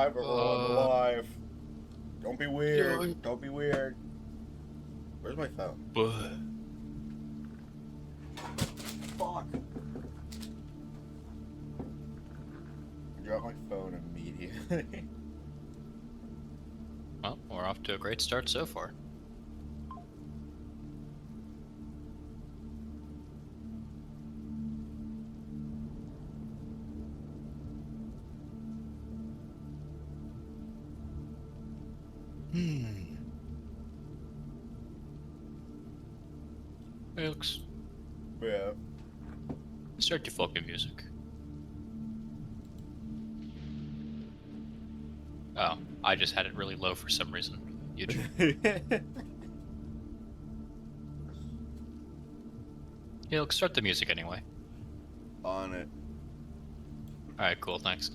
live, but we're on the live. Don't be weird. Yo. Don't be weird. Where's my phone? Fuck. I dropped my phone immediately. Well, we're off to a great start so far. Alex, Yeah. start your fucking music. Oh, I just had it really low for some reason. YouTube. Alex, start the music anyway. On it. Alright, cool, thanks.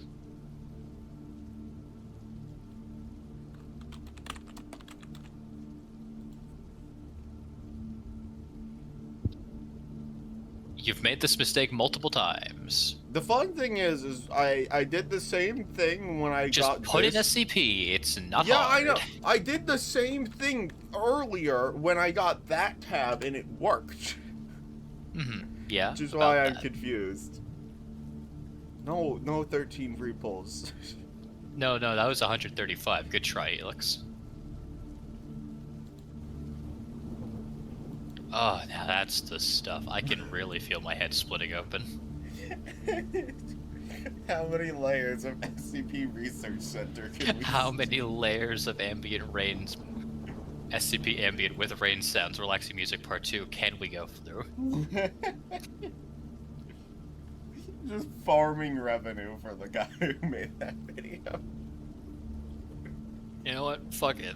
You've made this mistake multiple times. The fun thing is I did the same thing when I Just got put in this. SCP, it's not Yeah, hard. I know. I did the same thing earlier when I got that tab and it worked. Yeah. Which is why I'm that. confused. No 13 free pulls. No, that was 135. Good try, Alex. Oh, now that's the stuff. I can really feel my head splitting open. How many layers of SCP Research Center can we How many layers of ambient rains, SCP ambient with rain sounds, relaxing music part 2 can we go through? Just farming revenue for the guy who made that video. You know what? Fuck it.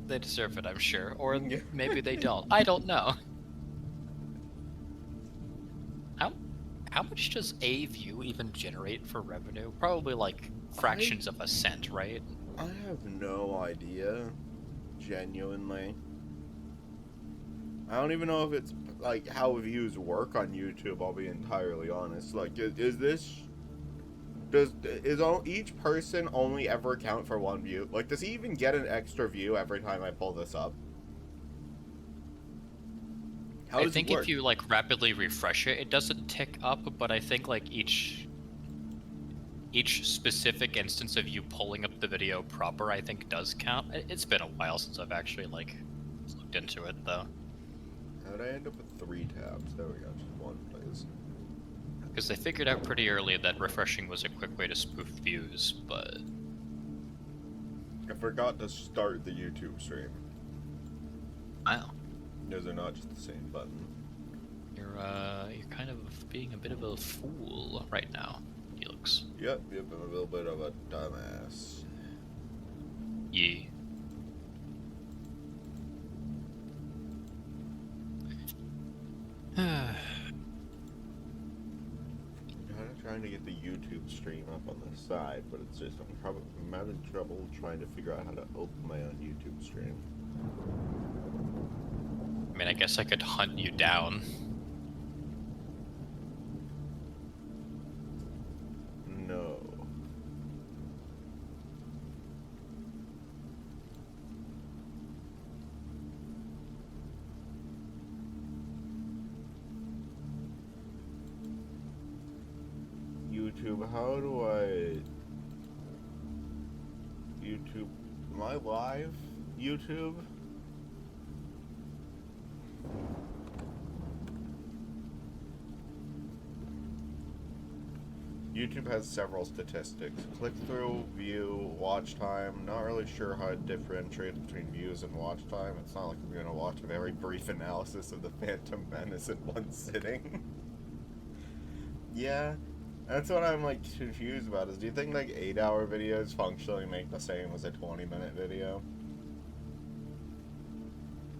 They deserve it, I'm sure. Or Yeah. maybe they don't. I don't know. How much does a view even generate for revenue? Probably like fractions of a cent, right? I have no idea. Genuinely. I don't even know if it's like how views work on YouTube, I'll be entirely honest. Like, does each person only ever count for one view? Like, does he even get an extra view every time I pull this up? How does I think it work? if you like rapidly refresh it, it doesn't tick up, but I think like each specific instance of you pulling up the video proper, I think does count. It's been a while since I've actually like looked into it though. How'd I end up with 3 tabs? There we go, just one, please. Because they figured out pretty early that refreshing was a quick way to spoof views, but... I forgot to start the YouTube stream. Wow. Those are not just the same button. You're kind of being a bit of a fool right now, Felix. Yep, I'm a little bit of a dumbass. Yeah. I'm trying to get the YouTube stream up on the side, but it's just I'm having trouble trying to figure out how to open my own YouTube stream. I mean, I guess I could hunt you down. No. YouTube, how do I... YouTube... Am I live? YouTube? YouTube has several statistics. Click-through, view, watch time. Not really sure how to differentiate between views and watch time. It's not like I'm going to watch a very brief analysis of the Phantom Menace in one sitting. Yeah, that's what I'm, like, confused about, is do you think, like, 8-hour videos functionally make the same as a 20-minute video?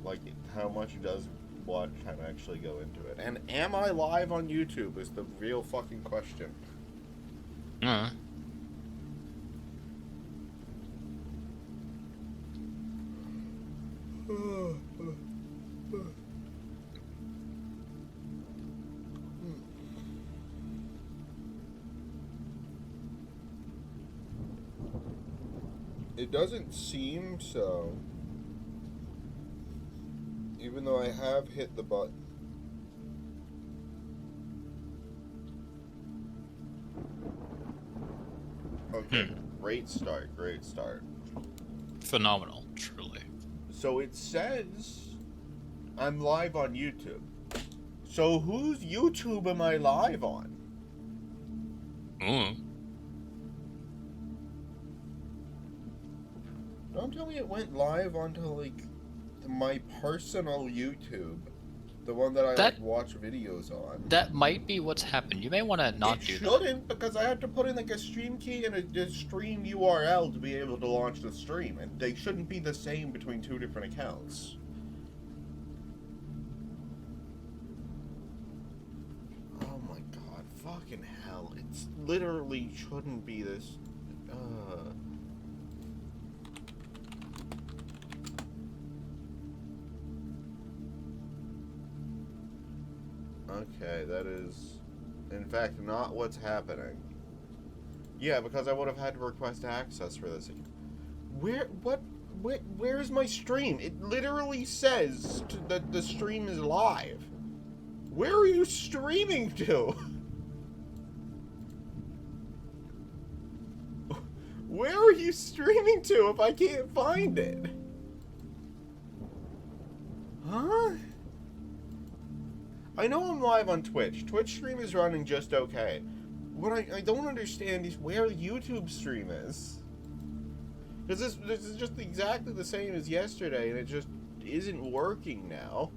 Like, how much does watch time actually go into it? And am I live on YouTube is the real fucking question. It doesn't seem so. Even though I have hit the button. Okay, great start, great start. Phenomenal, truly. So it says I'm live on YouTube. So whose YouTube am I live on? Don't tell me it went live onto, like, my personal YouTube. The one that I watch videos on. That might be what's happened. You may want to not do that. It shouldn't, because I had to put in, like, a stream key and a stream URL to be able to launch the stream. And they shouldn't be the same between two different accounts. Oh my god, fucking hell. It's literally shouldn't be this. Okay, that is, in fact, not what's happening. Yeah, because I would have had to request access for this. Where is my stream? It literally says that the stream is live. Where are you streaming to? Where are you streaming to if I can't find it? Huh? I know I'm live on Twitch. Twitch stream is running just okay. What I don't understand is where YouTube stream is. Because this is just exactly the same as yesterday, and it just isn't working now.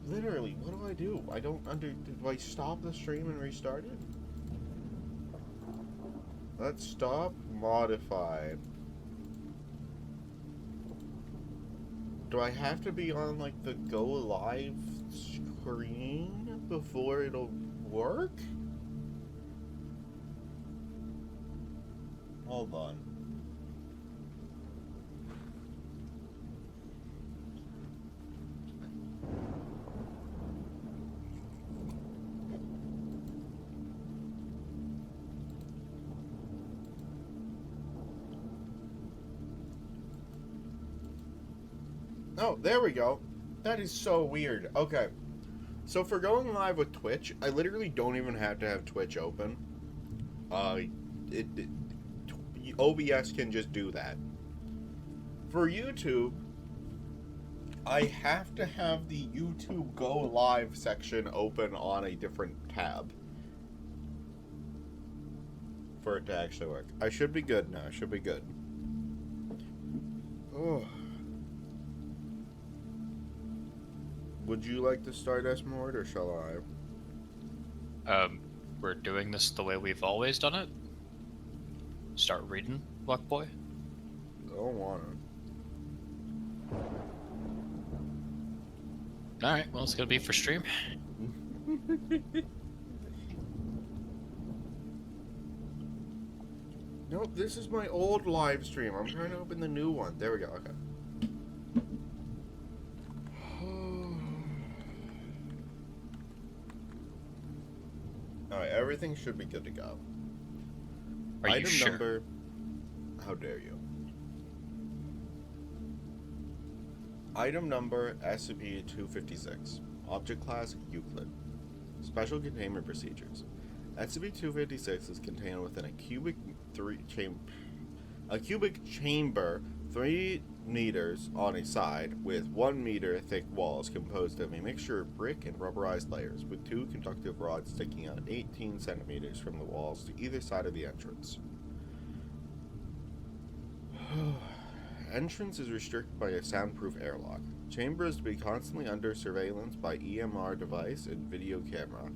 Literally, what do I do? I don't do I stop the stream and restart it? Let's stop modified. Do I have to be on, like, the go live screen before it'll work? Hold on. Oh, there we go. That is so weird. Okay. So for going live with Twitch, I literally don't even have to have Twitch open. OBS can just do that. For YouTube, I have to have the YouTube Go Live section open on a different tab for it to actually work. I should be good now. I should be good. Oh. Would you like to start us more, or shall I? We're doing this the way we've always done it. Start reading, Luck Boy. Don't wanna. Alright, well, it's gonna be for stream. Nope, this is my old live stream. I'm trying to open the new one. There we go, okay. Alright, everything should be good to go. Are you sure? Item number... How dare you. Item number SCP-256. Object class Euclid. Special containment procedures. SCP-256 is contained within a cubic chamber 3 meters on a side with 1 meter thick walls composed of a mixture of brick and rubberized layers with 2 conductive rods sticking out 18 centimeters from the walls to either side of the entrance. Entrance is restricted by a soundproof airlock. Chamber is to be constantly under surveillance by EMR device and video camera.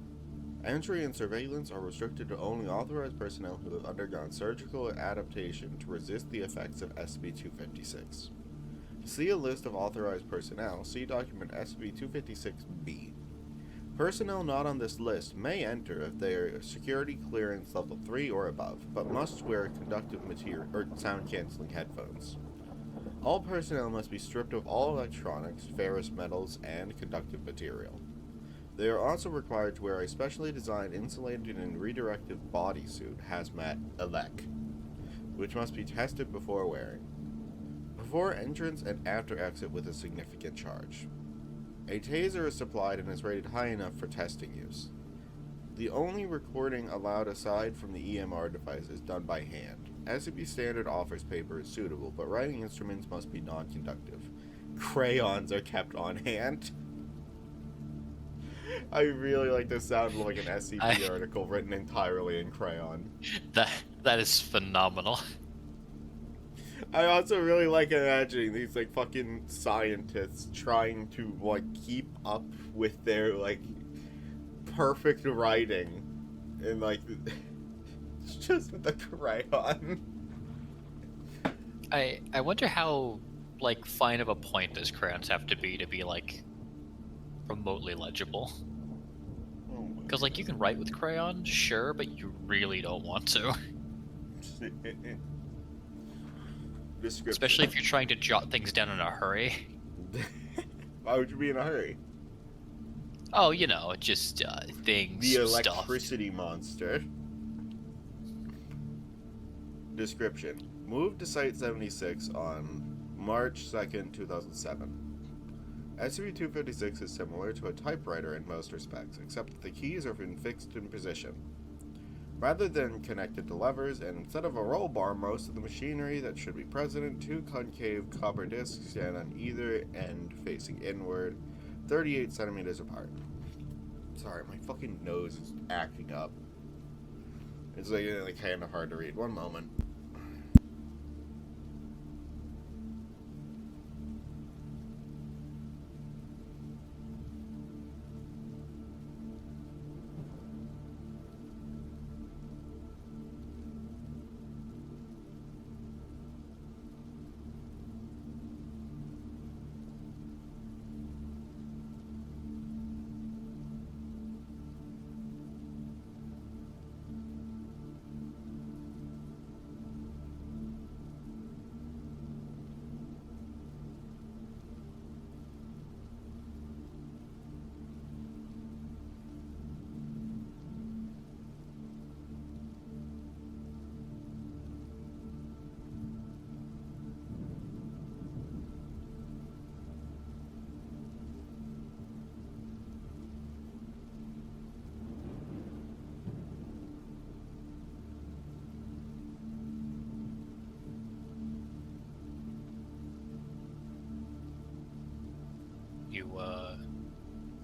Entry and surveillance are restricted to only authorized personnel who have undergone surgical adaptation to resist the effects of SCP-256. To see a list of authorized personnel, see document SCP-256-B. Personnel not on this list may enter if they are security clearance level 3 or above, but must wear conductive material or sound-canceling headphones. All personnel must be stripped of all electronics, ferrous metals, and conductive material. They are also required to wear a specially designed insulated and redirected bodysuit, hazmat elec, which must be tested before wearing. Before entrance and after exit with a significant charge. A taser is supplied and is rated high enough for testing use. The only recording allowed aside from the EMR device is done by hand. SCP standard offers paper is suitable, but writing instruments must be non-conductive. Crayons are kept on hand. I really like the sound of like an SCP article written entirely in crayon. That is phenomenal. I also really like imagining these like fucking scientists trying to like keep up with their like perfect writing and like just with the crayon. I wonder how like fine of a point does crayons have to be like remotely legible? Because like you can write with crayon, sure, but you really don't want to. Especially if you're trying to jot things down in a hurry. Why would you be in a hurry? Oh, you know, just things, the electricity stuff. Monster. Description. Moved to Site 76 on March 2nd, 2007. SCP-256 is similar to a typewriter in most respects, except that the keys are fixed in position. Rather than connected to levers, and instead of a roll bar, most of the machinery that should be present, 2 concave copper discs stand on either end facing inward, 38 centimeters apart. Sorry, my fucking nose is acting up. It's like kind of hard to read. One moment.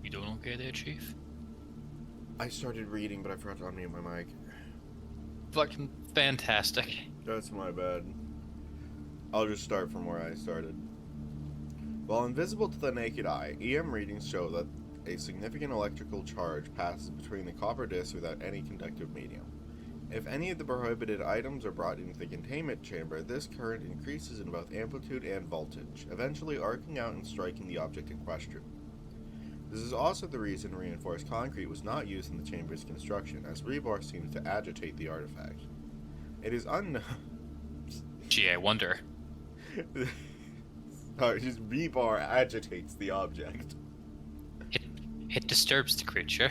You doing okay there, Chief? I started reading, but I forgot to unmute my mic. Fucking fantastic. That's my bad. I'll just start from where I started. While invisible to the naked eye, EM readings show that a significant electrical charge passes between the copper discs without any conductive medium. If any of the prohibited items are brought into the containment chamber, this current increases in both amplitude and voltage, eventually arcing out and striking the object in question. This is also the reason reinforced concrete was not used in the chamber's construction, as rebar seems to agitate the artifact. It is unknown... Gee, I wonder. Sorry, just rebar agitates the object. It disturbs the creature.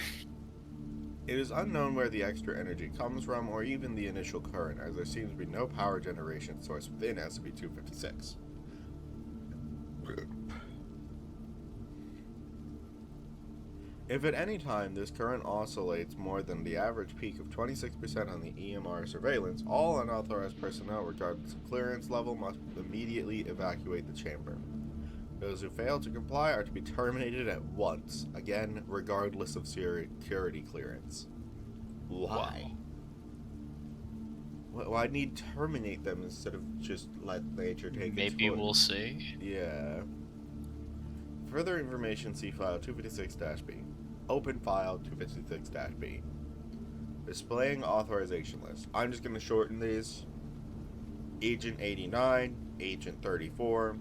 It is unknown where the extra energy comes from, or even the initial current, as there seems to be no power generation source within SCP-256. If at any time this current oscillates more than the average peak of 26% on the EMR surveillance, all unauthorized personnel, regardless of clearance level, must immediately evacuate the chamber. Those who fail to comply are to be terminated at once, again, regardless of security clearance. Why? Why need to terminate them instead of just let nature take its course? Maybe we'll see. Yeah. Further information, see file 256-B. Open file 256-B. Displaying authorization list. I'm just going to shorten these. Agent 89, Agent 34,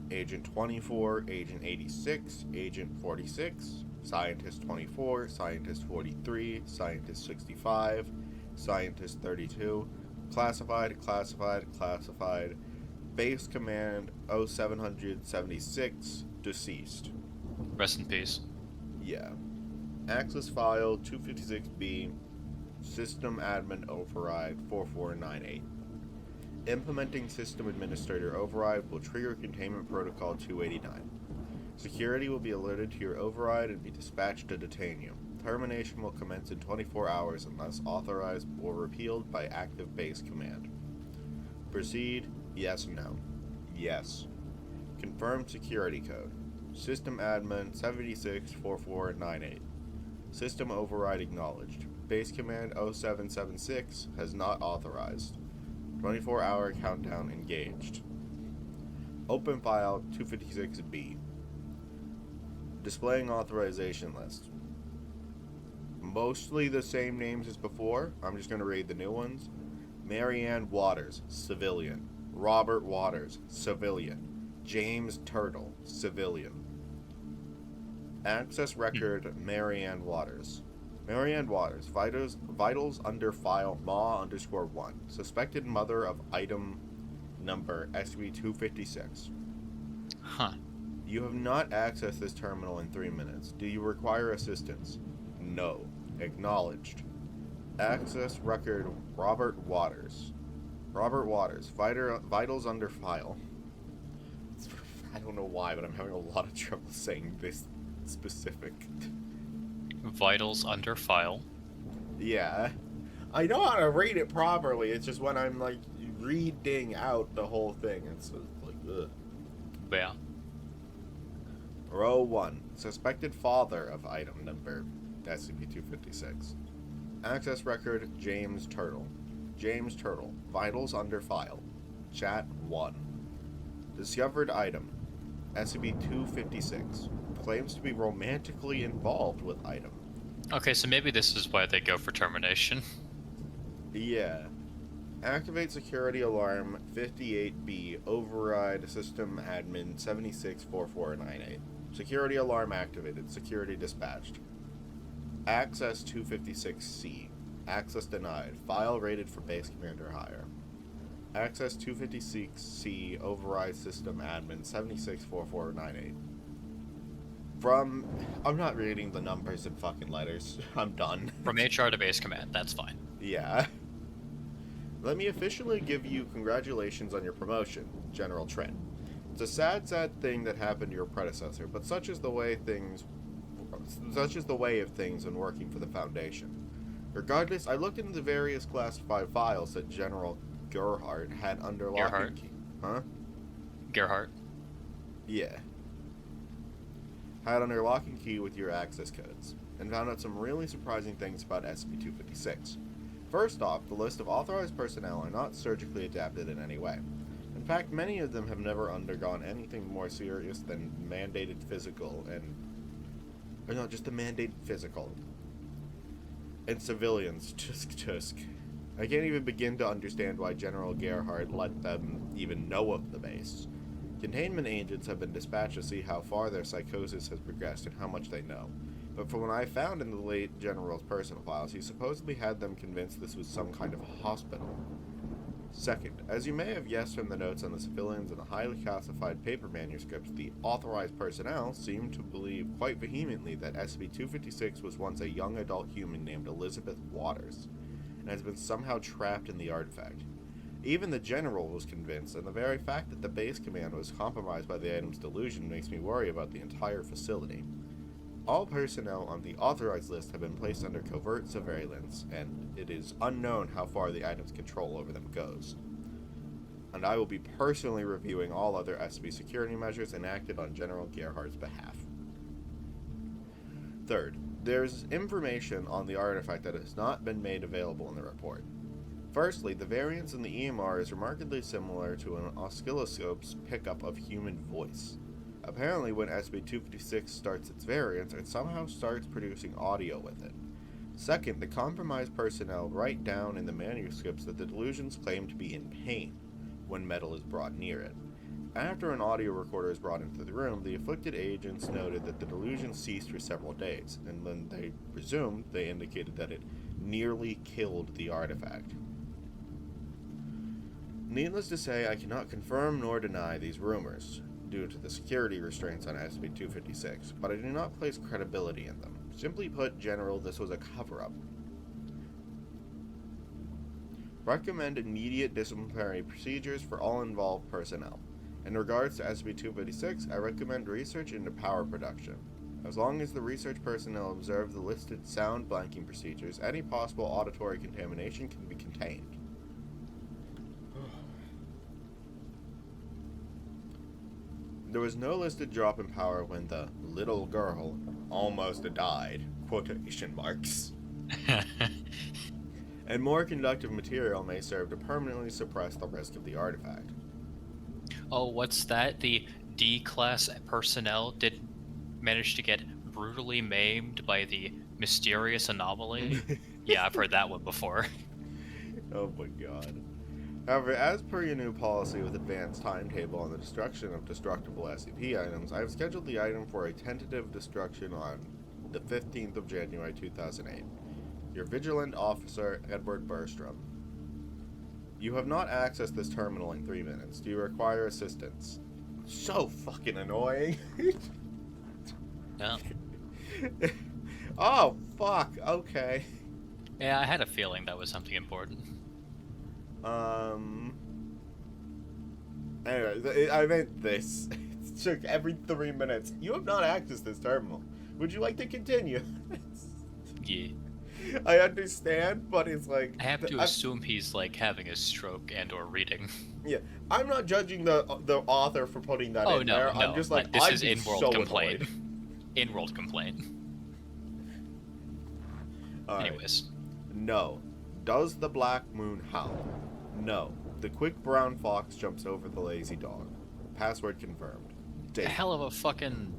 Agent 24, Agent 86, Agent 46, Scientist 24, Scientist 43, Scientist 65, Scientist 32, Classified, Classified, Classified, Base Command 0776, deceased. Rest in peace. Yeah. Access file 256B, system admin override 4498. Implementing system administrator override will trigger containment protocol 289. Security will be alerted to your override and be dispatched to detain you. Termination will commence in 24 hours unless authorized or repealed by active base command. Proceed, yes, no. Yes. Confirmed security code. System admin 764498. System override acknowledged. Base command 0776 has not authorized. 24-hour countdown engaged. Open file 256B. Displaying authorization list. Mostly the same names as before. I'm just going to read the new ones. Marianne Waters, civilian. Robert Waters, civilian. James Turtle, civilian. Access record, Marianne Waters. Marianne Waters, vitals under file Ma_1. Suspected mother of item number SCP-256. Huh. You have not accessed this terminal in 3 minutes. Do you require assistance? No. Acknowledged. Access record, Robert Waters. Robert Waters, vitals under file. I don't know why, but I'm having a lot of trouble saying this specific. Vitals under file. Yeah. I know how to read it properly, it's just when I'm, like, reading out the whole thing, it's like, ugh. Yeah. Row 1. Suspected father of item number SCP-256. Access record, James Turtle. James Turtle. Vitals under file. Chat 1. Discovered item, SCP-256. Claims to be romantically involved with item. Okay, so maybe this is why they go for termination. Yeah. Activate security alarm 58B. Override system admin 764498. Security alarm activated. Security dispatched. Access 256C. Access denied. File rated for base commander hire. Access 256C. Override system admin 764498. I'm not reading the numbers and fucking letters. I'm done. From HR to base command, that's fine. Yeah. Let me officially give you congratulations on your promotion, General Trent. It's a sad thing that happened to your predecessor, but such is the way of things when working for the Foundation. Regardless, I looked into the various classified files that General Gerhardt had under lock and key. Huh? Gerhardt? Yeah. Had under lock and key with your access codes, and found out some really surprising things about SCP-256. First off, the list of authorized personnel are not surgically adapted in any way. In fact, many of them have never undergone anything more serious than mandated physical just the mandated physical. And civilians, tusk. I can't even begin to understand why General Gerhardt let them even know of the base. Containment agents have been dispatched to see how far their psychosis has progressed and how much they know. But from what I found in the late General's personal files, he supposedly had them convinced this was some kind of a hospital. Second, as you may have guessed from the notes on the civilians and the highly classified paper manuscripts, the authorized personnel seem to believe quite vehemently that SCP-256 was once a young adult human named Elizabeth Waters, and has been somehow trapped in the artifact. Even the General was convinced, and the very fact that the base command was compromised by the item's delusion makes me worry about the entire facility. All personnel on the authorized list have been placed under covert surveillance, and it is unknown how far the item's control over them goes. And I will be personally reviewing all other SCP security measures enacted on General Gerhardt's behalf. Third, there's information on the artifact that has not been made available in the report. Firstly, the variance in the EMR is remarkably similar to an oscilloscope's pickup of human voice. Apparently, when SCP-256 starts its variance, it somehow starts producing audio with it. Second, the compromised personnel write down in the manuscripts that the delusions claim to be in pain when metal is brought near it. After an audio recorder is brought into the room, the afflicted agents noted that the delusion ceased for several days, and when they resumed, they indicated that it nearly killed the artifact. Needless to say, I cannot confirm nor deny these rumors, due to the security restraints on SCP-256, but I do not place credibility in them. Simply put, General, this was a cover-up. Recommend immediate disciplinary procedures for all involved personnel. In regards to SCP-256, I recommend research into power production. As long as the research personnel observe the listed sound blanking procedures, any possible auditory contamination can be contained. There was no listed drop in power when the little girl almost died, quotation marks. And more conductive material may serve to permanently suppress the risk of the artifact. Oh, what's that? The D-class personnel did manage to get brutally maimed by the mysterious anomaly? Yeah, I've heard that one before. Oh my god. However, as per your new policy with advanced timetable on the destruction of destructible SCP items, I have scheduled the item for a tentative destruction on the 15th of January 2008. Your Vigilant Officer, Edward Berstrom. You have not accessed this terminal in 3 minutes. Do you require assistance? So fucking annoying. No. Oh, fuck. Okay. Yeah, I had a feeling that was something important. Anyway, I meant this. It took every 3 minutes. You have not accessed this terminal. Would you like to continue? Yeah. I understand, but it's like... I have to assume he's, like, having a stroke and or reading. Yeah, I'm not judging the author for putting that in there. I'm just like, this I'd is be in-world so complaint. annoyed. In-world complaint. Anyways. No. Does the black moon howl? No. The quick brown fox jumps over the lazy dog. Password confirmed. Date. A hell of a fucking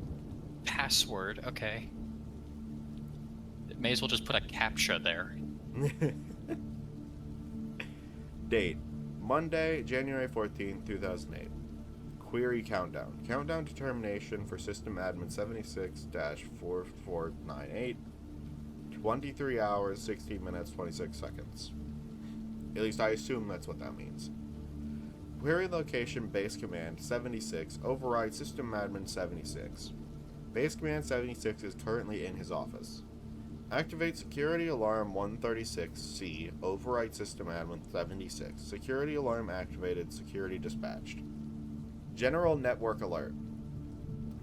password. Okay. May as well just put a CAPTCHA there. Date. Monday, January 14th, 2008. Query countdown. Countdown determination for system admin 76-4498. 23 hours, 16 minutes, 26 seconds. At least I assume that's what that means. Query location base command 76 override system admin 76. Base command 76 is currently in his office. Activate security alarm 136C, override system admin 76. Security alarm activated, security dispatched. General network alert.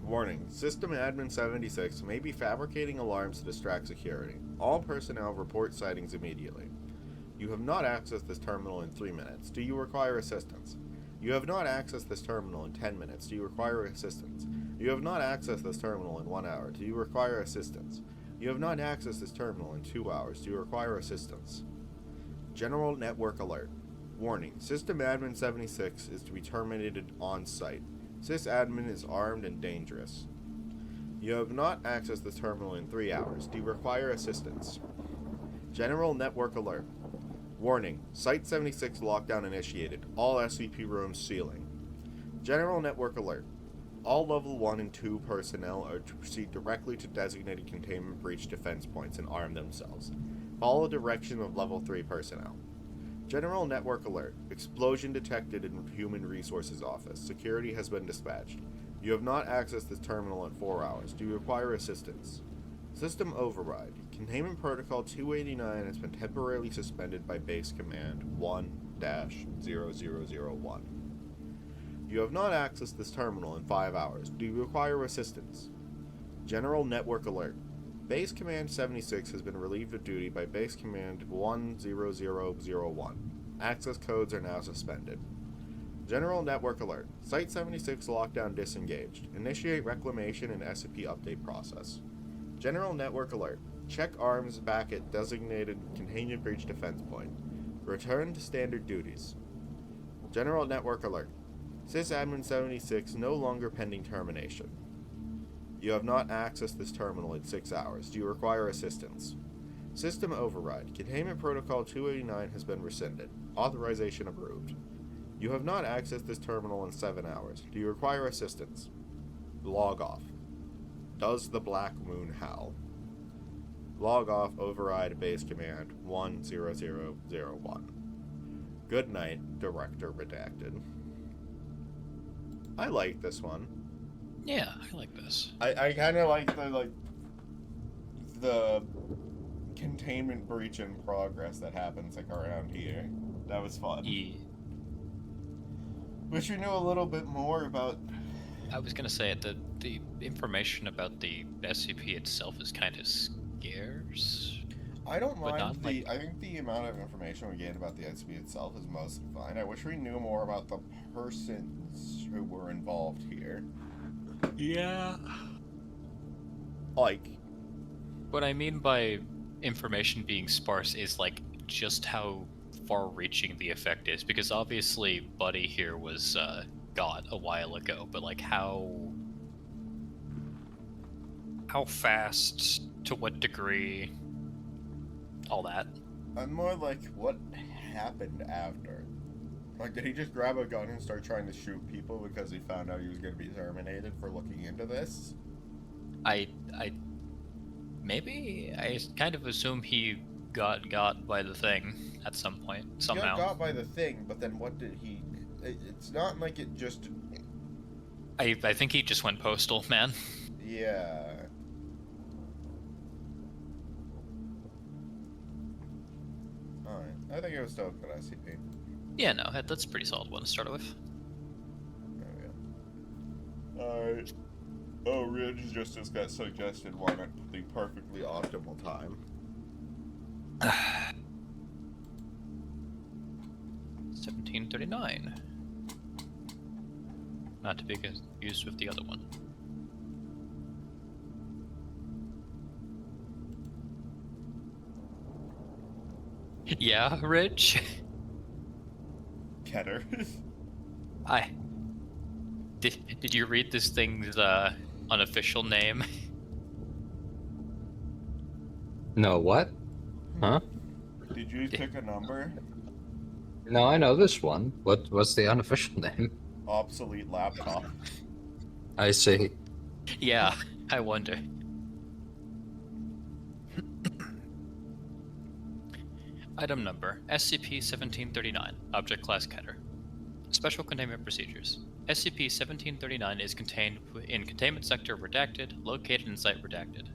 Warning, system admin 76 may be fabricating alarms to distract security. All personnel report sightings immediately. You have not accessed this terminal in 3 minutes. Do you require assistance? You have not accessed this terminal in 10 minutes. Do you require assistance? You have not accessed this terminal in 1 hour. Do you require assistance? You have not accessed this terminal in 2 hours. Do you require assistance? General network alert. Warning, system admin 76 is to be terminated on site. Sysadmin is armed and dangerous. You have not accessed this terminal in 3 hours. Do you require assistance? General network alert. Warning, Site 76 lockdown initiated. All SCP rooms sealing. General network alert. All level 1 and 2 personnel are to proceed directly to designated containment breach defense points and arm themselves. Follow direction of level 3 personnel. General network alert. Explosion detected in Human Resources Office. Security has been dispatched. You have not accessed this terminal in 4 hours. Do you require assistance? System override. Containment Protocol 289 has been temporarily suspended by Base Command 1-0001. You have not accessed this terminal in 5 hours. Do you require assistance? General network alert. Base Command 76 has been relieved of duty by Base Command 10001. Access codes are now suspended. General network alert. Site 76 lockdown disengaged. Initiate reclamation and SCP update process. General network alert. Check arms back at designated containment breach defense point. Return to standard duties. General network alert. Sysadmin 76 no longer pending termination. You have not accessed this terminal in 6 hours. Do you require assistance? System override. Containment Protocol 289 has been rescinded. Authorization approved. You have not accessed this terminal in 7 hours. Do you require assistance? Log off. Does the Black Moon howl? Log off override base command 10001. Good night, Director Redacted. I like this one. Yeah, I like this. I kind of like the containment breach in progress that happens like around here. That was fun. Yeah. Wish we knew a little bit more about. I was gonna say the information about the SCP itself is kind of scarce. I don't But mind not, the. like- I think the amount of information we get about the SCP itself is mostly fine. I wish we knew more about the persons who were involved here. Yeah. Like, What I mean by information being sparse is like just how far-reaching the effect is, because obviously Buddy here was got a while ago, but like how fast, to what degree, all that. I'm more like, what happened after? Like, did he just grab a gun and start trying to shoot people because he found out he was going to be terminated for looking into this? I maybe I kind of assume he got by the thing at some point somehow. He got by the thing, but then what did he? It's not like it just. I think he just went postal, man. Yeah. Alright. I think it was still a good SCP. Yeah, no, that's a pretty solid one to start with. There we go. Alright. Oh, Ridge just got suggested one at the perfectly optimal time. 1739. Not to be confused with the other one. Yeah, Rich? Keter. Did you read this thing's unofficial name? No, what? Huh? Did you pick a number? No, I know this one. What's the unofficial name? Obsolete laptop. I see. Yeah, I wonder. Item number SCP-1739, Object Class Keter. Special Containment Procedures. SCP-1739 is contained in Containment Sector Redacted, located in Site Redacted.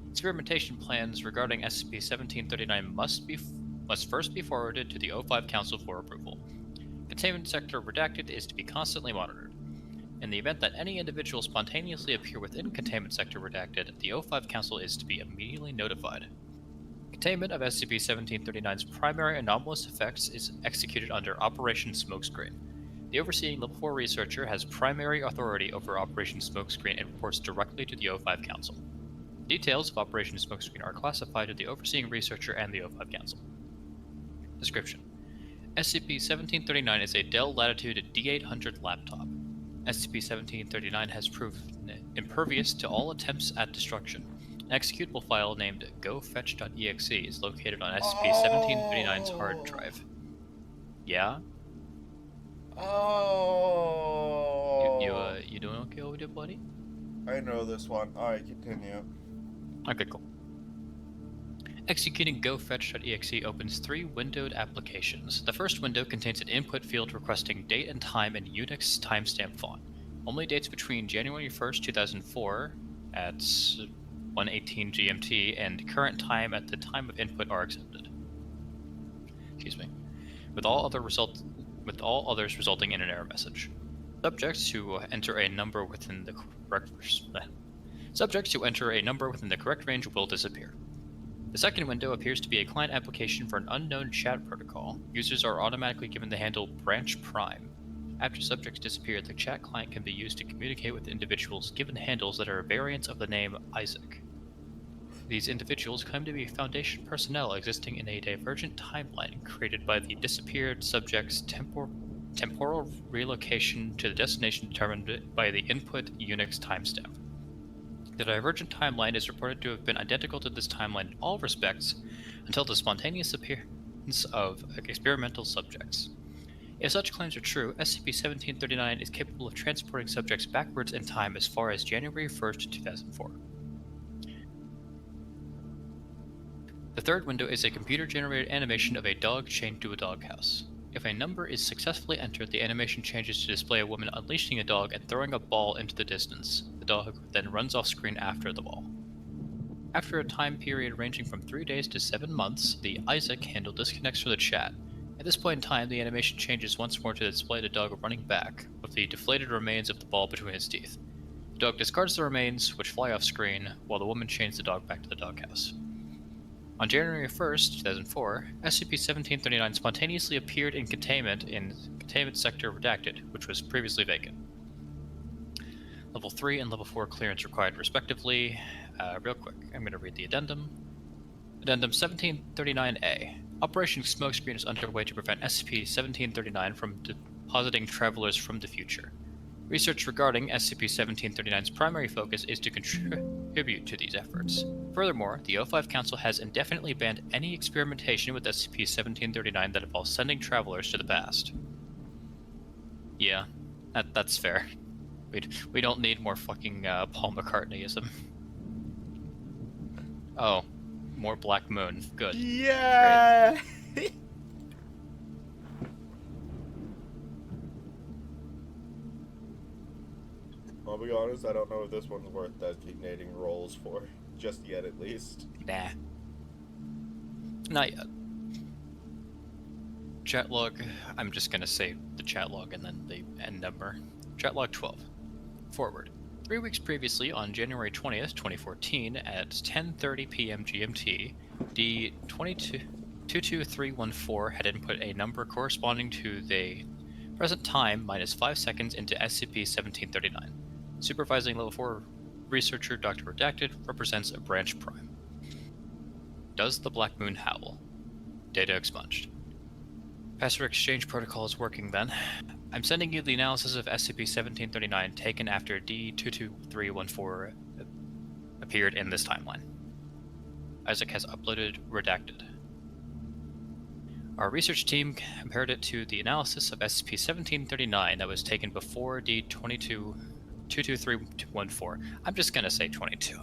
Experimentation plans regarding SCP-1739 must first be forwarded to the O5 Council for approval. Containment Sector Redacted is to be constantly monitored. In the event that any individual spontaneously appear within Containment Sector Redacted, the O5 Council is to be immediately notified. Containment of SCP-1739's primary anomalous effects is executed under Operation Smokescreen. The overseeing Level 4 researcher has primary authority over Operation Smokescreen and reports directly to the O5 Council. Details of Operation Smokescreen are classified to the overseeing researcher and the O5 Council. Description: SCP-1739 is a Dell Latitude D800 laptop. SCP-1739 has proved impervious to all attempts at destruction. An executable file named gofetch.exe is located on SCP-1739's hard drive. Yeah? Oh. You doing okay over there, buddy? I know this one. Alright, continue. Okay, cool. Executing gofetch.exe opens 3 windowed applications. The first window contains an input field requesting date and time in Unix timestamp font. Only dates between January 1st, 2004 at 1:18 GMT and current time at the time of input are accepted. Excuse me. With all others resulting in an error message. Subjects who enter a number within the correct range will disappear. The second window appears to be a client application for an unknown chat protocol. Users are automatically given the handle branch prime. After subjects disappear, the chat client can be used to communicate with individuals given handles that are variants of the name Isaac. These individuals claim to be Foundation personnel existing in a divergent timeline created by the disappeared subject's temporal relocation to the destination determined by the input Unix timestamp. The divergent timeline is reported to have been identical to this timeline in all respects until the spontaneous appearance of experimental subjects. If such claims are true, SCP-1739 is capable of transporting subjects backwards in time as far as January 1st, 2004. The third window is a computer-generated animation of a dog chained to a doghouse. If a number is successfully entered, the animation changes to display a woman unleashing a dog and throwing a ball into the distance. The dog then runs off screen after the ball. After a time period ranging from 3 days to 7 months, the Isaac handle disconnects from the chat. At this point in time, the animation changes once more to display the dog running back, with the deflated remains of the ball between his teeth. The dog discards the remains, which fly off screen, while the woman chains the dog back to the doghouse. On January 1st, 2004, SCP-1739 spontaneously appeared in Containment Sector Redacted, which was previously vacant. Level 3 and Level 4 clearance required respectively. Real quick, I'm going to read the addendum. Addendum 1739A. Operation Smokescreen is underway to prevent SCP-1739 from depositing travelers from the future. Research regarding SCP-1739's primary focus is to contribute to these efforts. Furthermore, the O5 Council has indefinitely banned any experimentation with SCP-1739 that involves sending travelers to the past. Yeah, that's fair. We don't need more fucking Paul McCartneyism. Oh, more Black Moon. Good. Yeah! I'll be honest, I don't know if this one's worth designating roles for. Just yet, at least. Nah. Not yet. Chat log, I'm just gonna say the chat log and then the end number. Chat log 12. Forward. 3 weeks previously, on January 20th, 2014, at 10:30 p.m. GMT, D22314 had input a number corresponding to the present time minus 5 seconds into SCP-1739. Supervising Level 4 Researcher Dr. Redacted represents a branch prime. Does the Black Moon howl? Data expunged. Password exchange protocol is working then. I'm sending you the analysis of SCP-1739 taken after D22314 appeared in this timeline. Isaac has uploaded Redacted. Our research team compared it to the analysis of SCP-1739 that was taken before D22314. I'm just gonna say 22.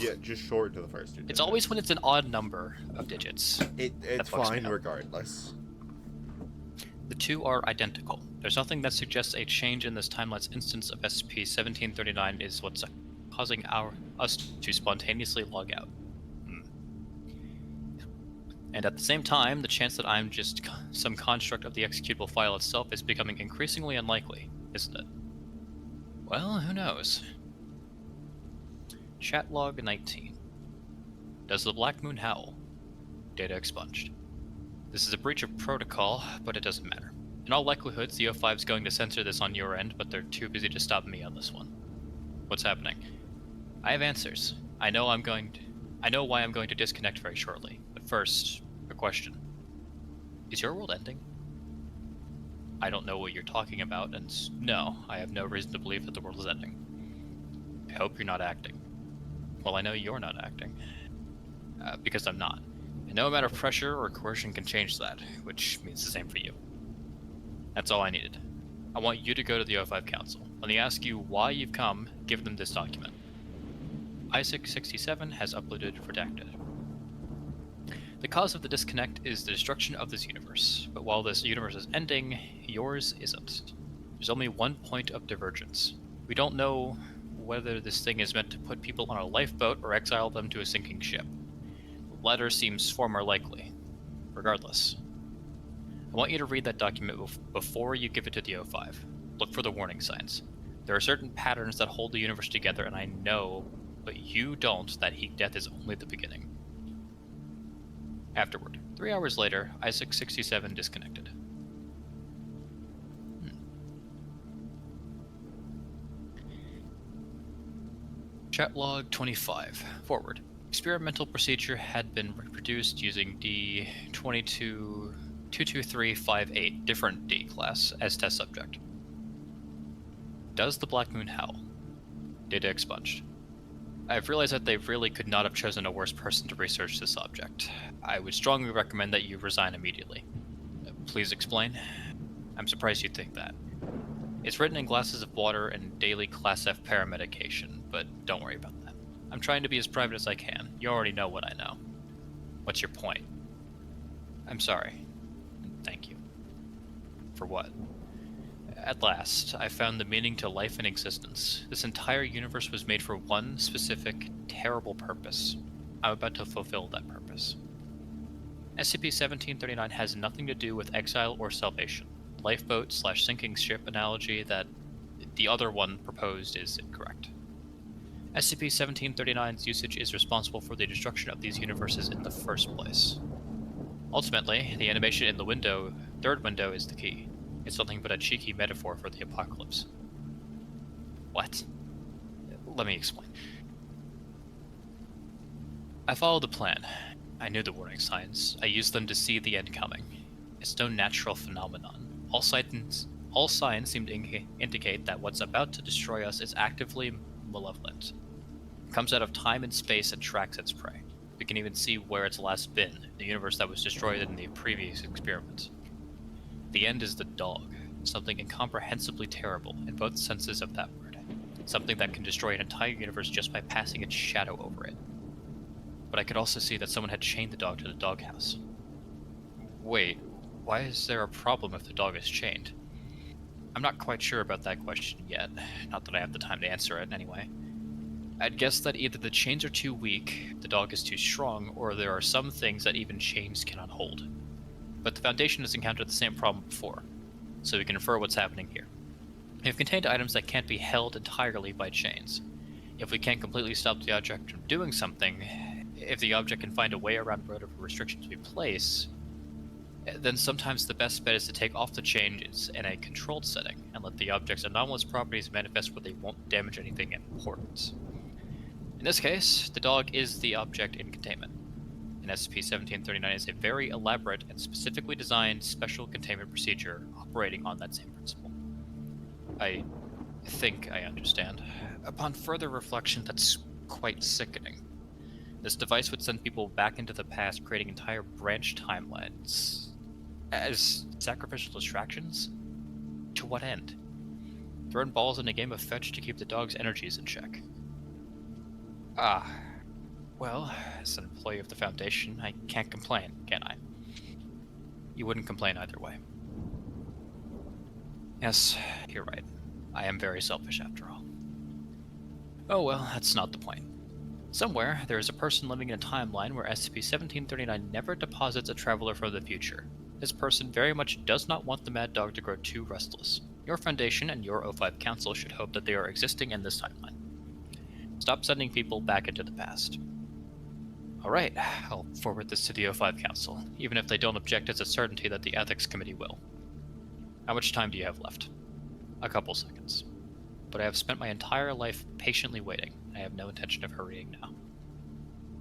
Yeah, just short to the first 2 digits. It's always when it's an odd number of digits. It's fine regardless. The two are identical. There's nothing that suggests a change in this timeline's instance of SCP-1739 is what's causing us to spontaneously log out. And at the same time, the chance that I'm just some construct of the executable file itself is becoming increasingly unlikely, isn't it? Well, who knows? Chat log 19. Does the Black Moon howl? Data expunged. This is a breach of protocol, but it doesn't matter. In all likelihood, CO5 is going to censor this on your end, but they're too busy to stop me on this one. What's happening? I have answers. I know why I'm going to disconnect very shortly. But first, a question. Is your world ending? I don't know what you're talking about, and no, I have no reason to believe that the world is ending. I hope you're not acting. Well, I know you're not acting. Because I'm not. And no amount of pressure or coercion can change that, which means the same for you. That's all I needed. I want you to go to the O5 Council. When they ask you why you've come, give them this document. Isaac-67 has uploaded Redacted. The cause of the disconnect is the destruction of this universe, but while this universe is ending, yours isn't. There's only one point of divergence. We don't know whether this thing is meant to put people on a lifeboat or exile them to a sinking ship. The latter seems far more likely. Regardless, I want you to read that document before you give it to the O5. Look for the warning signs. There are certain patterns that hold the universe together, and I know, but you don't, that heat death is only the beginning. Afterward, 3 hours later, Isaac-67 disconnected. Chat log 25. Forward. Experimental procedure had been reproduced using D-22-22358, different D class, as test subject. Does the Black Moon howl? Data expunged. I've realized that they really could not have chosen a worse person to research this object. I would strongly recommend that you resign immediately. Please explain? I'm surprised you'd think that. It's written in glasses of water and daily Class F paramedication, but don't worry about that. I'm trying to be as private as I can. You already know what I know. What's your point? I'm sorry. Thank you. For what? At last, I found the meaning to life and existence. This entire universe was made for one specific, terrible purpose. I'm about to fulfill that purpose. SCP-1739 has nothing to do with exile or salvation. Lifeboat/sinking ship analogy that the other one proposed is incorrect. SCP-1739's usage is responsible for the destruction of these universes in the first place. Ultimately, the animation in the third window is the key. It's nothing but a cheeky metaphor for the apocalypse. What? Let me explain. I followed the plan. I knew the warning signs. I used them to see the end coming. It's no natural phenomenon. All signs seem to indicate that what's about to destroy us is actively malevolent. It comes out of time and space and tracks its prey. We can even see where it's last been, the universe that was destroyed in the previous experiment. The end is the dog, something incomprehensibly terrible in both senses of that word. Something that can destroy an entire universe just by passing its shadow over it. But I could also see that someone had chained the dog to the doghouse. Wait, why is there a problem if the dog is chained? I'm not quite sure about that question yet, not that I have the time to answer it anyway. I'd guess that either the chains are too weak, the dog is too strong, or there are some things that even chains cannot hold. But the Foundation has encountered the same problem before, so we can infer what's happening here. We've contained items that can't be held entirely by chains. If we can't completely stop the object from doing something, if the object can find a way around whatever restrictions we place, then sometimes the best bet is to take off the chains in a controlled setting and let the object's anomalous properties manifest where they won't damage anything important. In this case, the dog is the object in containment, and SCP-1739 is a very elaborate and specifically designed special containment procedure operating on that same principle. I think I understand. Upon further reflection, that's quite sickening. This device would send people back into the past, creating entire branch timelines. As sacrificial distractions? To what end? Throwing balls in a game of fetch to keep the dog's energies in check. Well, as an employee of the Foundation, I can't complain, can I? You wouldn't complain either way. Yes, you're right. I am very selfish after all. Oh well, that's not the point. Somewhere, there is a person living in a timeline where SCP-1739 never deposits a traveler from the future. This person very much does not want the Mad Dog to grow too restless. Your Foundation and your O5 Council should hope that they are existing in this timeline. Stop sending people back into the past. Alright, I'll forward this to the O5 Council. Even if they don't object, it's a certainty that the Ethics Committee will. How much time do you have left? A couple seconds. But I have spent my entire life patiently waiting. I have no intention of hurrying now.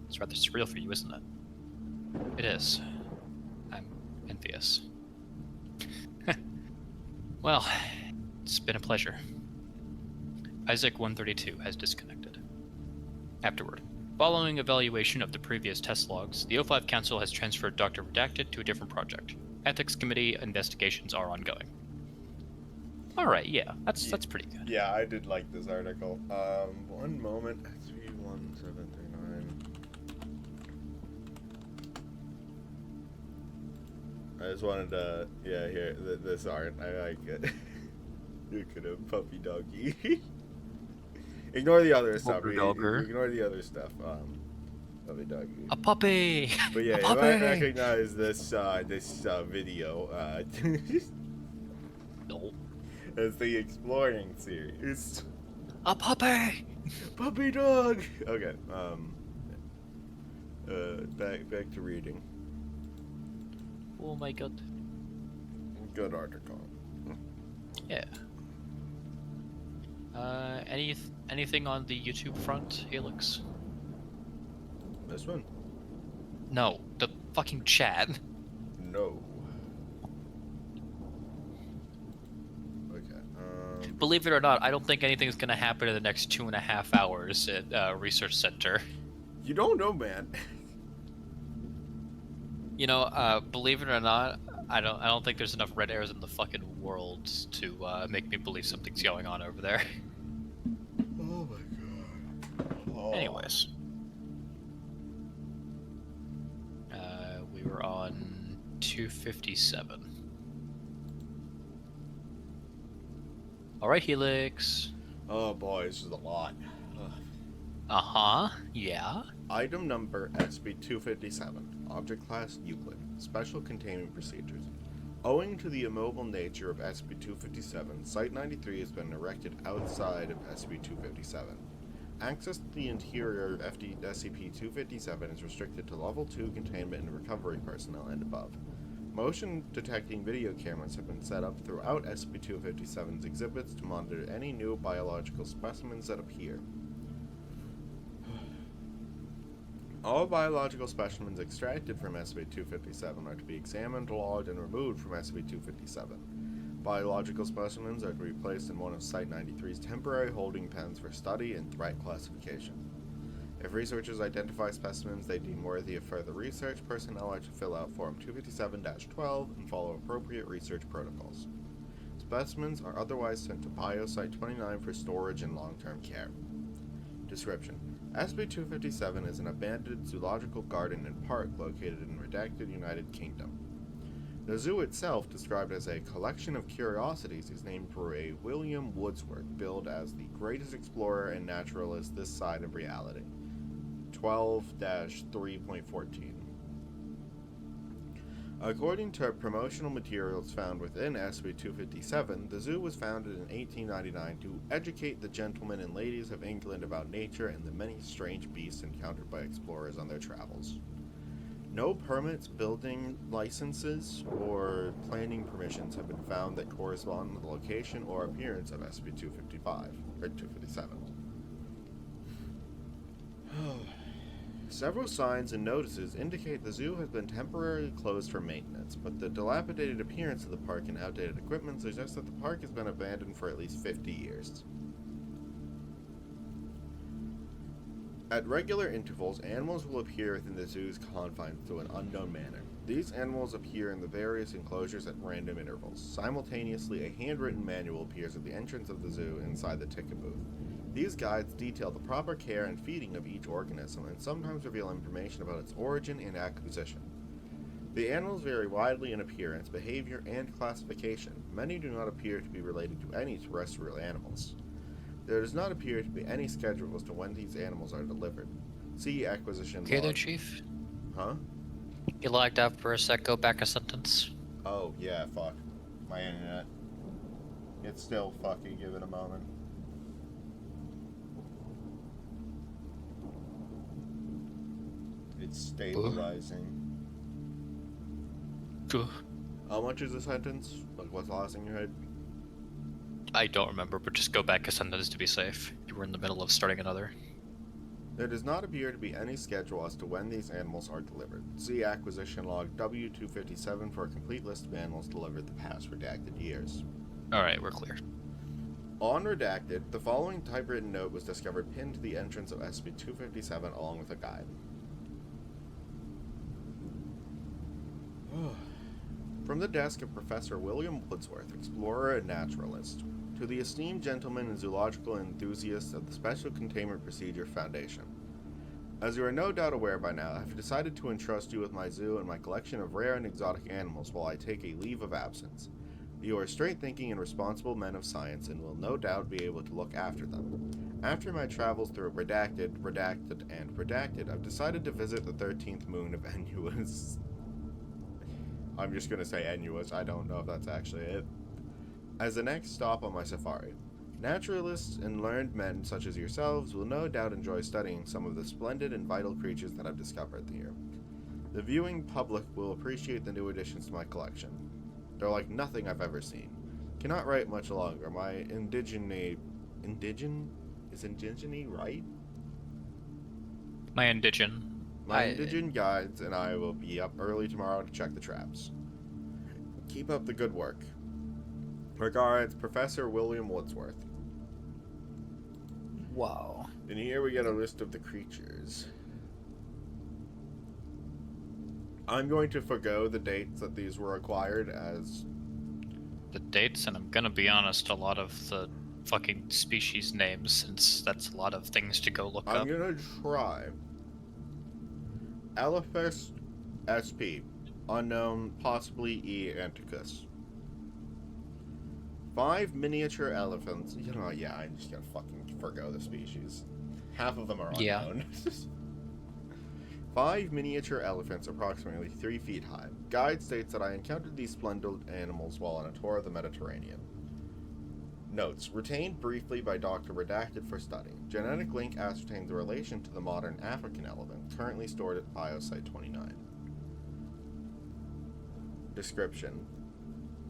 It's rather surreal for you, isn't it? It is. I'm envious. Well, it's been a pleasure. Isaac 132 has disconnected. Afterward, following evaluation of the previous test logs, the O5 Council has transferred Dr. Redacted to a different project. Ethics Committee investigations are ongoing. Alright, yeah, that's pretty good. Yeah, I did like this article. One moment. SCP-1739. I just wanted to, here, this art. I like it. Look at a puppy doggy. Ignore the other stuff. Ignore the other stuff. Puppy doggy. A puppy! But yeah, a you puppy! might recognize this video. No. It's the Exploring series. A puppy! Puppy dog! Okay, back to reading. Oh my god. Good article. Yeah. Anything on the YouTube front, Helix? This one? No, the fucking chat. No. Believe it or not, I don't think anything's gonna happen in the next 2.5 hours at Research Center. You don't know, man. You know, believe it or not, I don't think there's enough red airs in the fucking world to make me believe something's going on over there. Oh my god. Oh. Anyways. We're on 257. Alright, Helix. Oh boy, this is a lot. Ugh. Uh-huh, yeah. Item number SB-257, Object Class Euclid, Special Containment Procedures. Owing to the immobile nature of SB-257, Site-93 has been erected outside of SB-257. Access to the interior of SCP-257 is restricted to Level 2 containment and recovery personnel and above. Motion detecting video cameras have been set up throughout SCP-257's exhibits to monitor any new biological specimens that appear. All biological specimens extracted from SCP-257 are to be examined, logged, and removed from SCP-257. Biological specimens are to be placed in one of Site-93's temporary holding pens for study and threat classification. If researchers identify specimens they deem worthy of further research, personnel are to fill out Form 257-12 and follow appropriate research protocols. Specimens are otherwise sent to Biosite-29 for storage and long-term care. Description: SCP-257 is an abandoned zoological garden and park located in redacted United Kingdom. The zoo itself, described as a collection of curiosities, is named for a William Wordsworth, billed as the greatest explorer and naturalist this side of reality. 12-3.14. According to promotional materials found within SCP-257, the zoo was founded in 1899 to educate the gentlemen and ladies of England about nature and the many strange beasts encountered by explorers on their travels. No permits, building licenses, or planning permissions have been found that correspond to the location or appearance of SCP-255, or 257. Several signs and notices indicate the zoo has been temporarily closed for maintenance, but the dilapidated appearance of the park and outdated equipment suggests that the park has been abandoned for at least 50 years. At regular intervals, animals will appear within the zoo's confines through an unknown manner. These animals appear in the various enclosures at random intervals. Simultaneously, a handwritten manual appears at the entrance of the zoo inside the ticket booth. These guides detail the proper care and feeding of each organism and sometimes reveal information about its origin and acquisition. The animals vary widely in appearance, behavior, and classification. Many do not appear to be related to any terrestrial animals. There does not appear to be any schedule as to when these animals are delivered. See acquisition Okay log. there, Chief. Huh? You lagged out for a sec, go back a sentence. Oh, yeah, fuck. My internet. It's still fucking, give it a moment. It's stabilizing. Ugh. How much is a sentence? Like, what's the last thing you heard? I don't remember, but just go back a sentence to be safe. You were in the middle of starting another. There does not appear to be any schedule as to when these animals are delivered. See acquisition log W257 for a complete list of animals delivered the past redacted years. Alright, we're clear. On redacted, the following typewritten note was discovered pinned to the entrance of SCP-257 along with a guide. From the desk of Professor William Wordsworth, explorer and naturalist, to the esteemed gentlemen and zoological enthusiasts of the Special Containment Procedure Foundation. As you are no doubt aware by now, I have decided to entrust you with my zoo and my collection of rare and exotic animals while I take a leave of absence. You are straight-thinking and responsible men of science and will no doubt be able to look after them. After my travels through Redacted, Redacted, and Redacted, I've decided to visit the 13th moon of Ennuas. I'm just gonna say Ennuas, I don't know if that's actually it. As the next stop on my safari, naturalists and learned men such as yourselves will no doubt enjoy studying some of the splendid and vital creatures that I've discovered here. The viewing public will appreciate the new additions to my collection. They're like nothing I've ever seen. Cannot write much longer. My Is indigeny right? My indigen. My indigent guides and I will be up early tomorrow to check the traps. Keep up the good work. Regards, Professor William Wordsworth. Wow. And here we get a list of the creatures. I'm going to forgo the dates that these were acquired as... The dates, and I'm gonna be honest, a lot of the fucking species names, since that's a lot of things to go look up. I'm gonna try. Elephas SP. Unknown, possibly E. anticus. 5 miniature elephants. You know, yeah, I'm just gonna fucking forgo the species. Half of them are Yeah. unknown. 5 miniature elephants approximately 3 feet high. Guide states that I encountered these splendid animals while on a tour of the Mediterranean. Notes. Retained briefly by Dr. Redacted for study. Genetic link ascertained the relation to the modern African elephant, currently stored at Biosite 29. Description.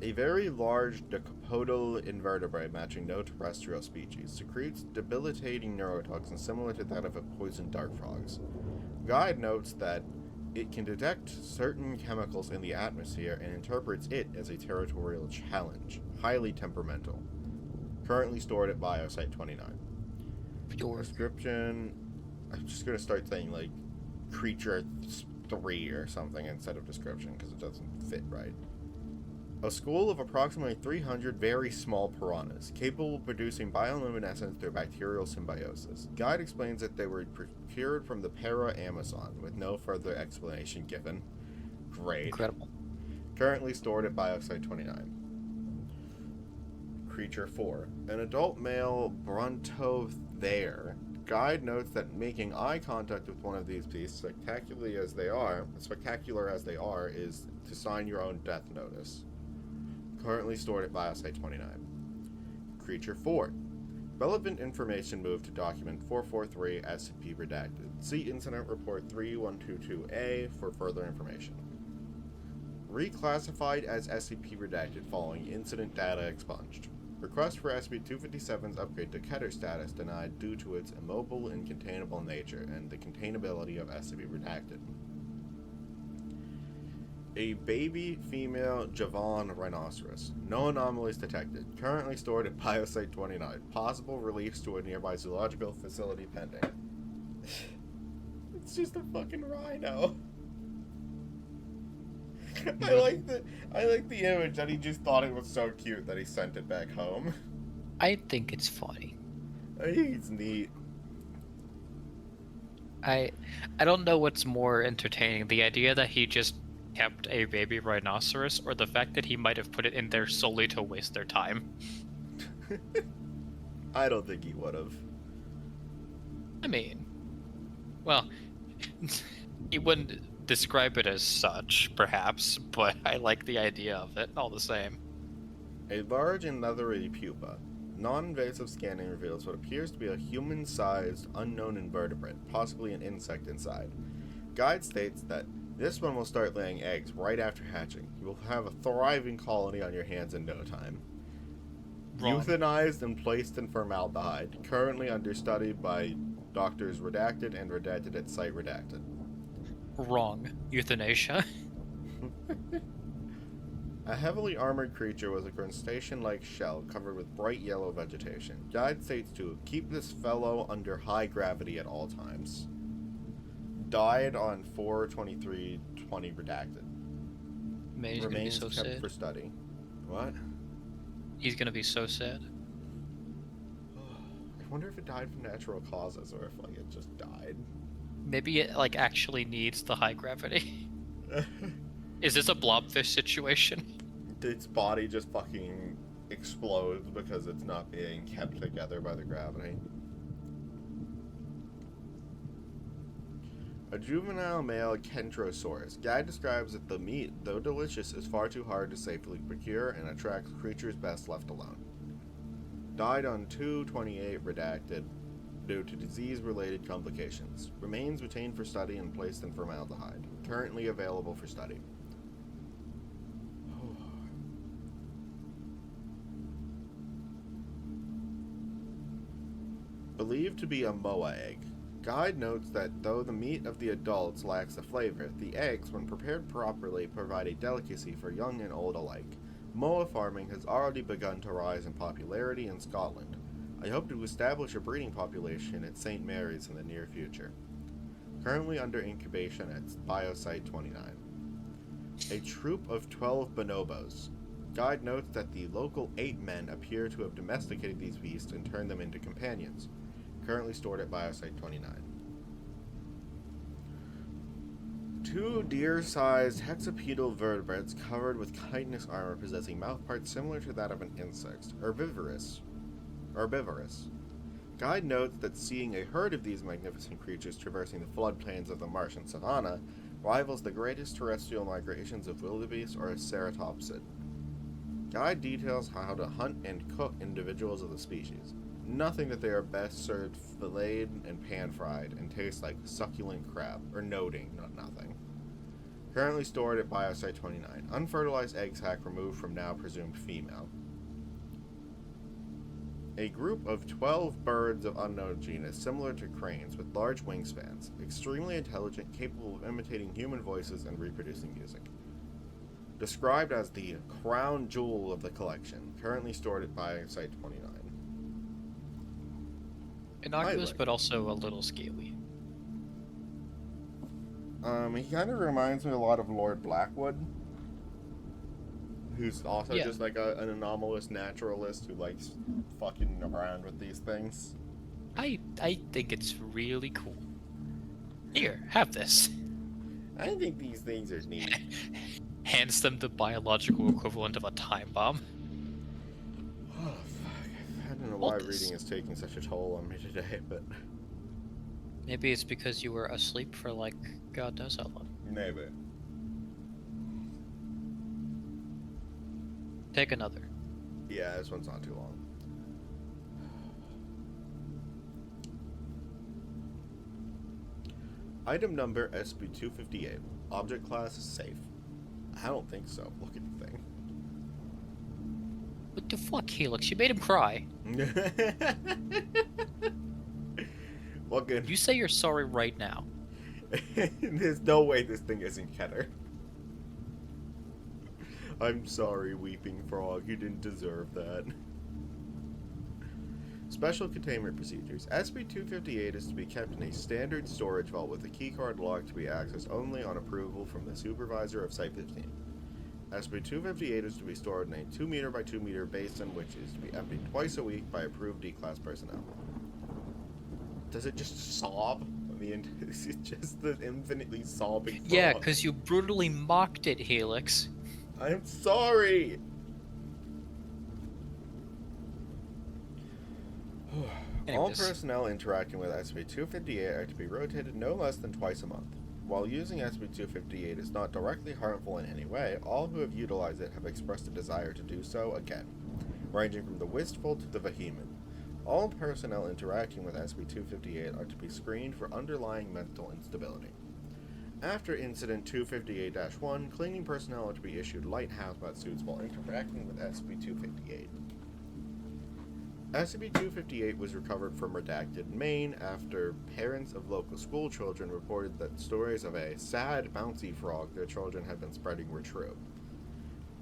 A very large decapodal invertebrate matching no terrestrial species secretes debilitating neurotoxins similar to that of a poisoned dart frogs. Guide notes that it can detect certain chemicals in the atmosphere and interprets it as a territorial challenge, highly temperamental. Currently stored at Biosite 29. Description. I'm just going to start saying, like, Creature 3 or something instead of description because it doesn't fit right. A school of approximately 300 very small piranhas, capable of producing bioluminescence through bacterial symbiosis. Guide explains that they were procured from the para-Amazon, with no further explanation given. Great. Incredible. Currently stored at Biosite 29. Creature 4. An adult male brontothere. Guide notes that making eye contact with one of these beasts, spectacular as they are, is to sign your own death notice. Currently stored at Biosite 29. Creature 4. Relevant information moved to document 443 SCP redacted. See Incident Report 3122A for further information. Reclassified as SCP redacted following incident data expunged. Request for SCP-257's upgrade to Keter status denied due to its immobile and containable nature and the containability of SCP redacted. A baby female Javan rhinoceros. No anomalies detected. Currently stored at Biosite 29. Possible release to a nearby zoological facility pending. It's just a fucking rhino. I like the image that he just thought it was so cute that he sent it back home. I think it's funny. I think it's neat. I don't know what's more entertaining, the idea that he just kept a baby rhinoceros, or the fact that he might have put it in there solely to waste their time. I don't think he would have. I mean, well, he wouldn't describe it as such, perhaps, but I like the idea of it all the same. A large and leathery pupa. Non-invasive scanning reveals what appears to be a human-sized, unknown invertebrate, possibly an insect inside. Guide states that this one will start laying eggs right after hatching. You will have a thriving colony on your hands in no time. Wrong. Euthanized and placed in formaldehyde. Currently under study by Doctors Redacted and Redacted at Site Redacted. Wrong. Euthanasia. A heavily armored creature with a crustacean-like shell covered with bright yellow vegetation. Guide states to keep this fellow under high gravity at all times. Died on 4/23/20 redacted. Man, he's Remains gonna be so kept sad. for study. What? He's gonna be so sad. I wonder if it died from natural causes or if like it just died. Maybe it like actually needs the high gravity. Is this a blobfish situation? Its body just fucking explodes because it's not being kept together by the gravity. A juvenile male Kentrosaurus. Guide describes that the meat, though delicious, is far too hard to safely procure and attracts creatures best left alone. Died on 2/28 redacted due to disease-related complications. Remains retained for study and placed in formaldehyde. Currently available for study. Believed to be a moa egg. Guide notes that though the meat of the adults lacks the flavor, the eggs, when prepared properly, provide a delicacy for young and old alike. Moa farming has already begun to rise in popularity in Scotland. I hope to establish a breeding population at St. Mary's in the near future. Currently under incubation at Biosite 29. A troop of 12 bonobos. Guide notes that the local 8 men appear to have domesticated these beasts and turned them into companions. Currently stored at Biosite 29. Two deer-sized hexapedal vertebrates covered with chitinous armor possessing mouthparts similar to that of an insect. Herbivorous. Guide notes that seeing a herd of these magnificent creatures traversing the floodplains of the Martian savanna rivals the greatest terrestrial migrations of wildebeest or a ceratopsid. Guide details how to hunt and cook individuals of the species. Nothing that they are best served filleted and pan-fried and taste like succulent crab, or noting, not nothing. Currently stored at Biosite 29. Unfertilized egg sac removed from now presumed female. A group of 12 birds of unknown genus, similar to cranes, with large wingspans, extremely intelligent, capable of imitating human voices and reproducing music. Described as the crown jewel of the collection, currently stored at Biosite 29. Innocuous, but also a little scaly. He kind of reminds me a lot of Lord Blackwood, who's also just like an anomalous naturalist who likes fucking around with these things. I think it's really cool. Here, have this. I think these things are neat. Hands them the biological equivalent of a time bomb. Oh, fuck. I don't know why reading is taking such a toll on me today, but... Maybe it's because you were asleep for, like, God knows how long. Maybe. Take another. Yeah, this one's not too long. Item number SB-258. Object class safe. I don't think so. Look at the thing. What the fuck, Helix? You made him cry. Well, good. You say you're sorry right now. There's no way this thing isn't Keter. I'm sorry, Weeping Frog. You didn't deserve that. Special containment procedures. SB-258 is to be kept in a standard storage vault with a keycard lock to be accessed only on approval from the supervisor of Site-15. SB-258 is to be stored in a 2 meter by 2 meter basin, which is to be emptied twice a week by approved D-Class personnel. Does it just sob? I mean, is it just the infinitely sobbing frog? Yeah, because you brutally mocked it, Helix. I'm sorry! All personnel interacting with SB-258 are to be rotated no less than twice a month. While using SB-258 is not directly harmful in any way, all who have utilized it have expressed a desire to do so again, ranging from the wistful to the vehement. All personnel interacting with SB-258 are to be screened for underlying mental instability. After Incident 258-1, cleaning personnel are to be issued light hazmat suits while interacting with SCP-258. SCP-258 was recovered from Redacted, Maine, after parents of local school children reported that stories of a sad bouncy frog their children had been spreading were true.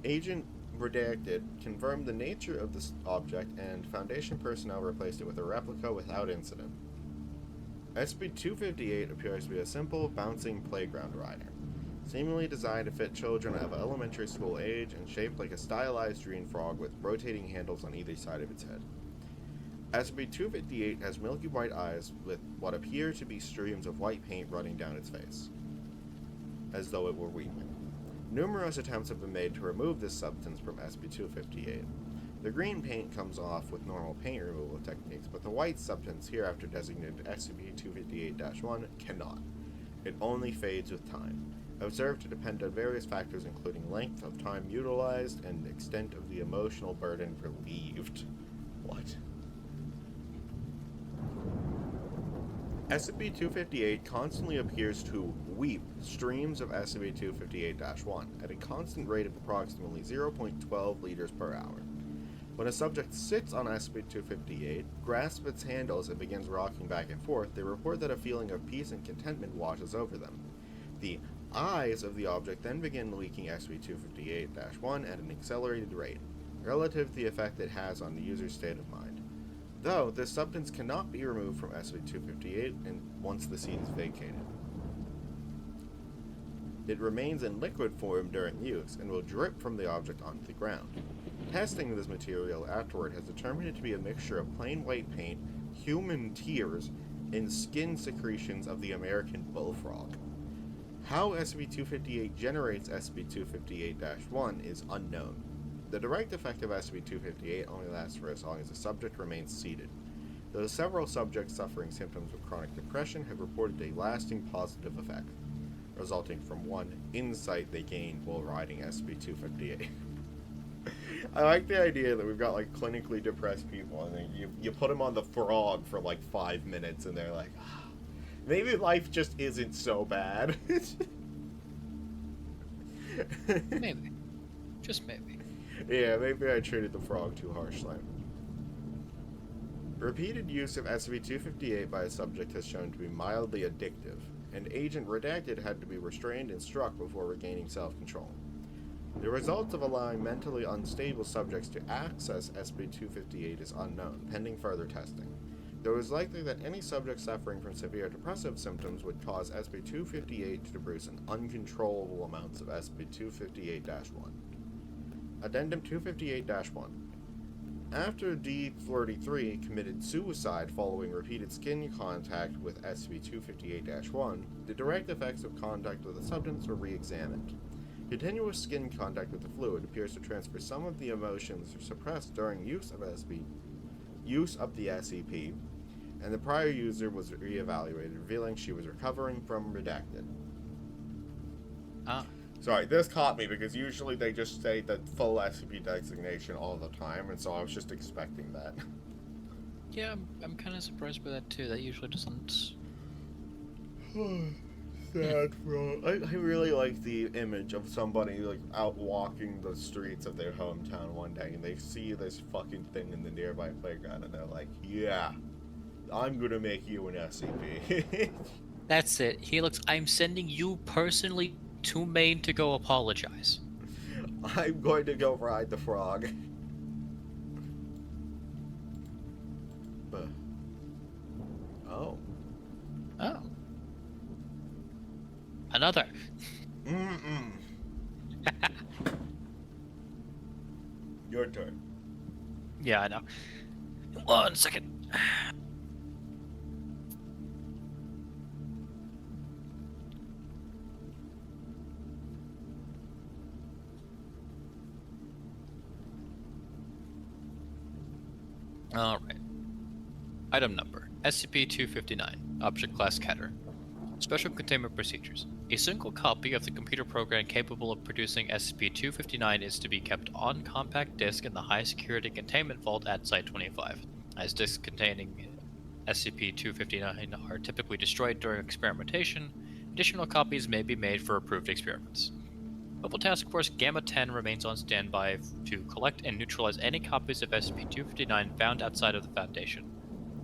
Agent Redacted confirmed the nature of this object, and Foundation personnel replaced it with a replica without incident. SCP-258 appears to be a simple, bouncing playground rider, seemingly designed to fit children of elementary school age and shaped like a stylized green frog with rotating handles on either side of its head. SCP-258 has milky white eyes with what appear to be streams of white paint running down its face, as though it were weeping. Numerous attempts have been made to remove this substance from SCP-258. The green paint comes off with normal paint removal techniques, but the white substance, hereafter designated SCP-258-1, cannot. It only fades with time, observed to depend on various factors including length of time utilized and extent of the emotional burden relieved. What? SCP-258 constantly appears to weep streams of SCP-258-1 at a constant rate of approximately 0.12 liters per hour. When a subject sits on SCP-258, grasps its handles, and begins rocking back and forth, they report that a feeling of peace and contentment washes over them. The eyes of the object then begin leaking SCP-258-1 at an accelerated rate, relative to the effect it has on the user's state of mind. Though, this substance cannot be removed from SCP-258 once the seed is vacated. It remains in liquid form during use and will drip from the object onto the ground. Testing of this material afterward has determined it to be a mixture of plain white paint, human tears, and skin secretions of the American bullfrog. How SCP-258 generates SCP-258-1 is unknown. The direct effect of SCP-258 only lasts for as long as the subject remains seated, though several subjects suffering symptoms of chronic depression have reported a lasting positive effect, resulting from one insight they gained while riding SCP-258. I like the idea that we've got like clinically depressed people, and then you put them on the frog for like 5 minutes, and they're like, maybe life just isn't so bad. Maybe. Just maybe. Yeah, maybe I treated the frog too harshly. Repeated use of SCP-258 by a subject has shown to be mildly addictive, and Agent Redacted had to be restrained and struck before regaining self-control. The results of allowing mentally unstable subjects to access SCP-258 is unknown, pending further testing, though it is likely that any subject suffering from severe depressive symptoms would cause SCP-258 to produce an uncontrollable amounts of SCP-258-1. Addendum 258-1. After D-33 committed suicide following repeated skin contact with SCP-258-1, the direct effects of contact with the substance were re-examined. Continuous skin contact with the fluid appears to transfer some of the emotions suppressed during use of the SCP, and the prior user was re-evaluated, revealing she was recovering from Redacted. Ah. Sorry, this caught me because usually they just say the full SCP designation all the time, and so I was just expecting that. Yeah, I'm kind of surprised by that too. That usually doesn't. Sad, bro. I really like the image of somebody like out walking the streets of their hometown one day, and they see this fucking thing in the nearby playground, and they're like, "Yeah, I'm gonna make you an SCP." That's it. He looks. I'm sending you personally to Maine to go apologize. I'm going to go ride the frog. But oh. Another. Your turn. Yeah, I know. 1 second. Alright. Item number SCP-259. Object Class Keter. Special Containment Procedures. A single copy of the computer program capable of producing SCP-259 is to be kept on compact disk in the high security containment vault at Site-25. As disks containing SCP-259 are typically destroyed during experimentation, additional copies may be made for approved experiments. Mobile Task Force Gamma-10 remains on standby to collect and neutralize any copies of SCP-259 found outside of the Foundation.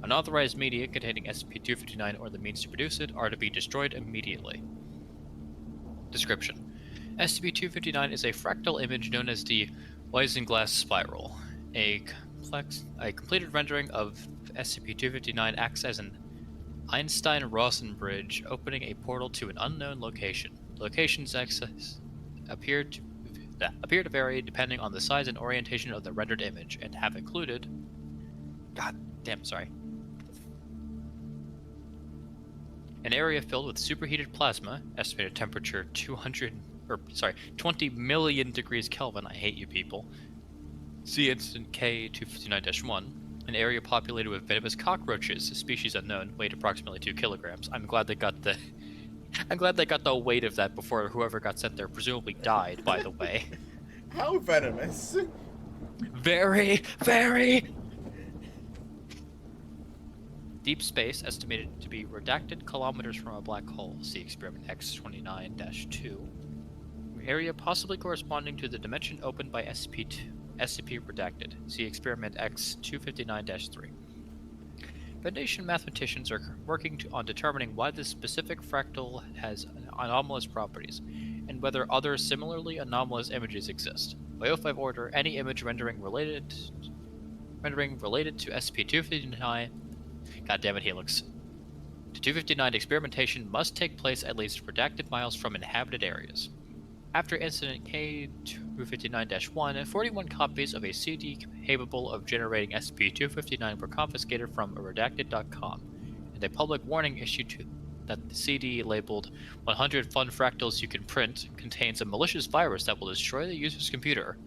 Unauthorized media containing SCP-259 or the means to produce it are to be destroyed immediately. Description: SCP-259 is a fractal image known as the Isinglass spiral. A completed rendering of SCP-259 acts as an Einstein-Rosen bridge, opening a portal to an unknown location. Locations access appear to vary depending on the size and orientation of the rendered image, and have included... an area filled with superheated plasma, estimated temperature 20 million degrees Kelvin. I hate you people. See Incident K-259-1. An area populated with venomous cockroaches, a species unknown, weight approximately 2 kilograms. I'm glad they got the weight of that before whoever got sent there presumably died, by the way. How venomous? Very, very... Deep space, estimated to be redacted kilometers from a black hole. See Experiment X-29-2. Area possibly corresponding to the dimension opened by SCP redacted. See Experiment X-259-3. Foundation mathematicians are working on determining why this specific fractal has anomalous properties, and whether other similarly anomalous images exist. By O5 order, any image rendering related to SCP-259... God damn it, Helix. To 259, experimentation must take place at least redacted miles from inhabited areas. After Incident K-259-1, 41 copies of a CD capable of generating SCP-259 were confiscated from redacted.com, and a public warning issued to that the CD labeled 100 fun fractals you can print contains a malicious virus that will destroy the user's computer.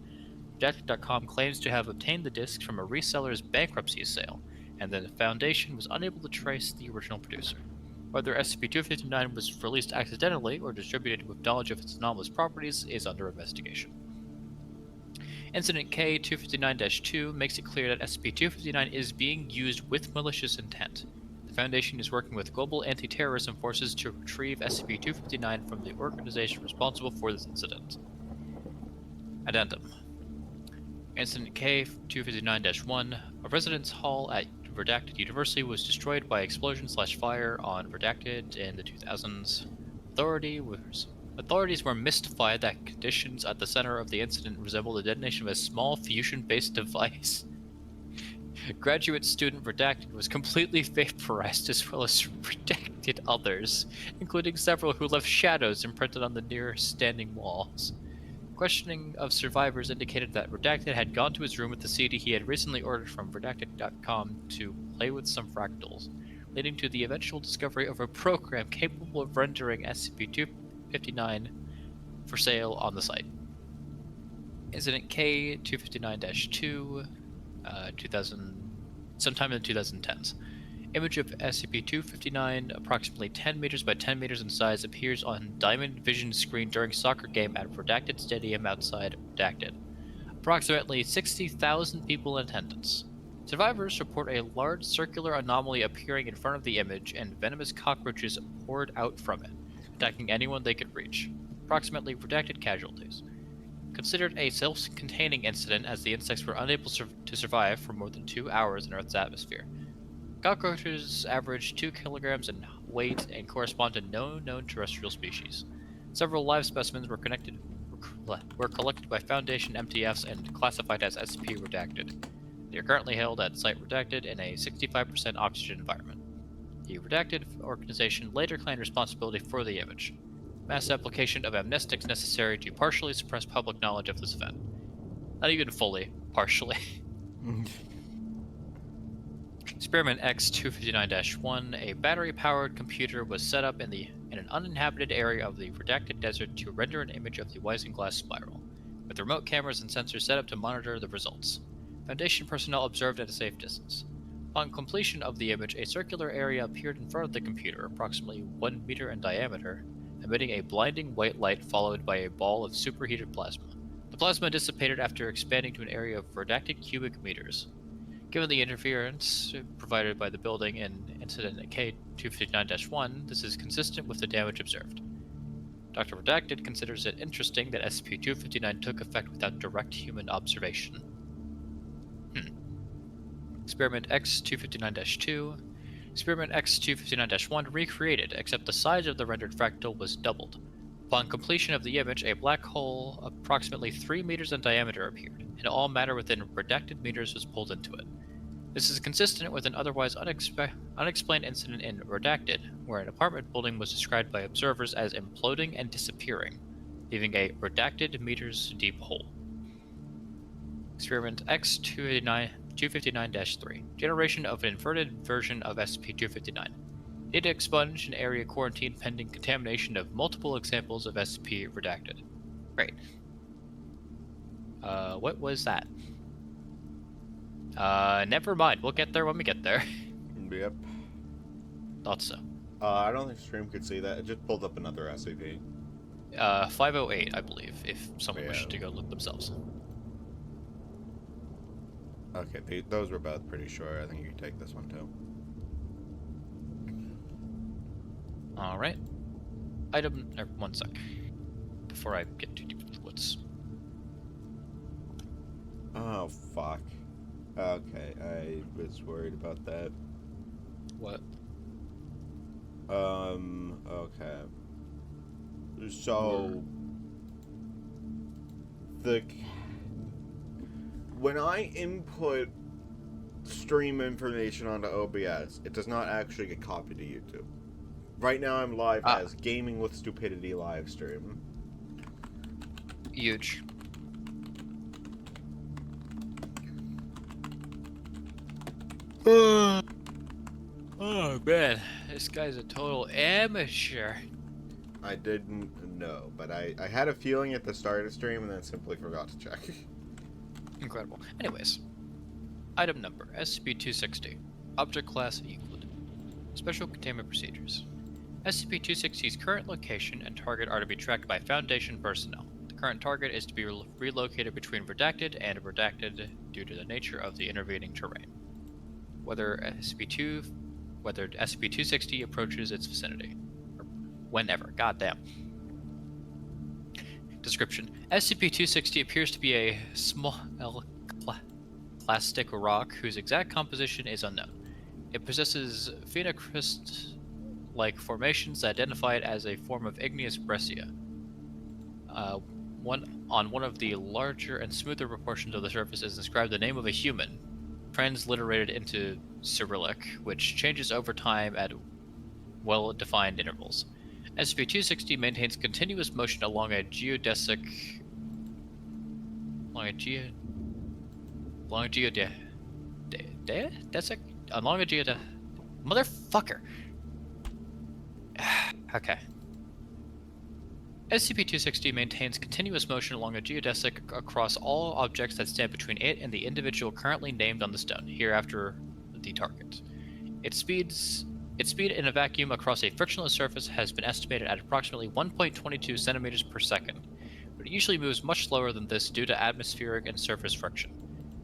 Redacted.com claims to have obtained the discs from a reseller's bankruptcy sale, and the Foundation was unable to trace the original producer. Whether SCP-259 was released accidentally or distributed with knowledge of its anomalous properties is under investigation. Incident K-259-2 makes it clear that SCP-259 is being used with malicious intent. The Foundation is working with global anti-terrorism forces to retrieve SCP-259 from the organization responsible for this incident. Addendum. Incident K-259-1, a residence hall at Redacted University was destroyed by explosion/fire on Redacted in the 2000s. Authorities were mystified that conditions at the center of the incident resembled the detonation of a small fusion-based device. Graduate student Redacted was completely vaporized, as well as redacted others, including several who left shadows imprinted on the near-standing walls. Questioning of survivors indicated that Redacted had gone to his room with the CD he had recently ordered from Redacted.com to play with some fractals, leading to the eventual discovery of a program capable of rendering SCP-259 for sale on the site. Incident K-259-2, sometime in the 2010s. Image of SCP-259, approximately 10 meters by 10 meters in size, appears on Diamond Vision screen during soccer game at Redacted Stadium outside Redacted. Approximately 60,000 people in attendance. Survivors report a large circular anomaly appearing in front of the image and venomous cockroaches poured out from it, attacking anyone they could reach. Approximately Redacted casualties. Considered a self-containing incident as the insects were unable to survive for more than 2 hours in Earth's atmosphere. Cockroaches average 2 kilograms in weight and correspond to no known terrestrial species. Several live specimens were collected by Foundation MTFs and classified as SCP Redacted. They are currently held at Site Redacted in a 65% oxygen environment. The Redacted organization later claimed responsibility for the image. Mass application of amnestics necessary to partially suppress public knowledge of this event. Not even fully, partially. Experiment X-259-1, a battery-powered computer was set up in an uninhabited area of the Redacted Desert to render an image of the Isinglass spiral, with remote cameras and sensors set up to monitor the results. Foundation personnel observed at a safe distance. Upon completion of the image, a circular area appeared in front of the computer, approximately 1 meter in diameter, emitting a blinding white light followed by a ball of superheated plasma. The plasma dissipated after expanding to an area of Redacted cubic meters. Given the interference provided by the building in Incident K-259-1, this is consistent with the damage observed. Dr. Redacted considers it interesting that SCP-259 took effect without direct human observation. Experiment X-259-2. Experiment X-259-1 recreated, except the size of the rendered fractal was doubled. Upon completion of the image, a black hole approximately 3 meters in diameter appeared, and all matter within Redacted meters was pulled into it. This is consistent with an otherwise unexplained incident in Redacted, where an apartment building was described by observers as imploding and disappearing, leaving a Redacted meters deep hole. Experiment X-259-3. Generation of an inverted version of SCP-259. Data expunge an area quarantined pending contamination of multiple examples of SCP Redacted. Great. What was that? Never mind. We'll get there when we get there. Yep. Thought so. I don't think stream could see that. It just pulled up another SCP. 508, I believe, if someone wishes to go look themselves. Okay, those were both pretty sure. I think you can take this one too. Alright. One sec. Before I get too deep into the woods. Oh, fuck. Okay, I was worried about that. What? Okay. So... When I input stream information onto OBS, it does not actually get copied to YouTube. Right now I'm live as Gaming with Stupidity live stream. Huge. Oh man, this guy's a total amateur. I didn't know, but I had a feeling at the start of the stream and then simply forgot to check. Incredible. Anyways, item number SCP-260. Object class Euclid. Special containment procedures. SCP-260's current location and target are to be tracked by Foundation personnel. The current target is to be relocated between redacted and redacted due to the nature of the intervening terrain. Whether SCP-260 approaches its vicinity. Or whenever. Goddamn. Description. SCP-260 appears to be a small plastic rock whose exact composition is unknown. It possesses phenocryst-like formations that identify it as a form of igneous breccia. On one of the larger and smoother proportions of the surface is inscribed the name of a human, transliterated into Cyrillic, which changes over time at well-defined intervals. SCP-260 maintains continuous motion along a geodesic... Motherfucker! Okay. SCP-260 maintains continuous motion along a geodesic across all objects that stand between it and the individual currently named on the stone, hereafter the target. Its speed in a vacuum across a frictionless surface has been estimated at approximately 1.22 centimeters per second, but it usually moves much slower than this due to atmospheric and surface friction.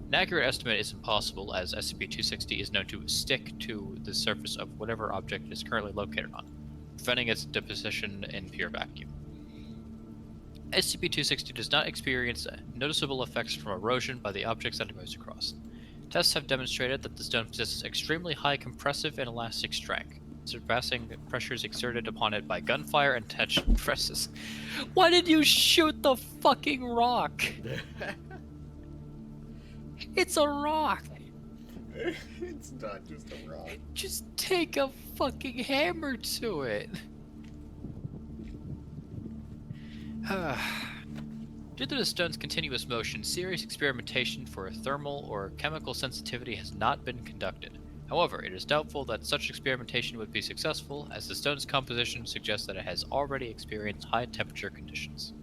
An accurate estimate is impossible, as SCP-260 is known to stick to the surface of whatever object it is currently located on, preventing its deposition in pure vacuum. SCP-260 does not experience noticeable effects from erosion by the objects that it moves across. Tests have demonstrated that the stone possesses extremely high compressive and elastic strength, surpassing pressures exerted upon it by gunfire and tension presses. Why did you shoot the fucking rock? It's a rock! It's not just a rock. Just take a fucking hammer to it! Due to the stone's continuous motion, serious experimentation for thermal or chemical sensitivity has not been conducted. However, it is doubtful that such experimentation would be successful, as the stone's composition suggests that it has already experienced high temperature conditions.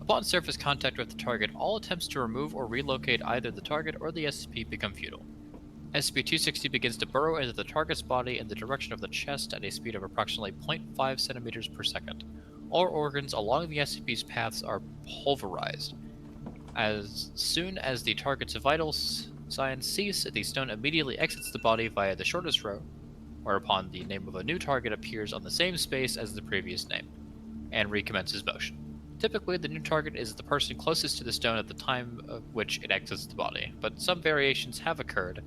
Upon surface contact with the target, all attempts to remove or relocate either the target or the SCP become futile. SCP-260 begins to burrow into the target's body in the direction of the chest at a speed of approximately 0.5 centimeters per second. All organs along the SCP's paths are pulverized. As soon as the target's vital signs cease, the stone immediately exits the body via the shortest row, whereupon the name of a new target appears on the same space as the previous name, and recommences motion. Typically, the new target is the person closest to the stone at the time of which it exits the body, but some variations have occurred.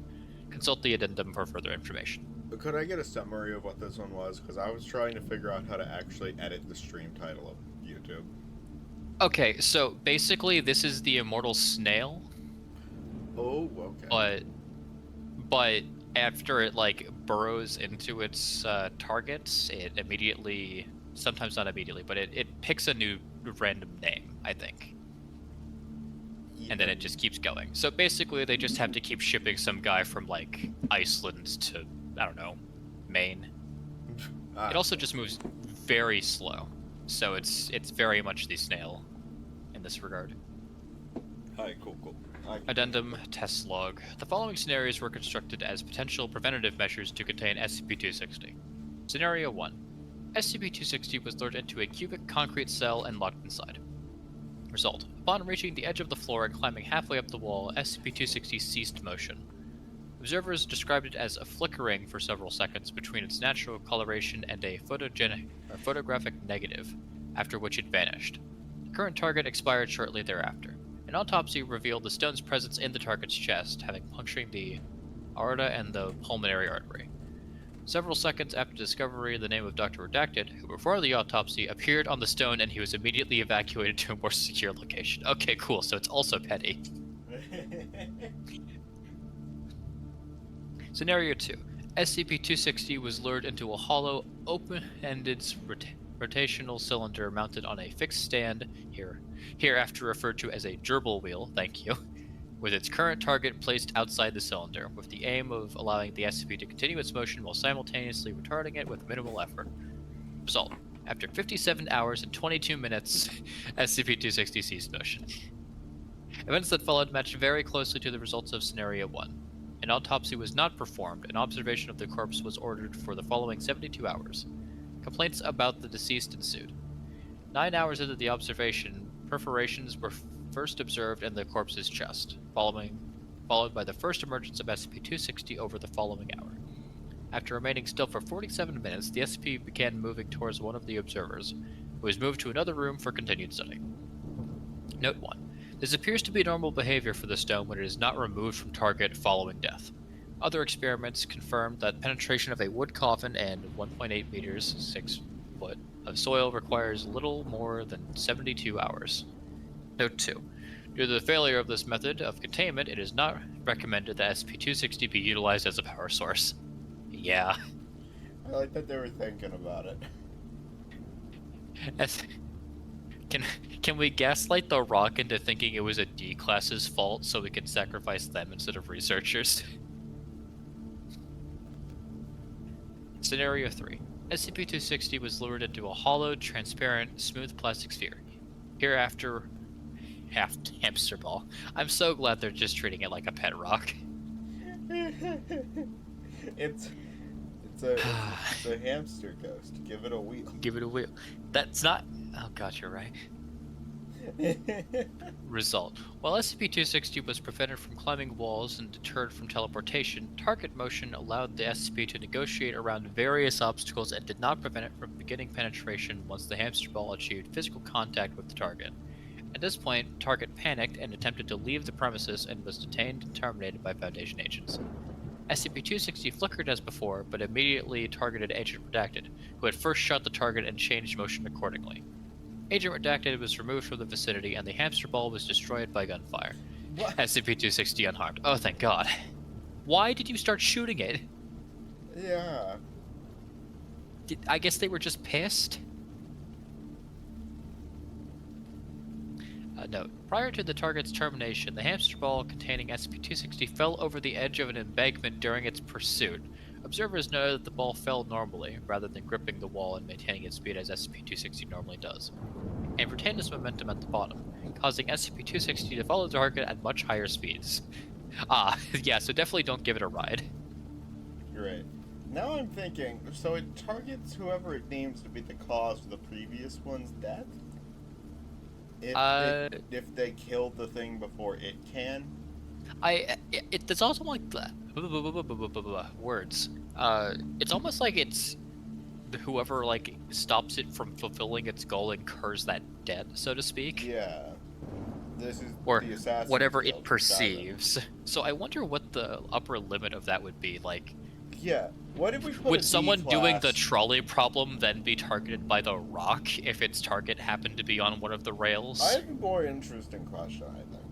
Consult the addendum for further information. Could I get a summary of what this one was? Because I was trying to figure out how to actually edit the stream title of YouTube. Okay, so basically this is the immortal snail. Oh, okay. But after it like burrows into its targets, it immediately, sometimes not immediately, but it picks a new random name, I think. And then it just keeps going. So basically they just have to keep shipping some guy from like Iceland to, I don't know, Maine. It also just moves very slow. So it's very much the snail in this regard. Alright, cool. Addendum test log. The following scenarios were constructed as potential preventative measures to contain SCP-260. Scenario 1. SCP-260 was lured into a cubic concrete cell and locked inside. Result. Upon reaching the edge of the floor and climbing halfway up the wall, SCP-260 ceased motion. Observers described it as a flickering for several seconds between its natural coloration and a photographic negative, after which it vanished. The current target expired shortly thereafter. An autopsy revealed the stone's presence in the target's chest, having punctured the aorta and the pulmonary artery. Several seconds after discovery, the name of Dr. Redacted, who performed the autopsy, appeared on the stone and he was immediately evacuated to a more secure location. Okay, cool, so it's also petty. Scenario 2. SCP-260 was lured into a hollow, open-ended rotational cylinder mounted on a fixed stand, hereafter referred to as a gerbil wheel, thank you. with its current target placed outside the cylinder, with the aim of allowing the SCP to continue its motion while simultaneously retarding it with minimal effort. Result: after 57 hours and 22 minutes, SCP-260 ceased motion. Events that followed matched very closely to the results of Scenario 1. An autopsy was not performed, and observation of the corpse was ordered for the following 72 hours. Complaints about the deceased ensued. 9 hours into the observation, perforations were first observed in the corpse's chest, followed by the first emergence of SCP-260 over the following hour. After remaining still for 47 minutes, the SCP began moving towards one of the observers, who was moved to another room for continued study. Note 1. This appears to be normal behavior for the stone when it is not removed from target following death. Other experiments confirmed that penetration of a wood coffin and 1.8 meters, 6 foot, of soil requires little more than 72 hours. Note 2. Due to the failure of this method of containment, it is not recommended that SCP-260 be utilized as a power source. Yeah. I like that they were thinking about it. Can we gaslight the Rock into thinking it was a D-class's fault so we can sacrifice them instead of researchers? Scenario 3. SCP-260 was lured into a hollow, transparent, smooth plastic sphere. Hereafter, hamster ball. I'm so glad they're just treating it like a pet rock. It's a hamster ghost. Give it a wheel. Give it a wheel. That's not... Oh god, you're right. Result: while SCP-260 was prevented from climbing walls and deterred from teleportation, target motion allowed the SCP to negotiate around various obstacles and did not prevent it from beginning penetration once the hamster ball achieved physical contact with the target. At this point, target panicked and attempted to leave the premises and was detained and terminated by Foundation agents. SCP-260 flickered as before, but immediately targeted Agent Redacted, who had first shot the target and changed motion accordingly. Agent Redacted was removed from the vicinity, and the hamster ball was destroyed by gunfire. What? SCP-260 unharmed. Oh, thank God. Why did you start shooting it? Yeah. I guess they were just pissed? Note: prior to the target's termination, the hamster ball containing SCP-260 fell over the edge of an embankment during its pursuit. Observers noted that the ball fell normally, rather than gripping the wall and maintaining its speed as SCP-260 normally does, and retained its momentum at the bottom, causing SCP-260 to follow the target at much higher speeds. Yeah, so definitely don't give it a ride. Great. Now I'm thinking, so it targets whoever it deems to be the cause of the previous one's death? If they killed the thing before it can? There's also like words. It's almost like it's whoever like stops it from fulfilling its goal incurs that debt, so to speak. Yeah. This is or the assassin whatever guild it perceives. So I wonder what the upper limit of that would be. Like, yeah. What if we put would a someone D-class? doing the trolley problem then be targeted by the Rock if its target happened to be on one of the rails? I have a more interesting question, I think.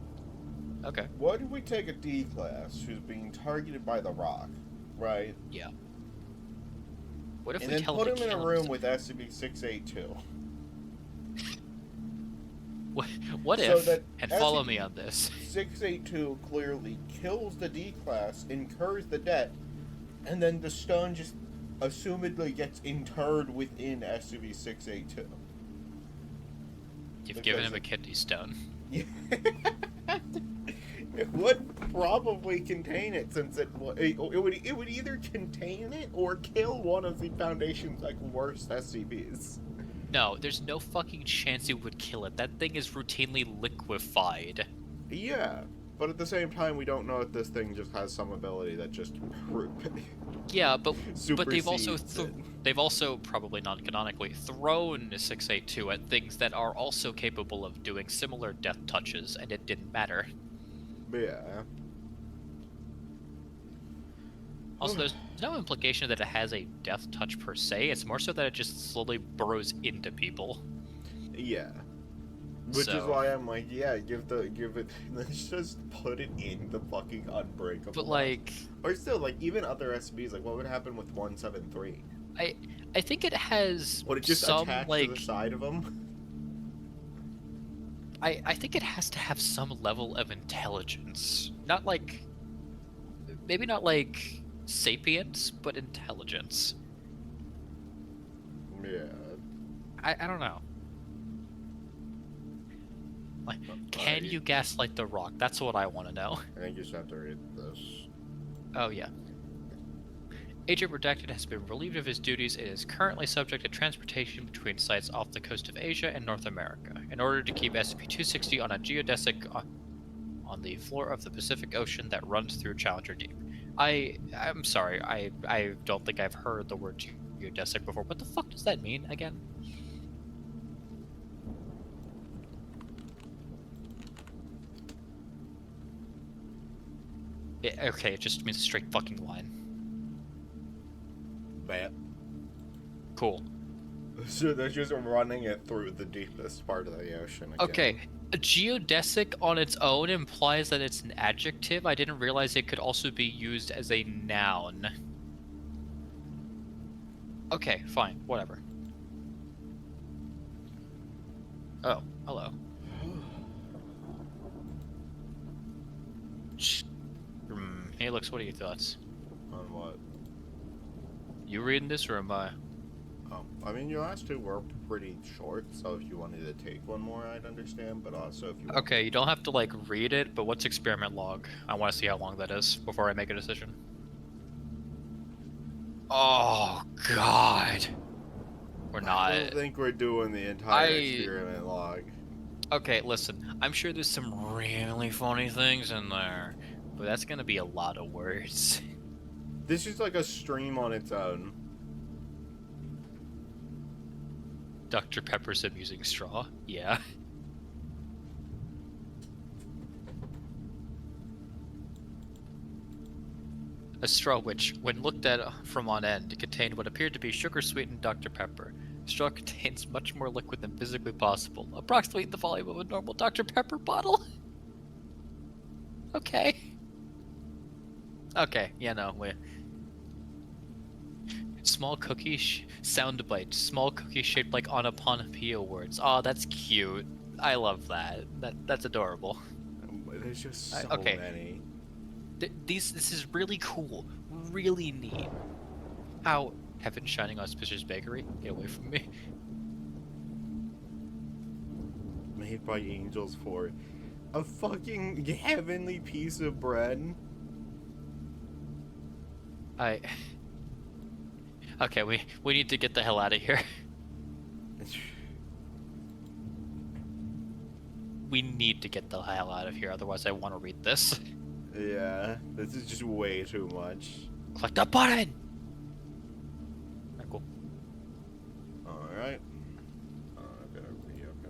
Okay. What if we take a D-class who's being targeted by the Rock, right? Yeah. What if And we then tell put him to him in a kill room himself? with SCP-682. What So if, that and follow me on this, 682 clearly kills the D-class, incurs the debt, and then the stone just assumedly gets interred within SCP-682. you've given him a kidney stone. Yeah. It would probably contain it, since it would either contain it or kill one of the Foundation's like worst SCPs. No, there's no fucking chance it would kill it. That thing is routinely liquefied. Yeah, but at the same time, we don't know if this thing just has some ability that just Yeah, but they've also supersedes it. they've also probably non-canonically thrown 682 at things that are also capable of doing similar death touches, and it didn't matter. Yeah. Also, there's no implication that it has a death touch per se. It's more so that it just slowly burrows into people. Yeah. Which is So- why I'm like, yeah, give it, let's just put it in the fucking unbreakable. But like, Or still, like, even other SCPs, like, what would happen with 173? I think it has Would it just some attach like to the side of them? I think it has to have some level of intelligence. Not like, maybe not like sapience, but intelligence. Yeah. I don't know. Like, can you gaslight the Rock? That's what I want to know. I think you just have to read this. Oh yeah. Agent Redacted has been relieved of his duties and is currently subject to transportation between sites off the coast of Asia and North America in order to keep SCP-260 on a geodesic on the floor of the Pacific Ocean that runs through Challenger Deep. I'm sorry, I don't think I've heard the word geodesic before. What the fuck does that mean again? Okay, it just means a straight fucking line. Bad. Cool. So they're just running it through the deepest part of the ocean again. Okay, a geodesic on its own implies that it's an adjective. I didn't realize it could also be used as a noun. Okay, fine, whatever. Oh, hello. Hey, Lux, what are your thoughts? On what? You reading this or am I? Oh, I mean, your last two were pretty short, so if you wanted to take one more, I'd understand, but also if you... Okay, you don't have to, like, read it, but what's experiment log? I want to see how long that is before I make a decision. Oh, God. We're not. I don't think we're doing the entire experiment log. Okay, listen. I'm sure there's some really funny things in there, but that's gonna be a lot of words. This is like a stream on its own. Dr. Pepper's amusing straw? Yeah. A straw which, when looked at from on end, contained what appeared to be sugar-sweetened Dr. Pepper. Straw contains much more liquid than physically possible, approximately the volume of a normal Dr. Pepper bottle. Okay. Okay, yeah, no, wait. Small cookie soundbite. Small cookie shaped like onomatopoeia words. Oh, that's cute. I love that. That's adorable. There's just so okay. many. This is really cool. Really neat. How heaven shining auspicious bakery? Get away from me. Made by angels for a fucking heavenly piece of bread. Okay, we need to get the hell out of here. We need to get the hell out of here, otherwise I want to read this. Yeah, this is just way too much. Click the button! Alright, cool. Alright.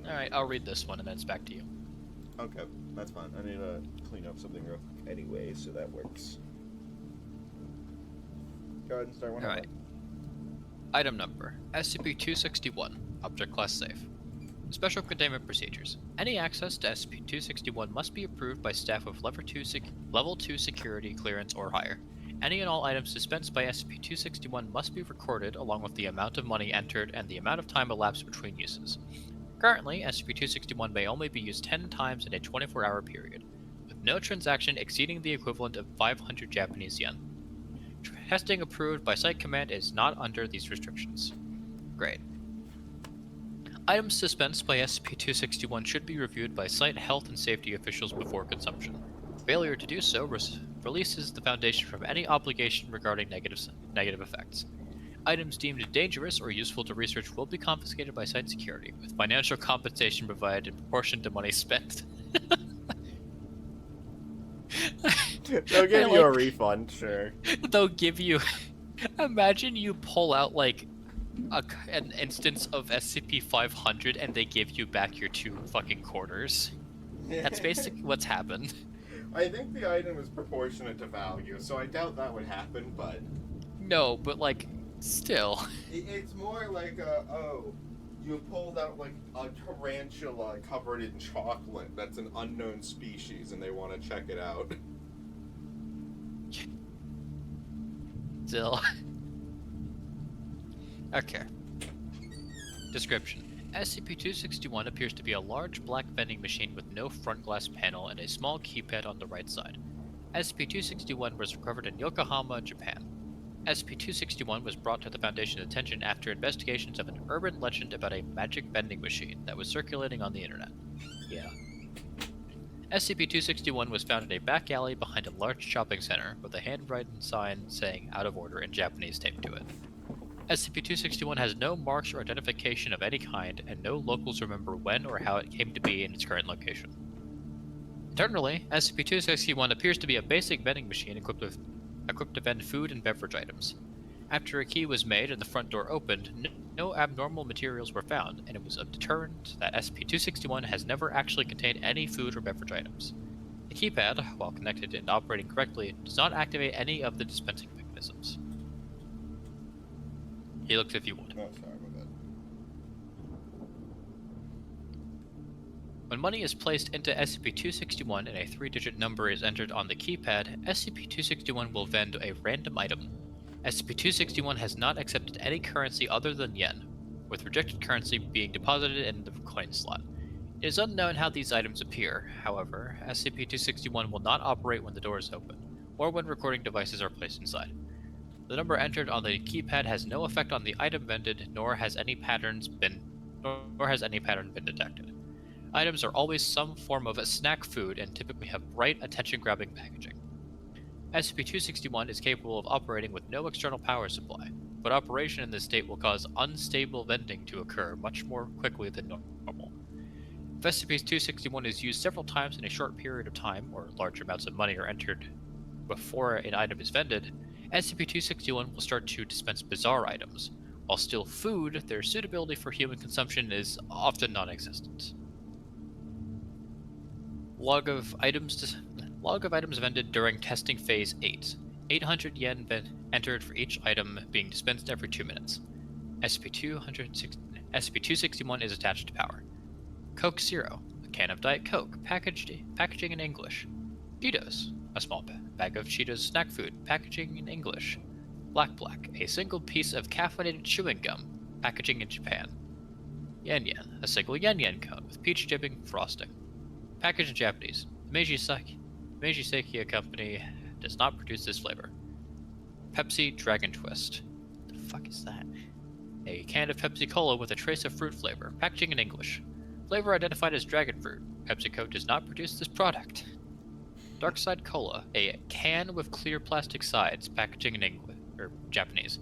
Alright, I'll read this one and then it's back to you. Okay, that's fine. I need to clean up something real quick anyway, so that works. Go ahead and start one. Alright. Item number, SCP-261, Object Class Safe. Special Containment Procedures. Any access to SCP-261 must be approved by staff with Level 2 security clearance or higher. Any and all items dispensed by SCP-261 must be recorded along with the amount of money entered and the amount of time elapsed between uses. Currently, SCP-261 may only be used 10 times in a 24-hour period, with no transaction exceeding the equivalent of 500 Japanese yen. Testing approved by Site Command is not under these restrictions. Great. Items dispensed by SCP-261 should be reviewed by site health and safety officials before consumption. Failure to do so releases the Foundation from any obligation regarding negative effects. Items deemed dangerous or useful to research will be confiscated by site security, with financial compensation provided in proportion to money spent. They'll give you a refund, sure. They'll give you... Imagine you pull out, like, an instance of SCP-500 and they give you back your 2 fucking quarters. That's basically what's happened. I think the item is proportionate to value, so I doubt that would happen, but... No, but, like, still. It's more like you pulled out, like, a tarantula covered in chocolate that's an unknown species and they want to check it out. Still. Okay. Description. SCP-261 appears to be a large black vending machine with no front glass panel and a small keypad on the right side. SCP-261 was recovered in Yokohama, Japan. SCP-261 was brought to the Foundation's attention after investigations of an urban legend about a magic vending machine that was circulating on the internet. Yeah. SCP-261 was found in a back alley behind a large shopping center with a handwritten sign saying out of order in Japanese taped to it. SCP-261 has no marks or identification of any kind, and no locals remember when or how it came to be in its current location. Internally, SCP-261 appears to be a basic vending machine equipped to vend food and beverage items. After a key was made and the front door opened, no abnormal materials were found, and it was determined that SCP-261 has never actually contained any food or beverage items. The keypad, while connected and operating correctly, does not activate any of the dispensing mechanisms. He looks if you would. Oh, sorry about that. When money is placed into SCP-261 and a 3-digit number is entered on the keypad, SCP-261 will vend a random item. SCP-261 has not accepted any currency other than yen, with rejected currency being deposited in the coin slot. It is unknown how these items appear. However, SCP-261 will not operate when the door is open, or when recording devices are placed inside. The number entered on the keypad has no effect on the item vended, nor has any pattern been detected. Items are always some form of a snack food and typically have bright, attention-grabbing packaging. SCP-261 is capable of operating with no external power supply, but operation in this state will cause unstable vending to occur much more quickly than normal. If SCP-261 is used several times in a short period of time, or large amounts of money are entered before an item is vended, SCP-261 will start to dispense bizarre items. While still food, their suitability for human consumption is often non-existent. Log of items vended during testing phase 8. 800 yen entered for each item being dispensed every 2 minutes. SCP-261 is attached to power. Coke Zero, a can of Diet Coke, packaging in English. Cheetos, a small bag of Cheetos snack food, packaging in English. Black, a single piece of caffeinated chewing gum, packaging in Japan. Yen, a single yen cone with peach dipping frosting. Packaged in Japanese. Meiji Sekia Company does not produce this flavor. Pepsi Dragon Twist. The fuck is that? A can of Pepsi Cola with a trace of fruit flavor, packaging in English. Flavor identified as dragon fruit. PepsiCo does not produce this product. Dark Side Cola, a can with clear plastic sides, packaging in English or Japanese.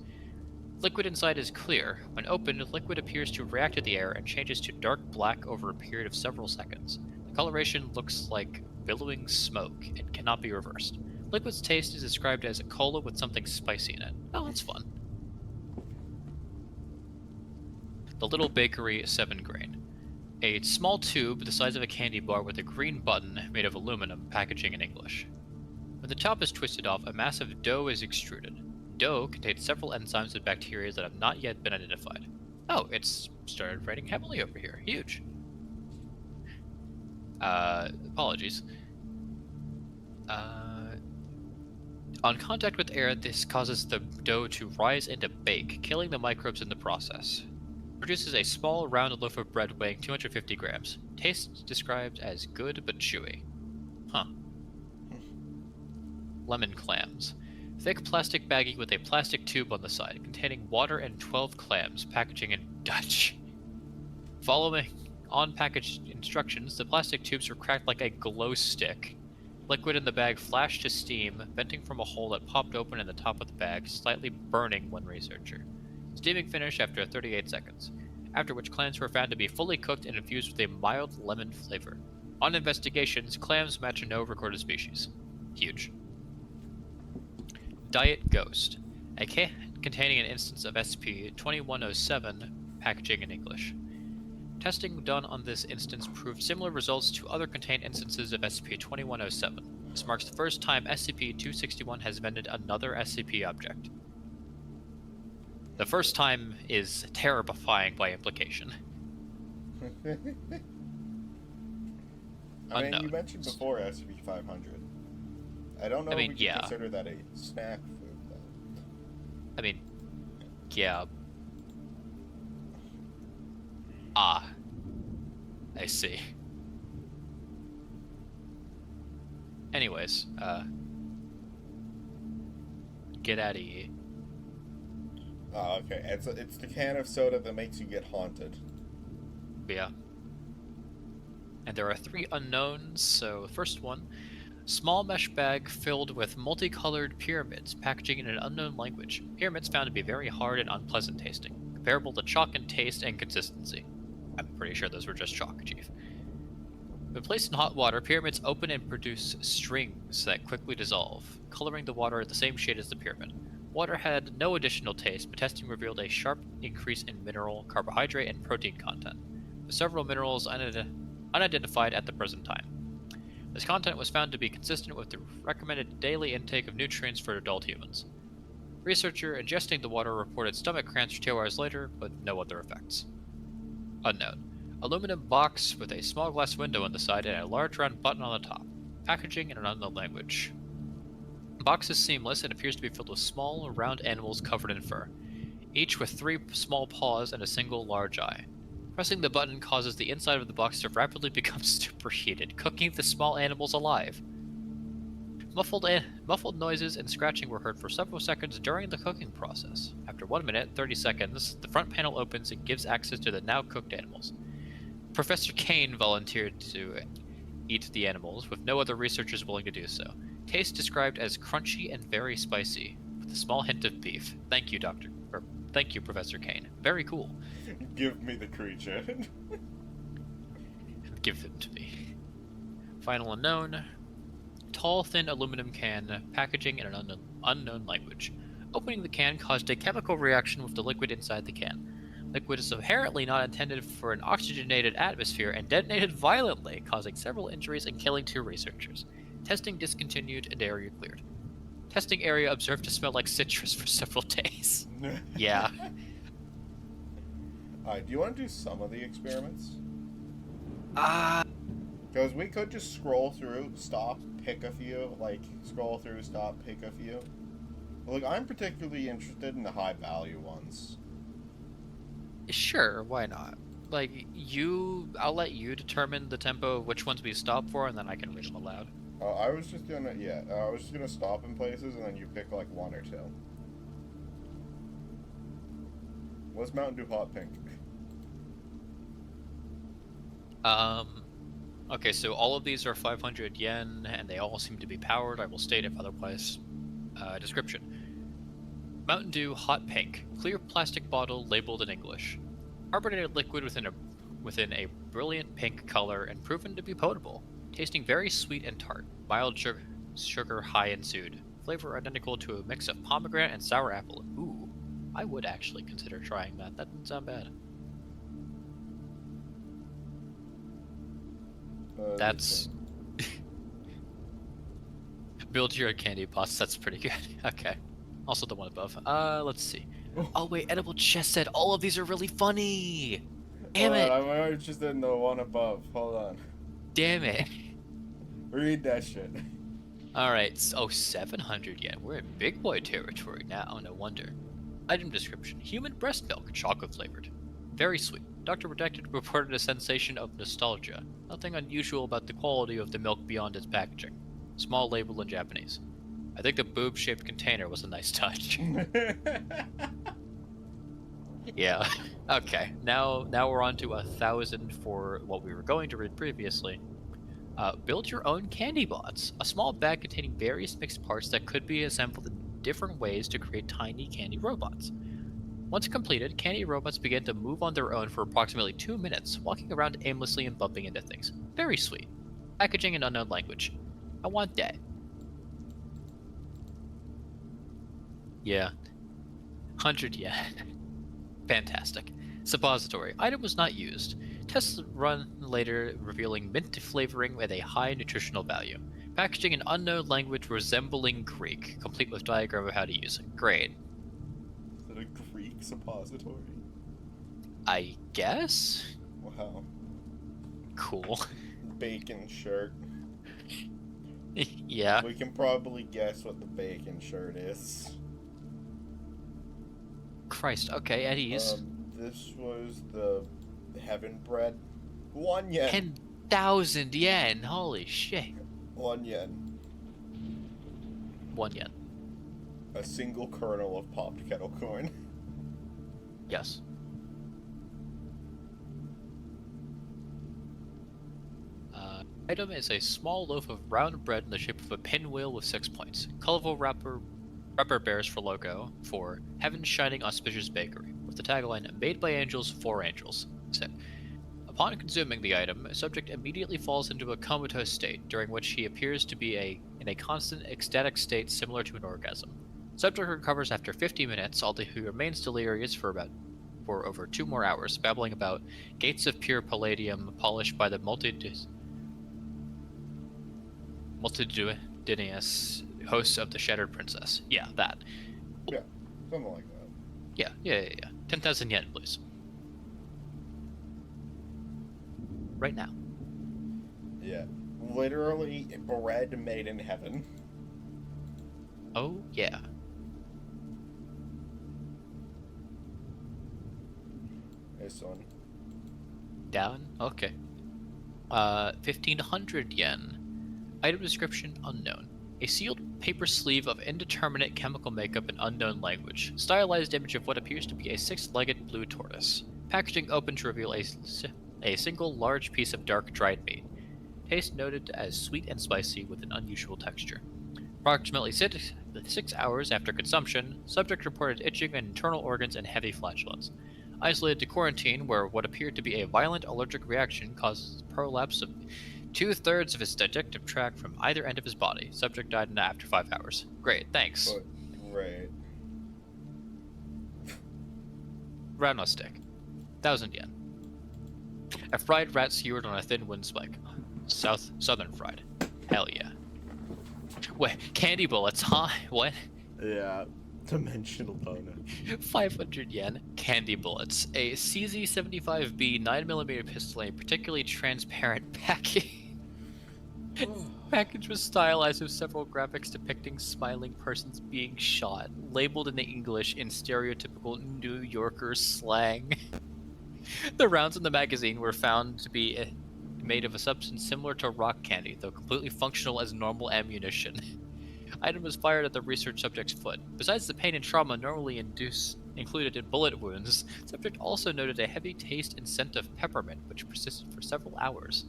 Liquid inside is clear. When opened, liquid appears to react to the air and changes to dark black over a period of several seconds. The coloration looks like billowing smoke and cannot be reversed. Liquid's taste is described as a cola with something spicy in it. Oh, that's fun. The Little Bakery 7 Grain. A small tube the size of a candy bar with a green button made of aluminum, packaging in English. When the top is twisted off, a mass of dough is extruded. Dough contains several enzymes and bacteria that have not yet been identified. Oh, it's started raining heavily over here. Huge. Apologies. On contact with air, this causes the dough to rise and to bake, killing the microbes in the process. Produces a small, round loaf of bread weighing 250 grams. Taste described as good but chewy. Huh. Lemon clams. Thick plastic baggie with a plastic tube on the side, containing water and 12 clams, packaging in Dutch. Following on-packaged instructions, the plastic tubes were cracked like a glow stick. Liquid in the bag flashed to steam, venting from a hole that popped open in the top of the bag, slightly burning one researcher. Steaming finish after 38 seconds, after which clams were found to be fully cooked and infused with a mild lemon flavor. On investigations, clams match no recorded species. Huge. Diet Ghost. A can containing an instance of SCP-2107, packaging in English. Testing done on this instance proved similar results to other contained instances of SCP-2107. This marks the first time SCP-261 has vended another SCP object. The first time is terrifying by implication. I mean, you mentioned before SCP-500. I don't know if we can consider that a snack food, though. I mean, yeah. Ah, I see. Anyways, get out of here. Oh, okay. It's the can of soda that makes you get haunted. Yeah. And there are 3 unknowns, so the first one, small mesh bag filled with multicolored pyramids, packaging in an unknown language. Pyramids found to be very hard and unpleasant tasting, comparable to chalk in taste and consistency. I'm pretty sure those were just chalk, Chief. When placed in hot water, pyramids open and produce strings that quickly dissolve, coloring the water the same shade as the pyramid. Water had no additional taste, but testing revealed a sharp increase in mineral, carbohydrate, and protein content, with several minerals unidentified at the present time. This content was found to be consistent with the recommended daily intake of nutrients for adult humans. Researcher ingesting the water reported stomach cramps 2 hours later, but no other effects. Unknown. Aluminum box with a small glass window on the side and a large round button on the top. Packaging in an unknown language. The box is seamless and appears to be filled with small, round animals covered in fur, each with 3 small paws and a single large eye. Pressing the button causes the inside of the box to rapidly become superheated, cooking the small animals alive. Muffled noises and scratching were heard for several seconds during the cooking process. After 1 minute, 30 seconds, the front panel opens and gives access to the now cooked animals. Professor Kane volunteered to eat the animals, with no other researchers willing to do so. Taste described as crunchy and very spicy, with a small hint of beef. Thank you, Thank you, Professor Kane. Very cool. Give me the creature. Give them to me. Final unknown. Tall, thin aluminum can, packaging in an unknown language. Opening the can caused a chemical reaction with the liquid inside the can. Liquid is apparently not intended for an oxygenated atmosphere and detonated violently, causing several injuries and killing 2 researchers. Testing discontinued and area cleared. Testing area observed to smell like citrus for several days. Yeah. Alright, do you want to do some of the experiments? Ah. Because we could just scroll through, stop, pick a few. Like, scroll through, stop, pick a few. Look, I'm particularly interested in the high value ones. Sure, why not? Like, I'll let you determine the tempo of which ones we stop for, and then I can read them aloud. I was just gonna stop in places, and then you pick, like, 1 or 2. What's Mountain Dew Hot Pink? Okay, so all of these are 500 yen, and they all seem to be powered. I will state if otherwise. Description. Mountain Dew Hot Pink. Clear plastic bottle labeled in English. Carbonated liquid within a brilliant pink color and proven to be potable. Tasting very sweet and tart. Mild sugar high ensued. Flavor identical to a mix of pomegranate and sour apple. Ooh, I would actually consider trying that. That doesn't sound bad. That's... Build your candy bots, that's pretty good. Okay. Also the one above. Let's see. Oh wait, Edible Chest said all of these are really funny! Damn it! I'm more interested in the one above. Hold on. Damn it. Read that shit. Alright, so 700 yen. We're in big boy territory now, no wonder. Item description. Human breast milk, chocolate flavored. Very sweet. Dr. Redacted reported a sensation of nostalgia. Nothing unusual about the quality of the milk beyond its packaging. Small label in Japanese. I think the boob-shaped container was a nice touch. Yeah. Okay. Now we're on to 1,000 for what we were going to read previously. Build your own candy bots. A small bag containing various mixed parts that could be assembled in different ways to create tiny candy robots. Once completed, candy robots begin to move on their own for approximately 2 minutes, walking around aimlessly and bumping into things. Very sweet. Packaging in unknown language. I want that. Yeah. 100 yen. Fantastic. Suppository. Item was not used. Tests run later revealing mint flavoring with a high nutritional value. Packaging in unknown language resembling Greek, complete with diagram of how to use it. Great. Is it a Greek suppository? I guess? Wow. Cool. Bacon shirt. Yeah. We can probably guess what the bacon shirt is. Christ, okay, at ease. This was the Heaven bread. 1 yen. 10,000 yen. Holy shit. 1 yen. 1 yen. A single kernel of popped kettle corn. Yes. Item is a small loaf of round bread in the shape of a pinwheel with 6 points. Colorful rubber bears for logo for Heaven's Shining Auspicious Bakery, with the tagline, "Made by angels for angels." So, upon consuming the item, a subject immediately falls into a comatose state, during which he appears to be in a constant ecstatic state similar to an orgasm. Subject recovers after 50 minutes, although he remains delirious for over 2 more hours, babbling about gates of pure palladium polished by the multitudinous hosts of the Shattered Princess. Yeah, that. Yeah, something like that. Yeah. 10,000 yen, please. Right now. Yeah. Literally bread made in heaven. Oh, yeah. This one. Down? Okay. 1,500 yen. Item description unknown. A sealed paper sleeve of indeterminate chemical makeup in unknown language. Stylized image of what appears to be a 6-legged blue tortoise. Packaging open to reveal a single large piece of dark dried meat. Taste noted as sweet and spicy with an unusual texture. Approximately 6 hours after consumption, subject reported itching in internal organs and heavy flatulence. Isolated to quarantine, where what appeared to be a violent allergic reaction causes prolapse of 2/3 of his digestive tract from either end of his body. Subject died after 5 hours. Great, thanks. But, right. Round stick. 1,000 yen. A fried rat skewered on a thin wind spike. Southern fried. Hell yeah. Wait, candy bullets, huh? What? Yeah. Dimensional donut. 500 yen. Candy bullets. A CZ-75B 9mm pistol in a particularly transparent package. Package was stylized with several graphics depicting smiling persons being shot, labeled in English in stereotypical New Yorker slang. The rounds in the magazine were found to be made of a substance similar to rock candy, though completely functional as normal ammunition. Item was fired at the research subject's foot. Besides the pain and trauma normally included in bullet wounds, subject also noted a heavy taste and scent of peppermint, which persisted for several hours.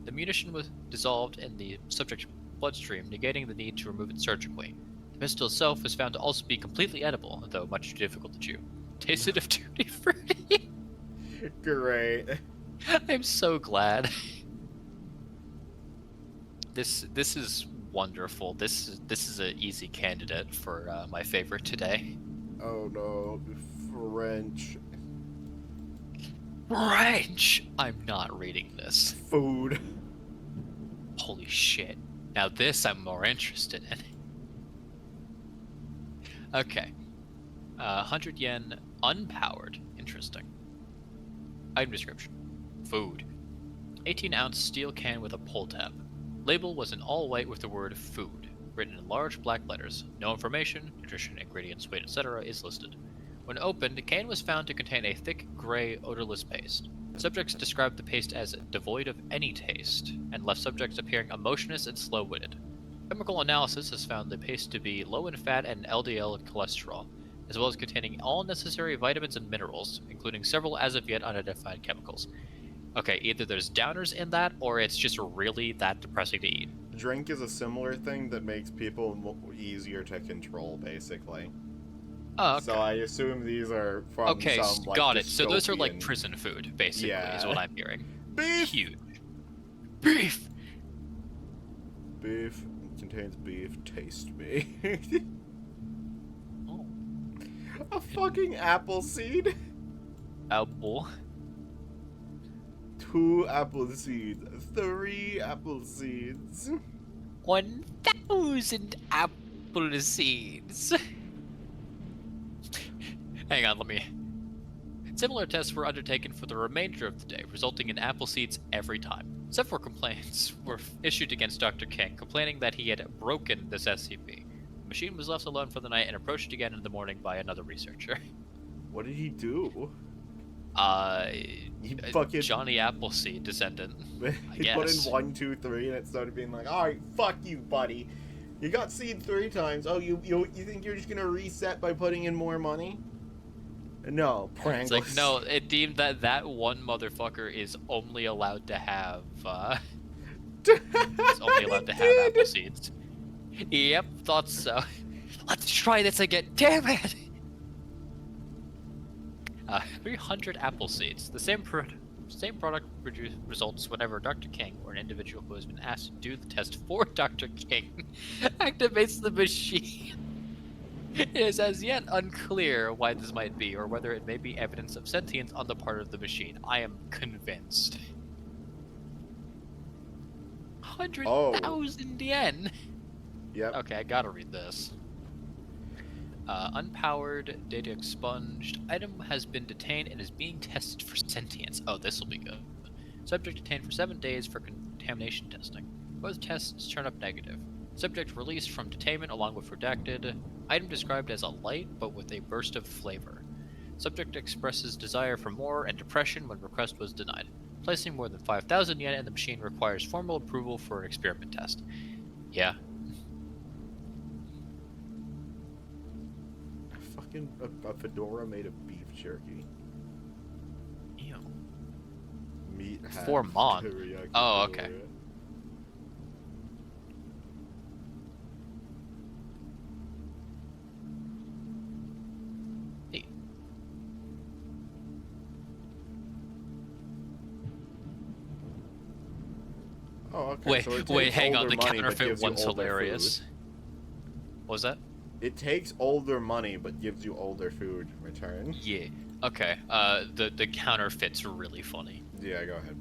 The munition was dissolved in the subject's bloodstream, negating the need to remove it surgically. The pistol itself was found to also be completely edible, though much too difficult to chew. Tasted of tutti frutti. Great. I'm so glad. This is wonderful. This is an easy candidate for my favorite today. Oh no, French. French! I'm not reading this. Food. Holy shit. Now this I'm more interested in. Okay. 100 yen unpowered. Interesting. Item description. Food. 18-ounce steel can with a pull tab. Label was in all white with the word food, written in large black letters. No information, nutrition, ingredients, weight, etc. is listed. When opened, the can was found to contain a thick, gray, odorless paste. Subjects described the paste as devoid of any taste, and left subjects appearing emotionless and slow-witted. Chemical analysis has found the paste to be low in fat and LDL cholesterol, as well as containing all necessary vitamins and minerals, including several as of yet unidentified chemicals. Okay, either there's downers in that, or it's just really that depressing to eat. Drink is a similar thing that makes people easier to control, basically. Oh, okay. So I assume these are from Okay, some, like, got it. So those are like dystopian- prison food, basically, Yeah. is what I'm hearing. Beef! Huge. Beef! Beef contains beef. Taste me. Oh. A fucking apple seed? Apple. 2 apple seeds. 3 apple seeds. 1,000 apple seeds. Hang on, let me... Similar tests were undertaken for the remainder of the day, resulting in apple seeds every time. Several complaints were issued against Dr. King, complaining that he had broken this SCP. The machine was left alone for the night and approached again in the morning by another researcher. What did he do? You fucking Johnny Appleseed descendant. he put in guess. 1, 2, 3, and it started being like, all right, fuck you, buddy. You got seed 3 times. Oh, you think you're just gonna reset by putting in more money? No, Pringles. It's like, no, it deemed that one motherfucker is only allowed to have, is only allowed to have apple seeds. Yep, thought so. Let's try this again. Damn it! 300 apple seeds. The same product results whenever Dr. King, or an individual who has been asked to do the test for Dr. King, activates the machine. It is as yet unclear why this might be, or whether it may be evidence of sentience on the part of the machine. I am convinced. 100,000 yen! Yep. Okay, I gotta read this. Unpowered, data expunged. Item has been detained and is being tested for sentience. Oh, this will be good. Subject detained for 7 days for contamination testing. Both tests turn up negative. Subject released from detainment along with redacted. Item described as a light, but with a burst of flavor. Subject expresses desire for more and depression when request was denied. Placing more than 5,000 yen in the machine requires formal approval for an experiment test. Yeah. Fucking a fedora made of beef jerky. Ew. Meat hat. For Mon. teriyaki Oh, fedora. okay. Hey. Oh, okay. Wait, so it wait, takes hang on. older The money, but counterfeit gives you one's older hilarious. food. What was that? It takes older money, but gives you older food in return. Yeah. Okay. The counterfeit's really funny. Yeah, go ahead.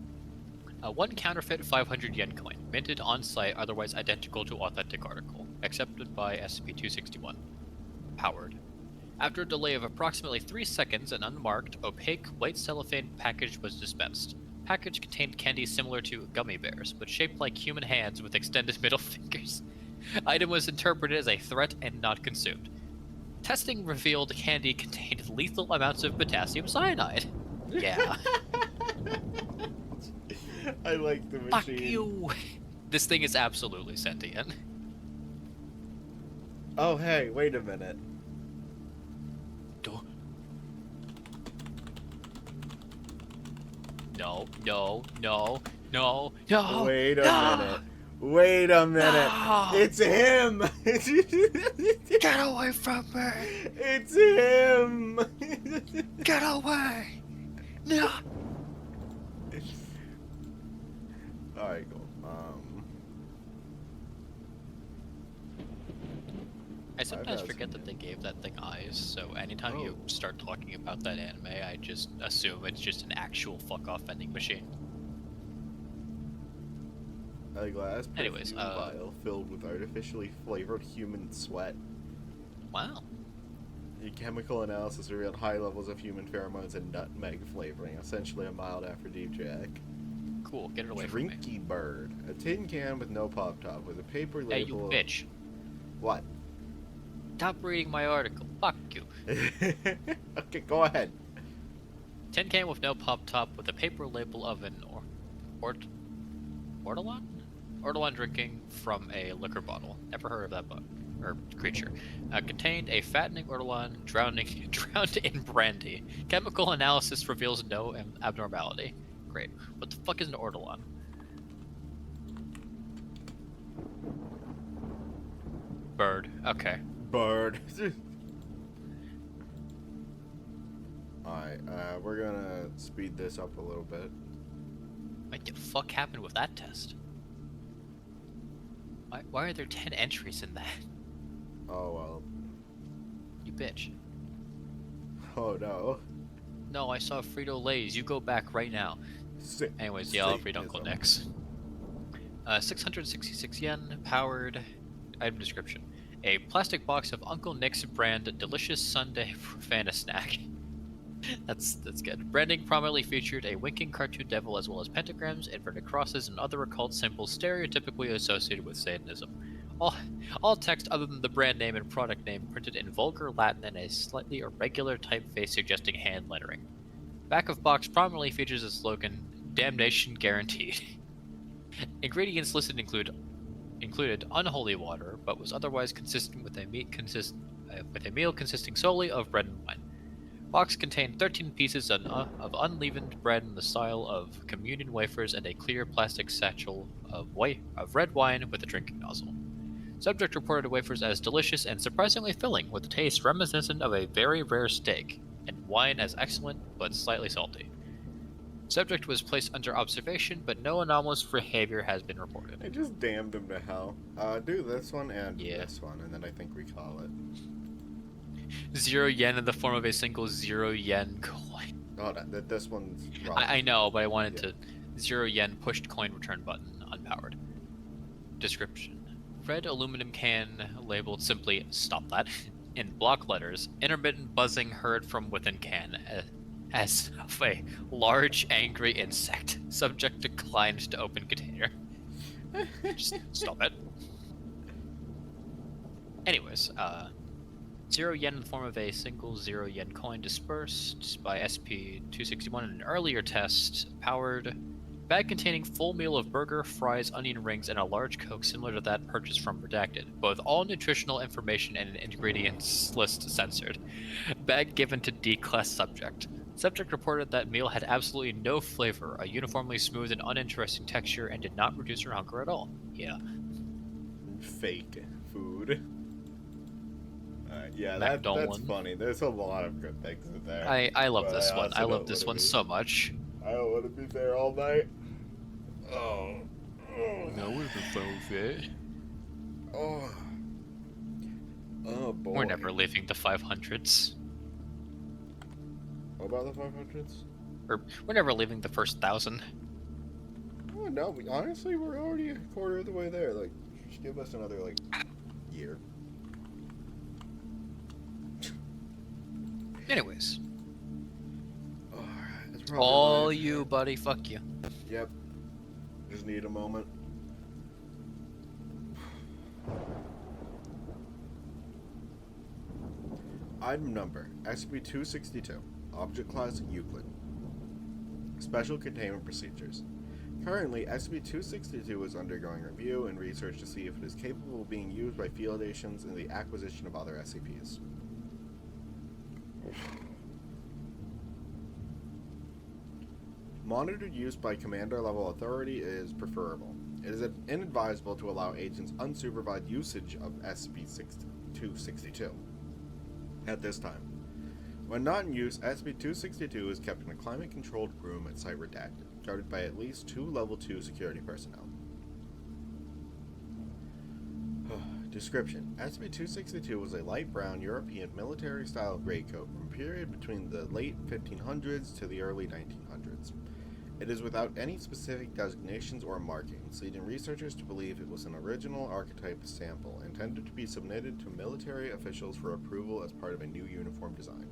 One counterfeit 500 yen coin, minted on site, otherwise identical to authentic article, accepted by SCP-261. Powered. After a delay of approximately 3 seconds, an unmarked, opaque, white cellophane package was dispensed. Package contained candy similar to gummy bears, but shaped like human hands with extended middle fingers. Item was interpreted as a threat and not consumed. Testing revealed candy contained lethal amounts of potassium cyanide. Yeah. I like the machine. Fuck you! This thing is absolutely sentient. Oh, hey, wait a minute. No, no, no, no, no. Wait a no! minute. Wait a minute. No! It's him. Get away from me! It's him. Get away! No! Alright, cool. I sometimes 5,000 forget that they gave that thing eyes, so anytime you Oh. start talking about that anime, I just assume it's just an actual fuck-off vending machine. A glass Anyways, perfume vial filled with artificially flavored human sweat. Wow. The chemical analysis revealed high levels of human pheromones and nutmeg flavoring, essentially a mild aphrodisiac. Cool, get it away from me. Drinky Bird. A tin can with no pop top with a paper Hey, you label. bitch. What? Stop reading my article. Fuck you. Okay, go ahead. Tin can with no pop top with a paper label of an ortolan? Ortolan drinking from a liquor bottle. Never heard of that bug or creature. Contained a fattening ortolan drowned in brandy. Chemical analysis reveals no abnormality. Great. What the fuck is an ortolan? Bird. Okay. Bird. Alright, we're gonna speed this up a little bit. What the fuck happened with that test? Why are there 10 entries in that? Oh, well. You bitch. Oh, no. No, I saw Frito-Lays. You go back right now. Anyways, yeah, I'll read Uncle Nick's. 666 yen, powered. Item description. A plastic box of Uncle Nick's brand delicious Sunday Fanta snack. That's good. Branding prominently featured a winking cartoon devil as well as pentagrams, inverted crosses, and other occult symbols stereotypically associated with Satanism. All text other than the brand name and product name printed in vulgar Latin and a slightly irregular typeface suggesting hand lettering. Back of box prominently features the slogan, "Damnation Guaranteed." Ingredients listed included unholy water, but was otherwise consistent with a meal consisting solely of bread and wine. Box contained 13 pieces of unleavened bread in the style of communion wafers and a clear plastic satchel of red wine with a drinking nozzle. Subject reported the wafers as delicious and surprisingly filling, with a taste reminiscent of a very rare steak, and wine as excellent but slightly salty. Subject was placed under observation, but no anomalous behavior has been reported. I just damned him to hell. Do this one and do Yeah. this one, and then I think we call it. 0 yen in the form of a single 0 yen coin. Oh, this one's wrong. I know, but I wanted to 0 yen pushed coin return button unpowered. Description: red aluminum can labeled simply "Stop that" in block letters. Intermittent buzzing heard from within can, as of a large angry insect. Subject declined to open container. Just stop it. Anyways, 0 yen in the form of a single 0 yen coin dispersed by SCP-261 in an earlier test. Powered. Bag containing full meal of burger, fries, onion rings, and a large Coke similar to that purchased from Redacted. Both all nutritional information and an ingredients list censored. Bag given to D-class subject. Subject reported that meal had absolutely no flavor, a uniformly smooth and uninteresting texture, and did not reduce her hunger at all. Yeah. Fake food. Yeah, that's funny. There's a lot of good things in there. I love this one. I love this one so much. I don't want to be there all night. Oh. No, we've been fun with it. Oh. Oh boy. We're never leaving the 500s. What about the 500s? Or we're never leaving the first 1,000. Oh no, honestly, we're already a quarter of the way there. Like, just give us another year. Anyways. Alright, All you, buddy. Fuck you. Yep. Just need a moment. Item number, SCP-262. Object class, Euclid. Special containment procedures. Currently, SCP-262 is undergoing review and research to see if it is capable of being used by field agents in the acquisition of other SCPs. Monitored use by commander-level authority is preferable. It is inadvisable to allow agents unsupervised usage of SCP-262 at this time. When not in use, SCP-262 is kept in a climate-controlled room at Site Redacted, guarded by at least 2 Level 2 security personnel. Description: SCP-262 was a light brown European military-style greatcoat from a period between the late 1500s to the early 1900s. It is without any specific designations or markings, leading researchers to believe it was an original archetype sample intended to be submitted to military officials for approval as part of a new uniform design.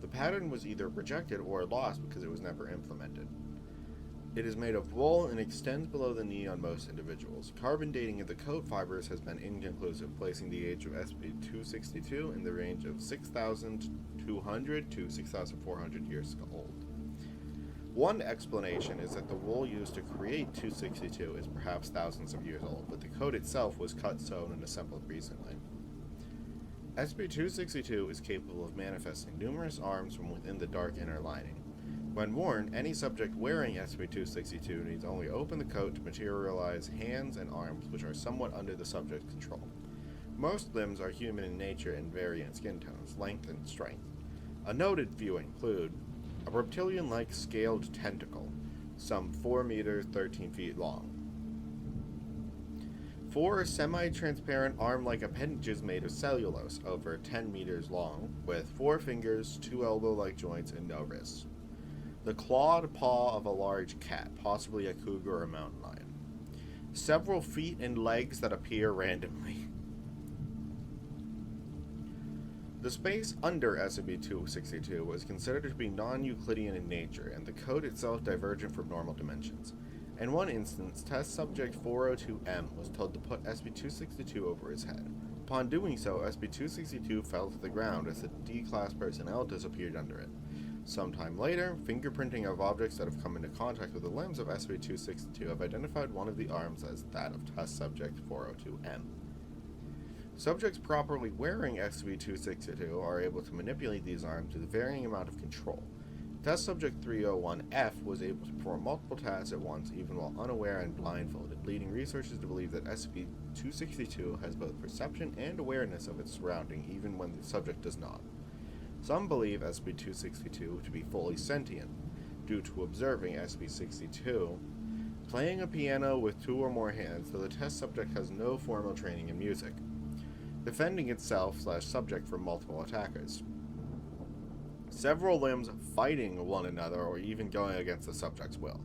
The pattern was either rejected or lost because it was never implemented. It is made of wool and extends below the knee on most individuals. Carbon dating of the coat fibers has been inconclusive, placing the age of SCP-262 in the range of 6,200 to 6,400 years old. One explanation is that the wool used to create 262 is perhaps thousands of years old, but the coat itself was cut, sewn, and assembled recently. SCP-262 is capable of manifesting numerous arms from within the dark inner lining. When worn, any subject wearing SCP-262 needs only open the coat to materialize hands and arms, which are somewhat under the subject's control. Most limbs are human in nature and vary in skin tones, length, and strength. A noted few include a reptilian-like scaled tentacle, some 4 meters 13 feet long. 4 semi-transparent arm-like appendages made of cellulose, over 10 meters long, with 4 fingers, 2 elbow-like joints, and no wrists. The clawed paw of a large cat, possibly a cougar or a mountain lion. Several feet and legs that appear randomly. The space under SCP-262 was considered to be non-Euclidean in nature, and the code itself divergent from normal dimensions. In one instance, test subject 402M was told to put SCP-262 over his head. Upon doing so, SCP-262 fell to the ground as the D-Class personnel disappeared under it. Sometime later, fingerprinting of objects that have come into contact with the limbs of SCP-262 have identified one of the arms as that of test subject 402M. Subjects properly wearing SCP-262 are able to manipulate these arms with a varying amount of control. Test subject 301F was able to perform multiple tasks at once, even while unaware and blindfolded, leading researchers to believe that SCP-262 has both perception and awareness of its surrounding, even when the subject does not. Some believe SCP-262 to be fully sentient, due to observing SCP-62 playing a piano with 2 or more hands, though the test subject has no formal training in music, defending itself/subject from multiple attackers. Several limbs fighting one another or even going against the subject's will.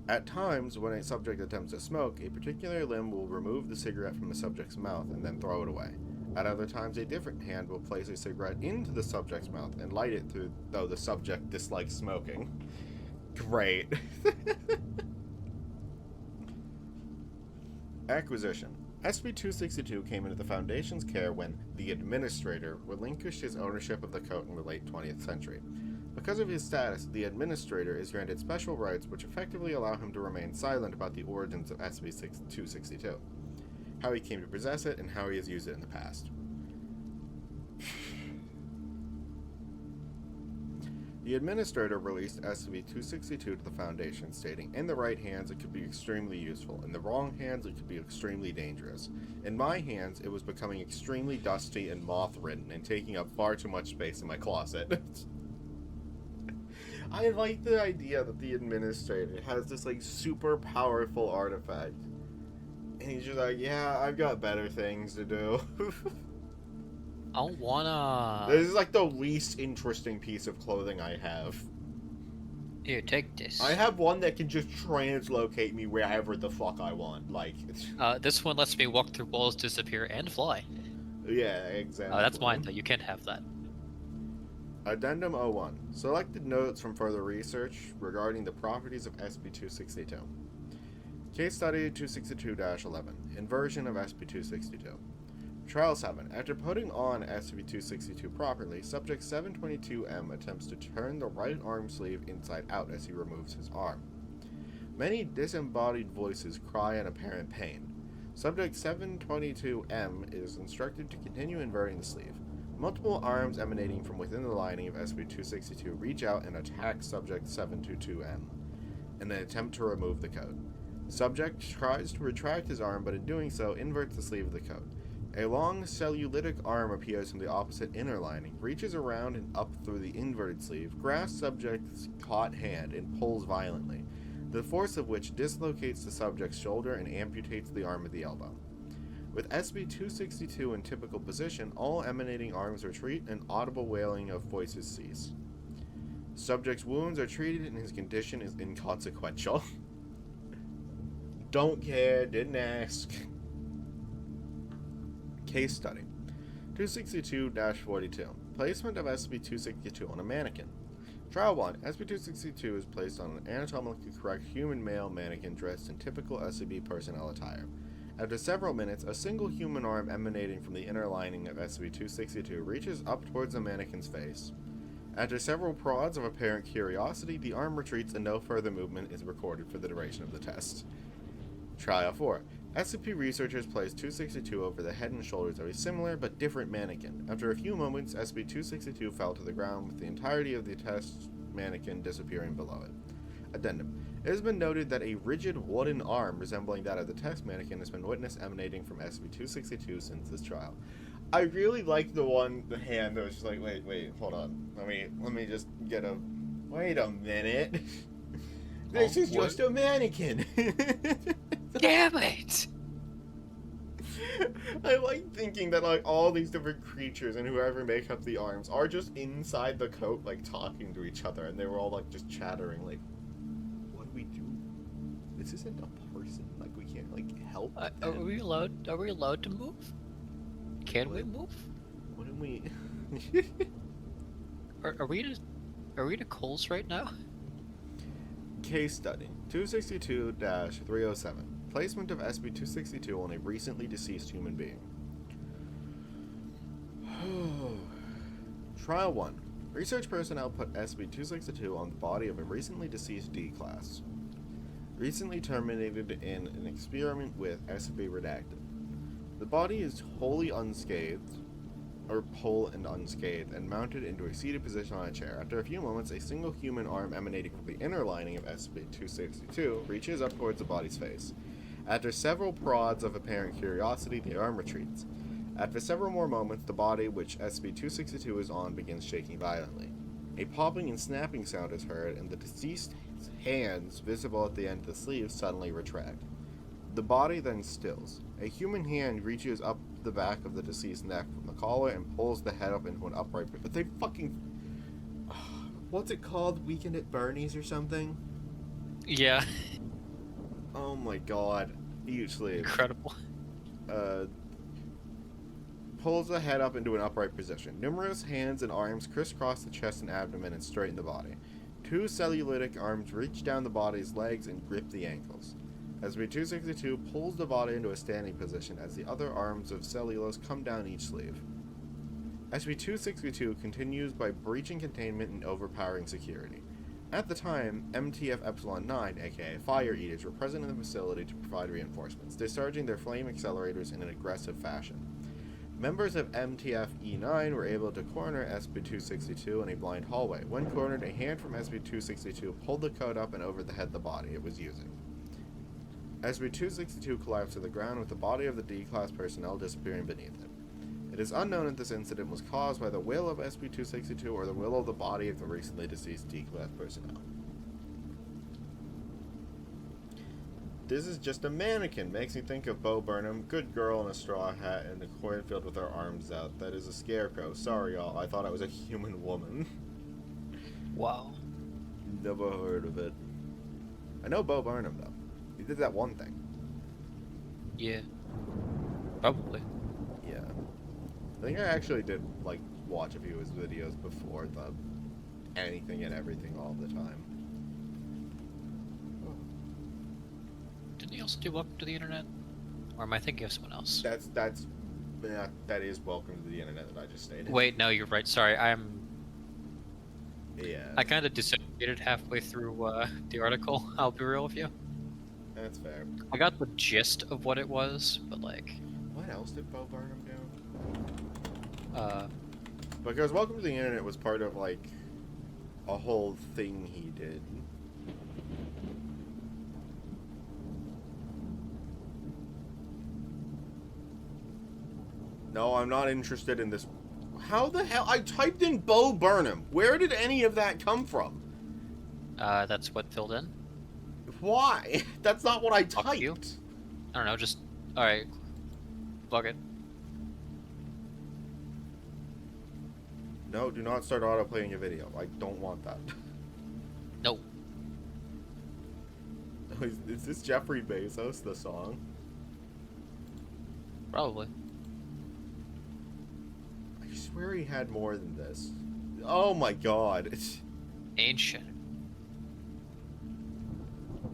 At times, when a subject attempts to smoke, a particular limb will remove the cigarette from the subject's mouth and then throw it away. At other times, a different hand will place a cigarette into the subject's mouth and light it through, though the subject dislikes smoking. Great. Acquisition. SCP-262 came into the Foundation's care when the Administrator relinquished his ownership of the coat in the late 20th century. Because of his status, the Administrator is granted special rights which effectively allow him to remain silent about the origins of SCP-262, how he came to possess it, and how he has used it in the past. The Administrator released SCP-262 to the Foundation, stating, "In the right hands, it could be extremely useful. In the wrong hands, it could be extremely dangerous. In my hands, it was becoming extremely dusty and moth-ridden and taking up far too much space in my closet." I like the idea that the Administrator has this, like, super powerful artifact. And he's just like, yeah, I've got better things to do. I don't wanna... This is like the least interesting piece of clothing I have. Here, take this. I have one that can just translocate me wherever the fuck I want. Like, this one lets me walk through walls, disappear, and fly. yeah, exactly. That's mine, though. You can't have that. Addendum 01. Selected notes from further research regarding the properties of SCP-262. Case Study 262-11. Inversion of SCP-262. Trial 7. After putting on SCP-262 properly, Subject 722M attempts to turn the right arm sleeve inside out as he removes his arm. Many disembodied voices cry in apparent pain. Subject 722M is instructed to continue inverting the sleeve. Multiple arms emanating from within the lining of SCP-262 reach out and attack Subject 722M in an attempt to remove the coat. The subject tries to retract his arm, but in doing so, inverts the sleeve of the coat. A long cellulitic arm appears from the opposite inner lining, reaches around and up through the inverted sleeve, grasps subject's caught hand, and pulls violently, the force of which dislocates the subject's shoulder and amputates the arm at the elbow. With SCP-262 in typical position, all emanating arms retreat and audible wailing of voices cease. Subject's wounds are treated and his condition is inconsequential. Don't care, didn't ask. Case Study 262-42. Placement of SCP-262 on a mannequin. Trial 1. SCP-262 is placed on an anatomically correct human male mannequin dressed in typical SCP personnel attire. After several minutes, a single human arm emanating from the inner lining of SCP-262 reaches up towards the mannequin's face. After several prods of apparent curiosity, the arm retreats and no further movement is recorded for the duration of the test. Trial 4. SCP researchers placed 262 over the head and shoulders of a similar but different mannequin. After a few moments, SCP-262 fell to the ground with the entirety of the test mannequin disappearing below it. Addendum. It has been noted that a rigid wooden arm resembling that of the test mannequin has been witnessed emanating from SCP-262 since this trial. I really like the hand that was just like, wait, hold on. Let me just get a... Wait a minute. This is just a mannequin. Damn it! I like thinking that like all these different creatures and whoever make up the arms are just inside the coat like talking to each other, and they were all like just chattering like, what do we do? This isn't a person. Like we can't like help. Are we allowed? Are we allowed to move? Can we move? Wouldn't we? Are we to Coles right now? Case Study 262-307. Placement of SCP-262 on a recently deceased human being. Trial 1. Research personnel put SCP-262 on the body of a recently deceased D-Class, recently terminated in an experiment with SCP-Redacted. The body is wholly unscathed, and mounted into a seated position on a chair. After a few moments, a single human arm emanating from the inner lining of SCP-262 reaches up towards the body's face. After several prods of apparent curiosity, the arm retreats. After several more moments, the body which SCP-262 is on begins shaking violently. A popping and snapping sound is heard, and the deceased's hands, visible at the end of the sleeve, suddenly retract. The body then stills. A human hand reaches up the back of the deceased's neck from the collar and pulls the head up into an upright... But they fucking... What's it called? Weekend at Bernie's or something? Yeah. Oh my god. Huge sleeve. Incredible. Pulls the head up into an upright position. Numerous hands and arms crisscross the chest and abdomen and straighten the body. Two cellulitic arms reach down the body's legs and grip the ankles. SCP-262 pulls the body into a standing position as the other arms of cellulose come down each sleeve. SCP-262 continues by breaching containment and overpowering security. At the time, MTF Epsilon 9, aka Fire Eaters, were present in the facility to provide reinforcements, discharging their flame accelerators in an aggressive fashion. Members of MTF E9 were able to corner SCP-262 in a blind hallway. When cornered, a hand from SCP-262 pulled the code up and over the head of the body it was using. SCP-262 collapsed to the ground with the body of the D-Class personnel disappearing beneath it. It is unknown if this incident was caused by the will of SCP-262 or the will of the body of the recently deceased D-Class personnel. This is just a mannequin. Makes me think of Bo Burnham. Good girl in a straw hat and a cornfield with her arms out. That is a scarecrow. Sorry, y'all. I thought I was a human woman. Wow. Never heard of it. I know Bo Burnham, though. He did that one thing. Yeah. Probably. Yeah. I think I actually did, like, watch a few of his videos before the anything and everything all the time. Didn't he also do Welcome to the Internet? Or am I thinking of someone else? That is Welcome to the Internet that I just stated. Wait, no, you're right. Sorry, Yeah. I kind of dissociated halfway through the article. I'll be real with you. That's fair. I got the gist of what it was, but like... What else did Bo Burnham do? Because Welcome to the Internet was part of, like, a whole thing he did. No, I'm not interested in this. How the hell? I typed in Bo Burnham. Where did any of that come from? that's what filled in. Why? That's not what I Fuck typed. you. I don't know, just... Alright. Fuck it. No, do not start autoplaying your video. I don't want that. No. Is this Jeffrey Bezos, the song? Probably. I swear he had more than this. Oh my god. It's Ancient.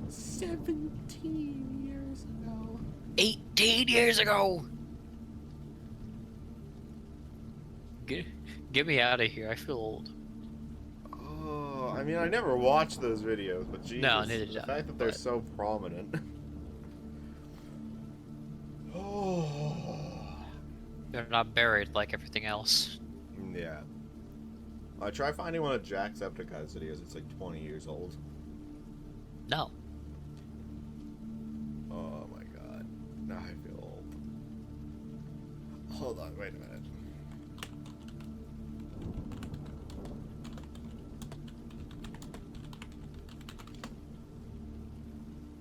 17 years ago. 18 years ago! Get me out of here, I feel old. Oh, I mean, I never watched those videos, but Jesus, No, neither the did I, fact that they're but- so prominent. Oh. They're not buried like everything else. Yeah. Try finding one of Jacksepticeye's videos. It's like 20 years old. No. Oh my god. Now I feel old. Hold on, wait a minute.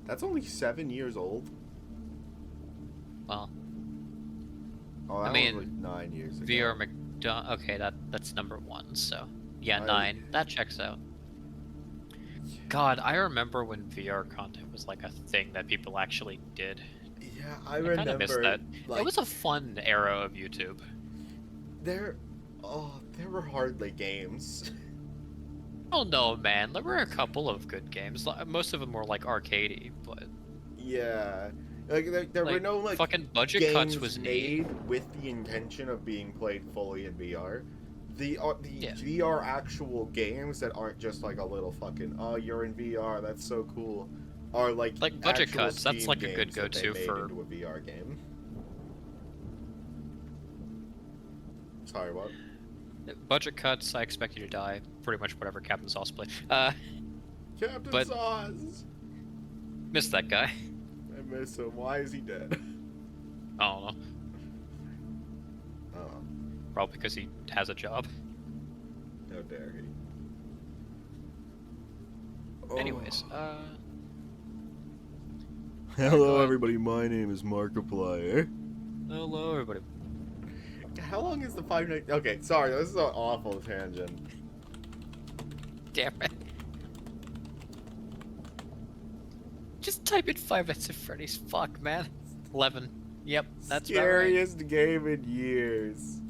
That's only 7 years old? Well, Oh, that I mean, was like 9 years ago. VR McDonald. Okay, that's number one. So yeah, I- 9. That checks out. God, I remember when VR content was like a thing that people actually did. Yeah, I I kind remember. of missed that. Like, It was a fun era of YouTube. there were hardly games. Oh no, man! There were a couple of good games. Most of them were like arcadey, but Yeah, like there were like, no like fucking budget games cuts was made neat. with the intention of being played fully in VR. The VR actual games that aren't just like a little fucking, oh, you're in VR, that's so cool, are like Budget actual Cuts. That's Steam like a good games that they go-to made for. into a VR game. Sorry, what? Budget Cuts. I Expect You to Die. Pretty much whatever Captain Sauce played. Captain But- Sauce! Missed that guy. I miss him. Why is he dead? I don't know. Oh, Probably because he has a job. how dare he. Anyways, Hello, everybody. My name is Markiplier. hello everybody. How long is the 5 Nights? Okay, sorry. This is an awful tangent. Damn it. Just type in 5 Nights at Freddy's. Fuck, man. 11. Yep, that's about right. Scariest game in years.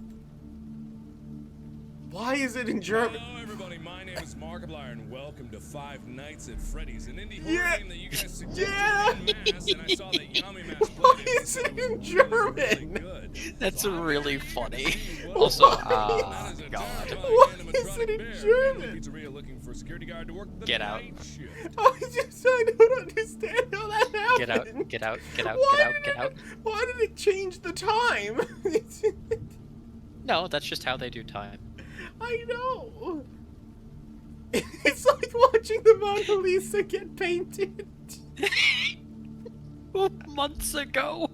Why is it in German? Hello, everybody. My name is Markiplier, and welcome to Five Nights at Freddy's, an indie Yeah. horror game that you guys suggested Yeah. en masse, and I saw that Yummy Mash Why played it. is it in Really German? good. That's So I'm really gonna funny. see what Also, it's like. God. That is a God. terrifying Why is animatronic it in bear German? in a pizzeria looking for a security guard to work the Get out. night shift. I don't understand how that happened. Get out, get out, get out, Why get out, did get it- out. Why did it change the time? No, that's just how they do time. I know. It's like watching the Mona Lisa get painted. Months ago.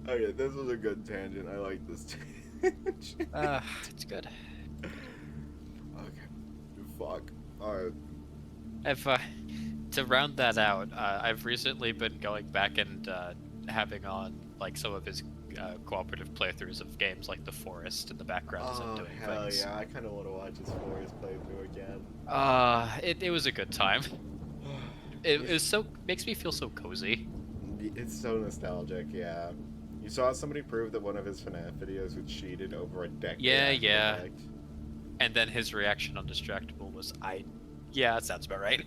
Okay, this was a good tangent. I like this tangent. It's good. Okay. Fuck. Alright. I've, to round that out, I've recently been going back and having on like some of his cooperative playthroughs of games like The Forest in the background as I'm Oh, doing hell things. yeah. I kind of want to watch his Forest playthrough again. It was a good time. It was so makes me feel so cozy. It's so nostalgic, yeah. You saw somebody prove that one of his FNAF videos was cheated over a decade. Yeah, after the yeah. fact. And then his reaction on Distractable was, yeah, that sounds about right.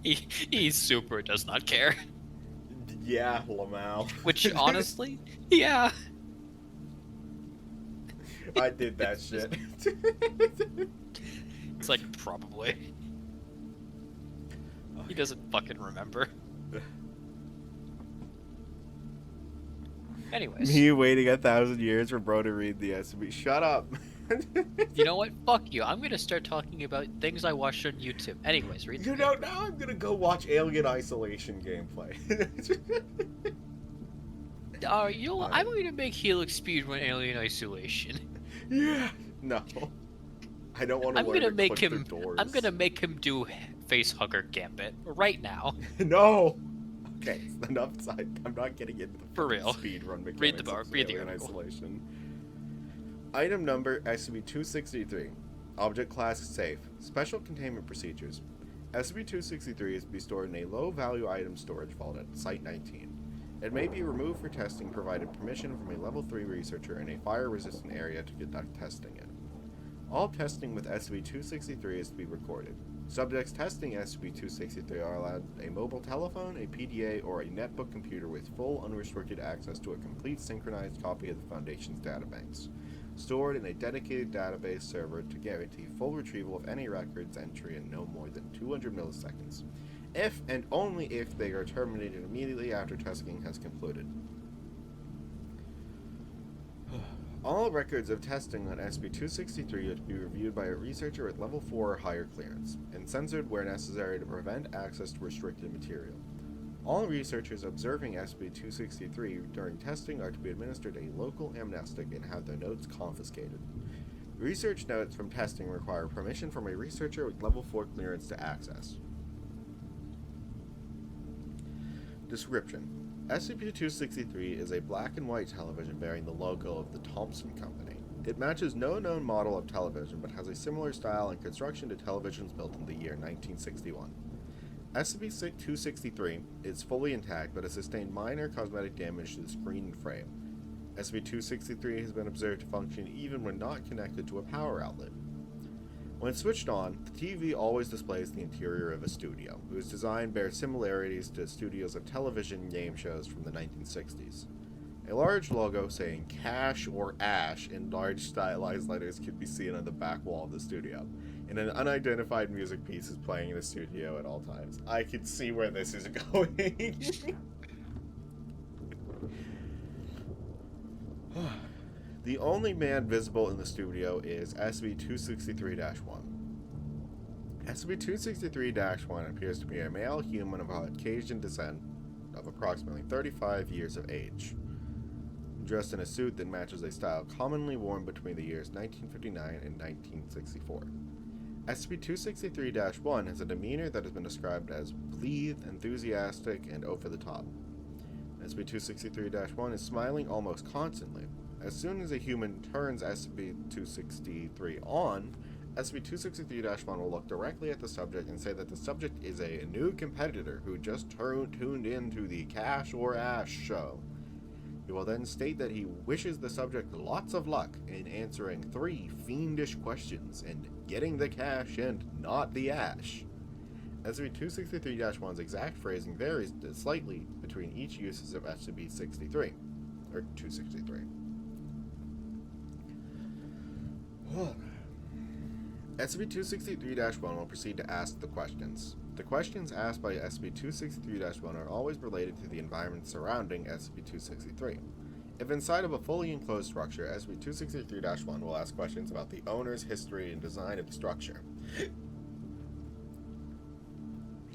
He super does not care. Yeah, Lamau. Which, honestly, yeah. I did that shit. It's like, probably. He doesn't fucking remember. Anyways, Me waiting 1,000 years for bro to read the SCP. Shut up. you know what? Fuck you. I'm gonna start talking about things I watched on YouTube. Anyways, read the You know, paper. now I'm gonna go watch Alien Isolation gameplay. You know what? I'm gonna make Helix speedrun Alien Isolation. Yeah. No. I don't want to I'm learn gonna to make click him. through doors. I'm gonna make him do Facehugger Gambit right now. No. Okay, enough. I'm not getting into the For real. speed run mechanics. Read the bar. of Read the Alien article. Isolation. Item number SCP-263. Object class safe. Special containment procedures. SCP-263 is to be stored in a low-value item storage vault at Site 19. It may be removed for testing provided permission from a Level 3 researcher in a fire-resistant area to conduct testing in. All testing with SCP-263 is to be recorded. Subjects testing SCP-263 are allowed a mobile telephone, a PDA, or a netbook computer with full unrestricted access to a complete synchronized copy of the Foundation's databanks, stored in a dedicated database server to guarantee full retrieval of any records entry in no more than 200 milliseconds, if and only if they are terminated immediately after testing has concluded. All records of testing on SCP-263 are to be reviewed by a researcher at Level 4 or higher clearance, and censored where necessary to prevent access to restricted material. All researchers observing SCP-263 during testing are to be administered a local amnestic and have their notes confiscated. Research notes from testing require permission from a researcher with Level 4 clearance to access. Description: SCP-263 is a black and white television bearing the logo of the Thompson Company. It matches no known model of television but has a similar style and construction to televisions built in the year 1961. SCP-263 is fully intact but has sustained minor cosmetic damage to the screen and frame. SCP-263 has been observed to function even when not connected to a power outlet. When switched on, the TV always displays the interior of a studio, whose design bears similarities to studios of television game shows from the 1960s. A large logo saying cash or ash in large stylized letters could be seen on the back wall of the studio. And an unidentified music piece is playing in the studio at all times. I can see where this is going. The only man visible in the studio is SCP-263-1. SCP-263-1 appears to be a male human of Caucasian descent of approximately 35 years of age, dressed in a suit that matches a style commonly worn between the years 1959 and 1964. SCP-263-1 has a demeanor that has been described as blithe, enthusiastic, and over-the-top. SCP-263-1 is smiling almost constantly. As soon as a human turns SCP-263 on, SCP-263-1 will look directly at the subject and say that the subject is a new competitor who just tuned into the Cash or Ash show. He will then state that he wishes the subject lots of luck in answering 3 fiendish questions and getting the cash and not the ash. SCP-263-1's exact phrasing varies slightly between each uses of SCP-63, or 263. SCP-263-1 will proceed to ask the questions. The questions asked by SCP-263-1 are always related to the environment surrounding SCP-263. If inside of a fully enclosed structure, SCP-263-1 will ask questions about the owner's history and design of the structure.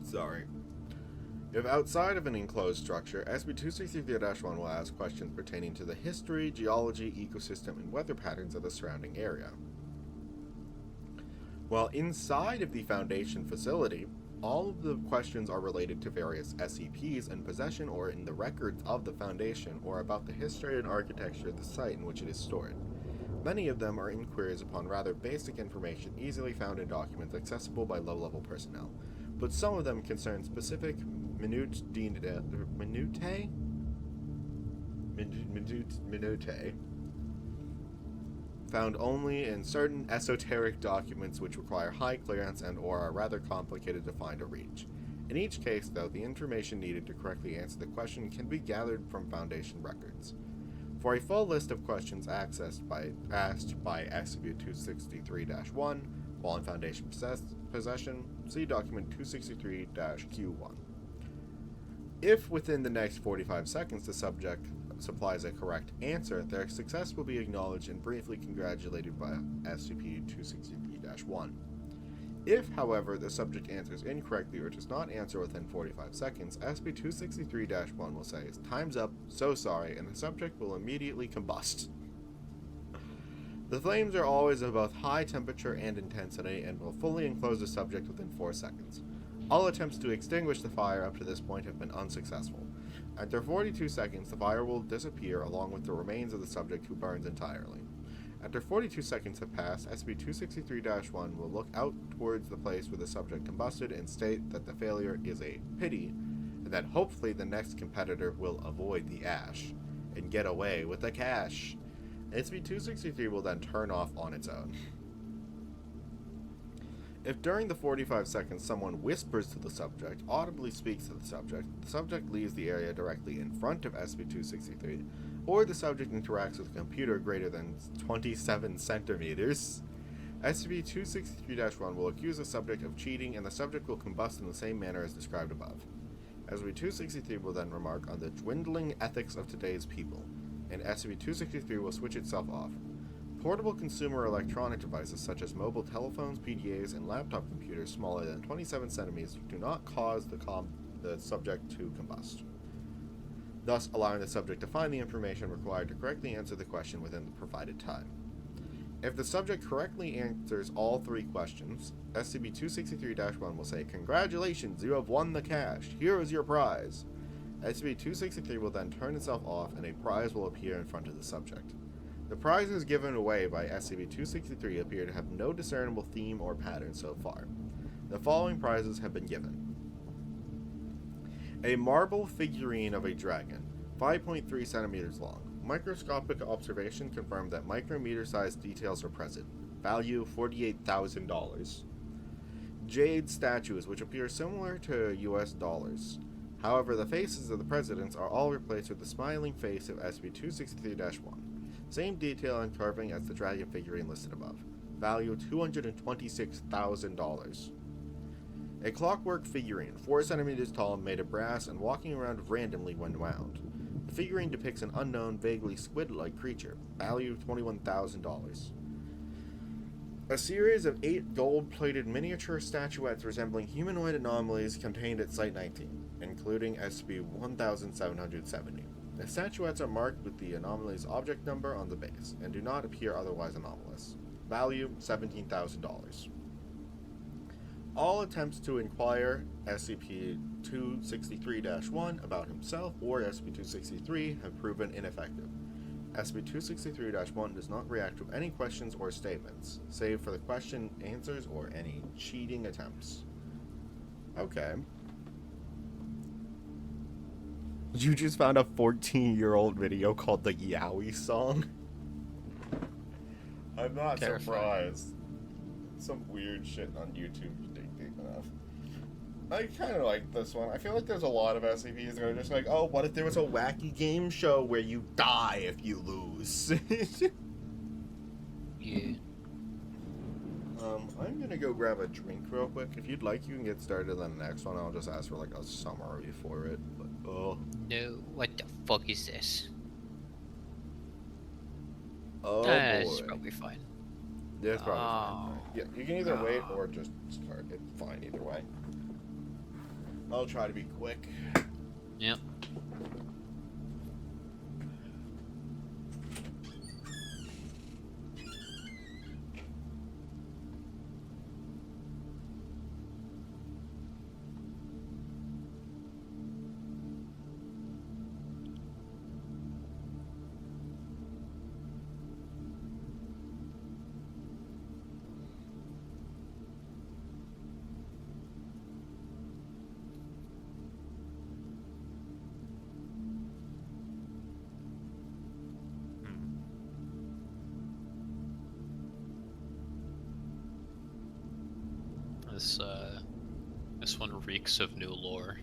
Sorry. If outside of an enclosed structure, SCP-263-1 will ask questions pertaining to the history, geology, ecosystem, and weather patterns of the surrounding area. While inside of the Foundation facility, all of the questions are related to various SCPs in possession or in the records of the Foundation, or about the history and architecture of the site in which it is stored. Many of them are inquiries upon rather basic information easily found in documents accessible by low-level personnel, but some of them concern specific minutiae found only in certain esoteric documents which require high clearance and or are rather complicated to find or reach. In each case, though, the information needed to correctly answer the question can be gathered from Foundation records. For a full list of questions asked by SCP-263-1 while in Foundation possession, see document 263-Q1. If within the next 45 seconds the subject supplies a correct answer, their success will be acknowledged and briefly congratulated by SCP-263-1. If, however, the subject answers incorrectly or does not answer within 45 seconds, SCP-263-1 will say, "Time's up, so sorry," and the subject will immediately combust. The flames are always of both high temperature and intensity and will fully enclose the subject within 4 seconds. All attempts to extinguish the fire up to this point have been unsuccessful. After 42 seconds, the fire will disappear along with the remains of the subject, who burns entirely. After 42 seconds have passed, SCP-263-1 will look out towards the place where the subject combusted and state that the failure is a pity, and that hopefully the next competitor will avoid the ash and get away with the cash. SCP-263 will then turn off on its own. If during the 45 seconds someone whispers to the subject, audibly speaks to the subject leaves the area directly in front of SCP-263, or the subject interacts with a computer greater than 27 centimeters, SCP-263-1 will accuse the subject of cheating, and the subject will combust in the same manner as described above. SCP-263 will then remark on the dwindling ethics of today's people, and SCP-263 will switch itself off. Portable consumer electronic devices such as mobile telephones, PDAs, and laptop computers smaller than 27 centimeters do not cause the subject to combust, thus allowing the subject to find the information required to correctly answer the question within the provided time. If the subject correctly answers all 3 questions, SCP-263-1 will say, "Congratulations, you have won the cash. Here is your prize." SCP-263 will then turn itself off and a prize will appear in front of the subject. The prizes given away by SCP-263 appear to have no discernible theme or pattern so far. The following prizes have been given. A marble figurine of a dragon, 5.3 centimeters long. Microscopic observation confirmed that micrometer-sized details are present. Value $48,000. Jade statues, which appear similar to US dollars. However, the faces of the presidents are all replaced with the smiling face of SCP-263-1. Same detail and carving as the dragon figurine listed above. Value $226,000. A clockwork figurine, 4 centimeters tall, made of brass and walking around randomly when wound. The figurine depicts an unknown, vaguely squid-like creature. Value $21,000. A series of 8 gold-plated miniature statuettes resembling humanoid anomalies contained at Site 19, including SCP-1770. The statuettes are marked with the anomaly's object number on the base, and do not appear otherwise anomalous. Value $17,000. All attempts to inquire SCP-263-1 about himself or SCP-263 have proven ineffective. SCP-263-1 does not react to any questions or statements, save for the question answers or any cheating attempts. Okay. You just found a 14-year-old video called the Yowie song? I'm not surprised. Some weird shit on YouTube you dig deep enough. I kind of like this one. I feel like there's a lot of SCPs that are just like, oh, what if there was a wacky game show where you die if you lose? Yeah. I'm gonna go grab a drink real quick. If you'd like, you can get started on the next one. I'll just ask for like a summary for it. But No, what the fuck is this? oh It's boy, probably fine. yeah, it's probably fine. Oh. Yeah, you can either wait or just start. It's fine either way. I'll try to be quick. Yep. This one reeks of new lore.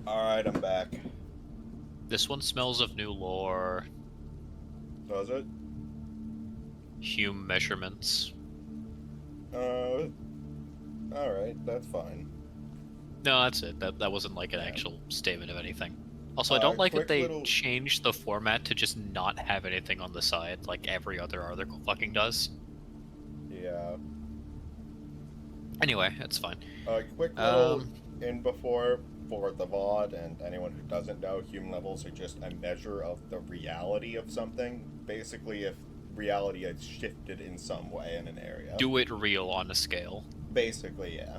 Alright, I'm back. This one smells of new lore. Does it? Hume measurements. Alright, that's fine. No, that's it. That wasn't like an actual statement of anything. Also, I don't like that quick they little- changed the format to just not have anything on the side like every other article fucking does. Yeah. Anyway, that's fine. Quick little in before for the VOD, and anyone who doesn't know, human levels are just a measure of the reality of something. Basically, if reality has shifted in some way in an area. Do it real on a scale. Basically, yeah.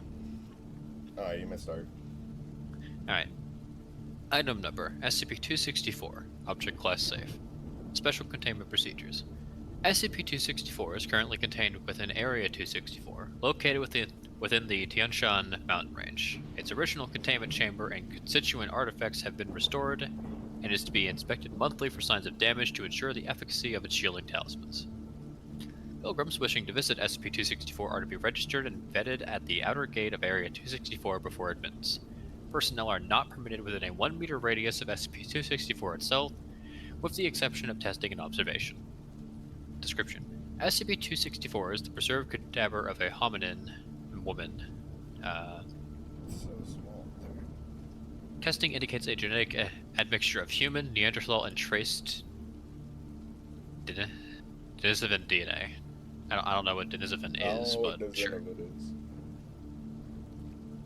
Alright, you may start. Alright. Item number SCP-264. Object Class Safe. Special Containment Procedures. SCP-264 is currently contained within Area 264, located within the Tianshan mountain range. Its original containment chamber and constituent artifacts have been restored, and is to be inspected monthly for signs of damage to ensure the efficacy of its shielding talismans. Pilgrims wishing to visit SCP-264 are to be registered and vetted at the outer gate of Area 264 before admittance. Personnel are not permitted within a 1 meter radius of SCP-264 itself, with the exception of testing and observation. Description: SCP-264 is the preserved cadaver of a hominin woman. So small there. Testing indicates a genetic admixture of human, Neanderthal, and traced Denisovan DNA. I don't know what Denisovan is, but sure. It is.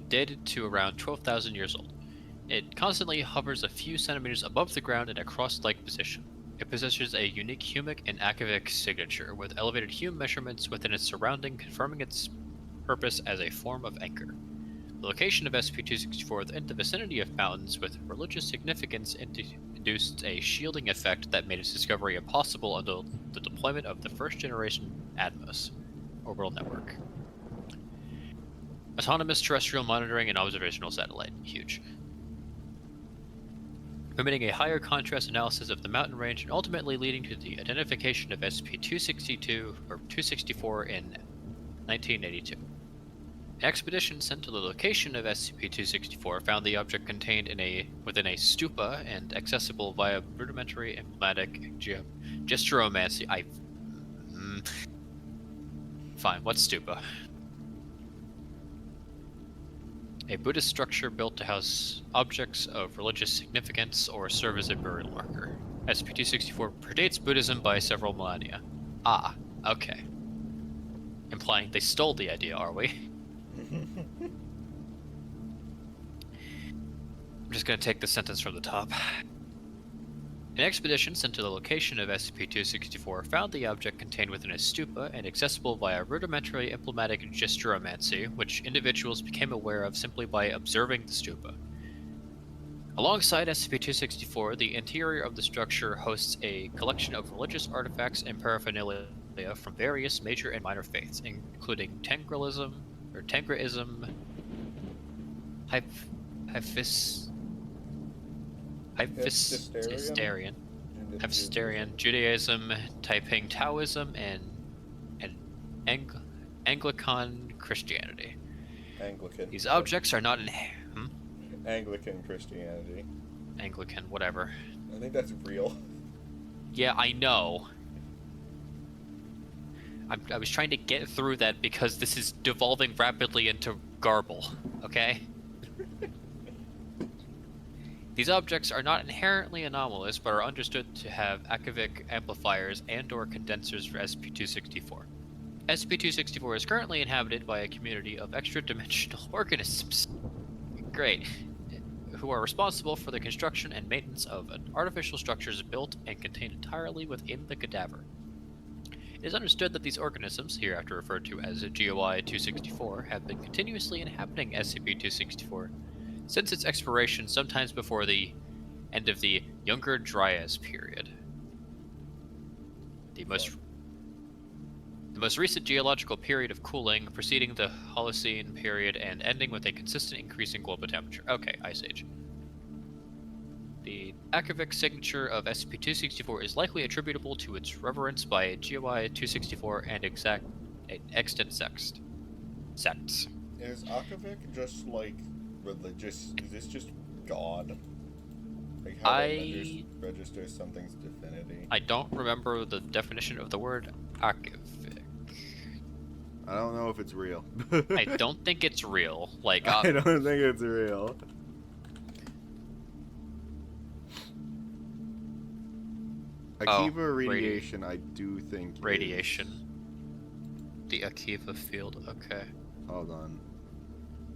Dated to around 12,000 years old. It constantly hovers a few centimeters above the ground in a cross-like position. It possesses a unique humic and acidic signature, with elevated Hume measurements within its surrounding, confirming its purpose as a form of anchor. The location of SCP-264 within the vicinity of mountains with religious significance induced a shielding effect that made its discovery impossible until the deployment of the first-generation ATMOS orbital network. Autonomous terrestrial monitoring and observational satellite. Huge. Permitting a higher contrast analysis of the mountain range and ultimately leading to the identification of SCP-262 or 264 in 1982. An expedition sent to the location of SCP-264 found the object contained within a stupa and accessible via rudimentary emblematic gesturomancy. Fine, what's stupa? A Buddhist structure built to house objects of religious significance or serve as a burial marker. SCP-264 predates Buddhism by several millennia. Ah, okay. Implying they stole the idea, are we? I'm just gonna take the sentence from the top. An expedition sent to the location of SCP-264 found the object contained within a stupa and accessible via rudimentary emblematic gesturomancy, which individuals became aware of simply by observing the stupa. Alongside SCP-264, the interior of the structure hosts a collection of religious artifacts and paraphernalia from various major and minor faiths, including Tengralism, Hysterian, Judaism, Taiping Taoism, and Anglican Christianity. Anglican. These objects are not Anglican Christianity. Anglican, whatever. I think that's real. Yeah, I know. I was trying to get through that because this is devolving rapidly into garble, okay? These objects are not inherently anomalous, but are understood to have Akavik amplifiers and/or condensers for SCP-264. SCP-264 is currently inhabited by a community of extra-dimensional organisms. Great. Who are responsible for the construction and maintenance of artificial structures built and contained entirely within the cadaver. It is understood that these organisms, hereafter referred to as GOI-264, have been continuously inhabiting SCP-264 since its expiration sometimes before the end of the Younger Dryas period. The most recent geological period of cooling, preceding the Holocene period and ending with a consistent increase in global temperature. Okay, Ice Age. The Akavik signature of SCP-264 is likely attributable to its reverence by GOI-264 and extant sects. Is Akavik just like religious? Is this just God? Like how they register something's divinity? I don't remember the definition of the word Akavik. I don't know if it's real. I don't think it's real. Like I don't think it's real. Akiva radiation, I do think. Radiation. The Akiva field. Okay. Hold on.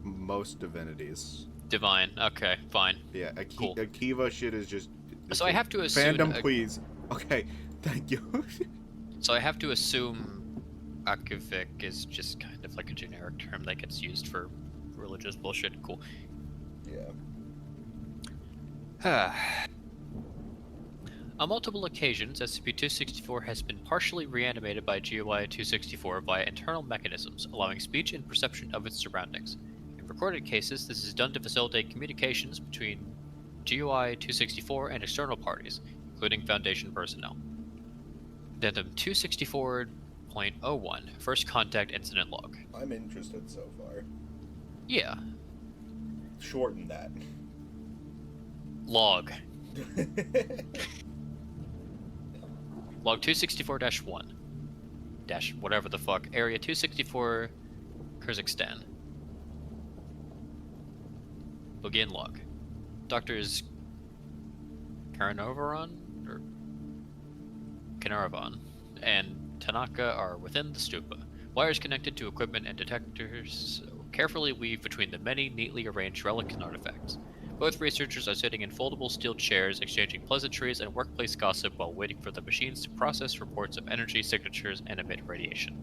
Most divinities. Divine. Okay, fine. Yeah, Cool. Akiva shit is just. So I have to assume. Fandom, please. Okay, thank you. So I have to assume Akavik is just kind of like a generic term that gets used for religious bullshit. Cool. Yeah. On multiple occasions, SCP-264 has been partially reanimated by GOI-264 via internal mechanisms, allowing speech and perception of its surroundings. In recorded cases, this is done to facilitate communications between GOI-264 and external parties, including Foundation personnel. Addendum 264.01, First Contact Incident Log. I'm interested so far. Yeah. Shorten that. Log. Log 264-1. Dash whatever the fuck. Area 264, Kyrgyzstan. Begin log. Doctors Karanovaran or Kanaravan and Tanaka are within the stupa. Wires connected to equipment and detectors carefully weave between the many neatly arranged relics and artifacts. Both researchers are sitting in foldable steel chairs, exchanging pleasantries and workplace gossip while waiting for the machines to process reports of energy signatures and emit radiation.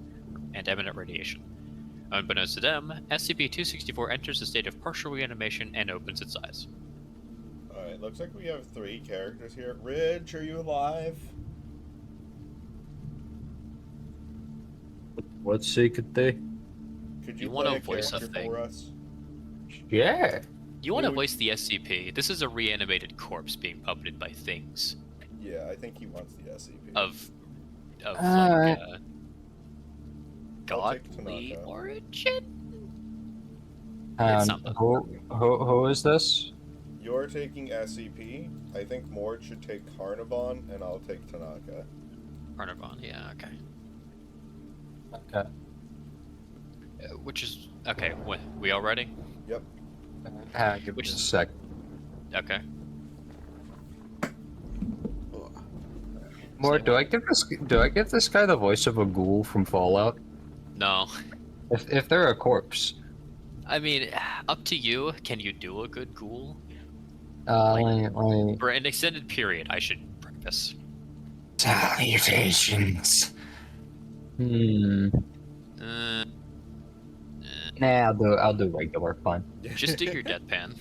Unbeknownst to them, SCP-264 enters a state of partial reanimation and opens its eyes. Alright, looks like we have 3 characters here. Ridge, are you alive? What secret day? Could you You wanna play a voice a character thing? for us? Yeah. You want to Who- voice the SCP. This is a reanimated corpse being puppeted by things Yeah, I think he wants the SCP. of Alright. I'll take godly Tanaka. origin. And something. who is this? You're taking SCP. I think Mort should take Carnivon, and I'll take Tanaka. Carnivon, yeah, okay. Okay. Which is okay. We all ready? Yep. Give me Which a is- sec. Okay. More, do I give this guy the voice of a ghoul from Fallout? No, If they're a corpse. I mean, up to you. Can you do a good ghoul Like, for an extended period? I should preface. salutations. Uh, Nah, I'll do regular fun. just do your deadpan.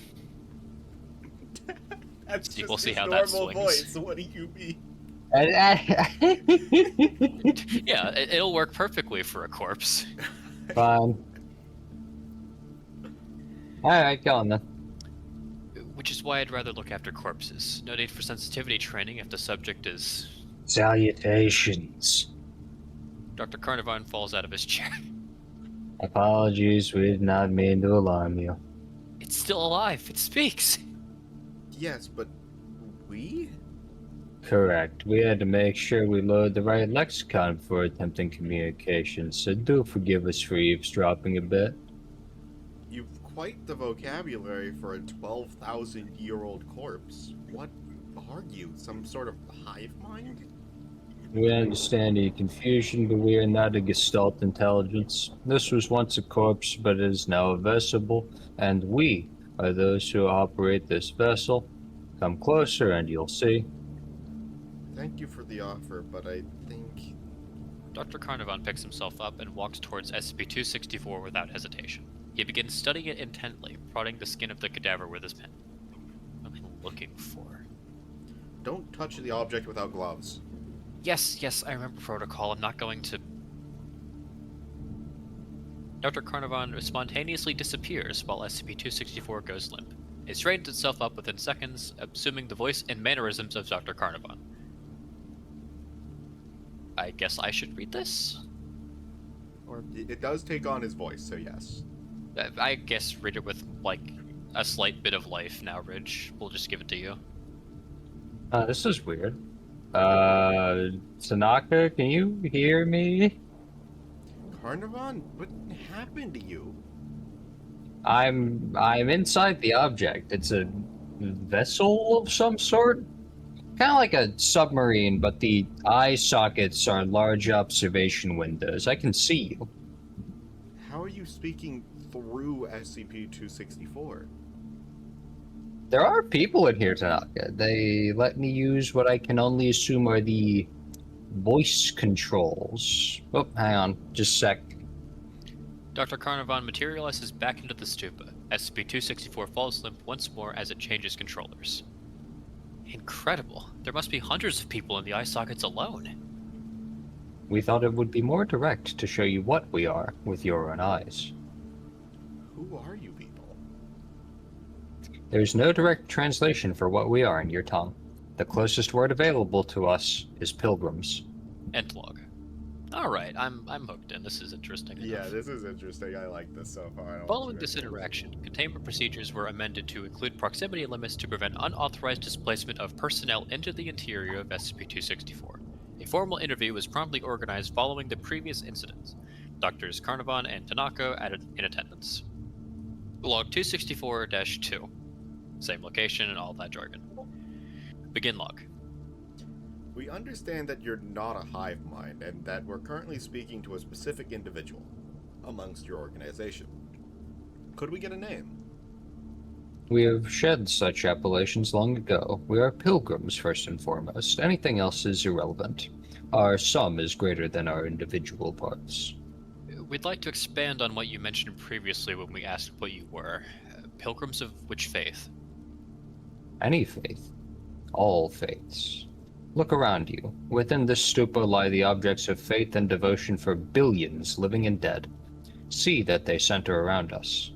That's See- just we'll see his how that normal swings. voice. What do you mean? Yeah, it'll work perfectly for a corpse. Fine. Alright, go on then. Which is why I'd rather look after corpses. No need for sensitivity training if the subject is. Salutations. Dr. Carnivon falls out of his chair. Apologies, we did not mean to alarm you. It's still alive. It speaks. Yes, but we? Correct. We had to make sure we load the right lexicon for attempting communication, so do forgive us for eavesdropping a bit. You've quite the vocabulary for a 12,000-year-old corpse. What are you? Some sort of hive mind? We understand your confusion, but we are not a Gestalt intelligence. This was once a corpse, but it is now a vessel, and we are those who operate this vessel. Come closer and you'll see. Thank you for the offer, but I think... Dr. Carnivon picks himself up and walks towards SCP-264 without hesitation. He begins studying it intently, prodding the skin of the cadaver with his pen. What am I looking for? Don't touch the object without gloves. Yes, I remember protocol. I'm not going to... Dr. Carnivon spontaneously disappears while SCP-264 goes limp. It straightens itself up within seconds, assuming the voice and mannerisms of Dr. Carnivon. I guess I should read this? Or It does take on his voice, so yes. I guess read it with, like, a slight bit of life now, Ridge. We'll just give it to you. This is weird. Tanaka, can you hear me? Carnivon, what happened to you? I'm inside the object. It's a vessel of some sort. Kind of like a submarine, but the eye sockets are large observation windows. I can see you. How are you speaking through SCP-264? There are people in here, Tanaka. They let me use what I can only assume are the voice controls. Oh, hang on. Just a sec. Dr. Carnivon materializes back into the stupa. SCP-264 falls limp once more as it changes controllers. Incredible. There must be hundreds of people in the eye sockets alone. We thought it would be more direct to show you what we are with your own eyes. Who are you people? There's no direct translation for what we are in your tongue. The closest word available to us is pilgrims. End log. Alright, I'm hooked in. This is interesting Yeah, enough. this is interesting. I like this so far. I don't Following want to this make it- interaction, containment procedures were amended to include proximity limits to prevent unauthorized displacement of personnel into the interior of SCP-264. A formal interview was promptly organized following the previous incidents. Doctors Carnivon and Tanaka added in attendance. Log 264-2. Same location and all that jargon. Begin log. We understand that you're not a hive mind, and that we're currently speaking to a specific individual amongst your organization. Could we get a name? We have shed such appellations long ago. We are pilgrims, first and foremost. Anything else is irrelevant. Our sum is greater than our individual parts. We'd like to expand on what you mentioned previously when we asked what you were. Pilgrims of which faith? Any faith. All faiths. Look around you. Within this stupa lie the objects of faith and devotion for billions, living and dead. see that they center around us.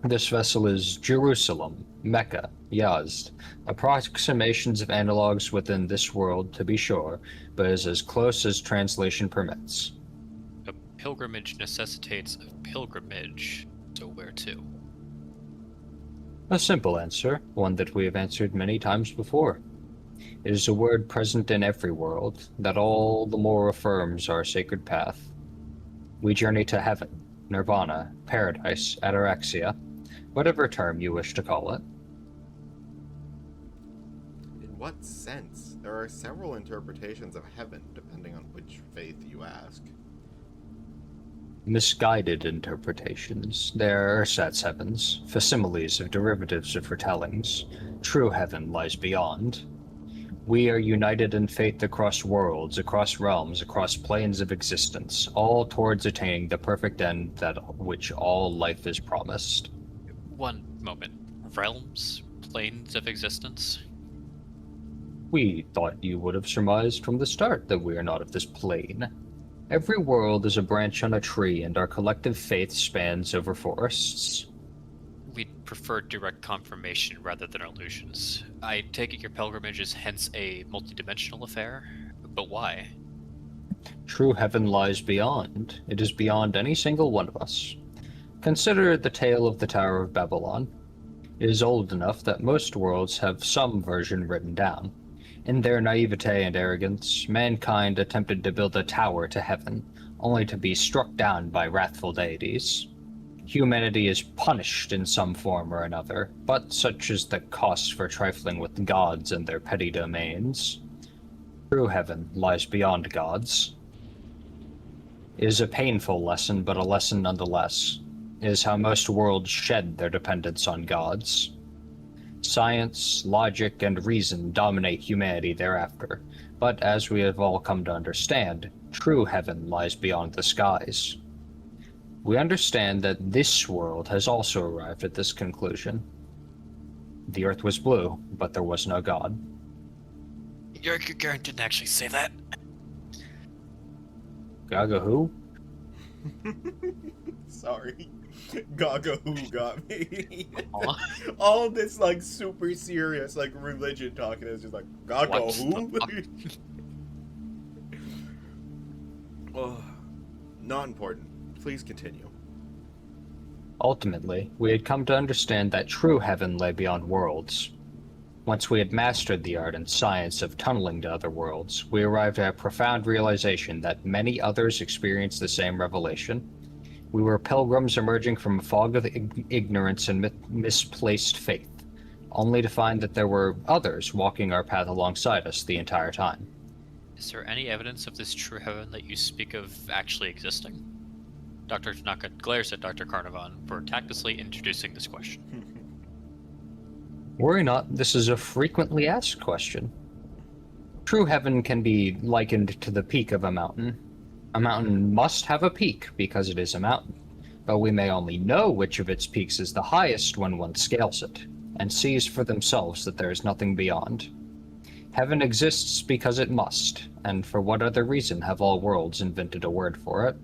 This vessel is Jerusalem, Mecca, Yazd, approximations of analogs within this world to be sure, but is as close as translation permits. A pilgrimage necessitates a pilgrimage, so where to? A simple answer, one that we have answered many times before. It is a word present in every world that all the more affirms our sacred path. We journey to heaven, nirvana, paradise, ataraxia, whatever term you wish to call it. In what sense? There are several interpretations of heaven, depending on which faith you ask. Misguided interpretations. There are sets heavens, facsimiles of derivatives of retellings. True heaven lies beyond. We are united in faith across worlds, across realms, across planes of existence, all towards attaining the perfect end that which all life is promised. One moment. Realms? Planes of existence? We thought you would have surmised from the start that we are not of this plane. Every world is a branch on a tree, and our collective faith spans over forests. We'd prefer direct confirmation rather than illusions. I take it your pilgrimage is hence a multidimensional affair? But why? True heaven lies beyond. It is beyond any single one of us. Consider the tale of the Tower of Babylon. It is old enough that most worlds have some version written down. In their naivete and arrogance, mankind attempted to build a tower to heaven, only to be struck down by wrathful deities. Humanity is punished in some form or another, but such is the cost for trifling with gods and their petty domains. True heaven lies beyond gods. It is a painful lesson, but a lesson nonetheless. It is how most worlds shed their dependence on gods. Science, logic, and reason dominate humanity thereafter, but as we have all come to understand, true heaven lies beyond the skies. We understand that this world has also arrived at this conclusion. The earth was blue, but there was no god. Garen didn't actually say that. Gaga who? Sorry. Gaga who got me. Aw. All this like super serious like religion talking is just like Gaga What who? the Oh, not important. Please continue. Ultimately, we had come to understand that true heaven lay beyond worlds. Once we had mastered the art and science of tunneling to other worlds, we arrived at a profound realization that many others experienced the same revelation. We were pilgrims emerging from a fog of ignorance and misplaced faith, only to find that there were others walking our path alongside us the entire time. Is there any evidence of this true heaven that you speak of actually existing? Dr. Tanaka glares at Dr. Carnarvon for tactlessly introducing this question. Worry not, this is a frequently asked question. True heaven can be likened to the peak of a mountain. A mountain must have a peak because it is a mountain, but we may only know which of its peaks is the highest when one scales it, and sees for themselves that there is nothing beyond. Heaven exists because it must, and for what other reason have all worlds invented a word for it?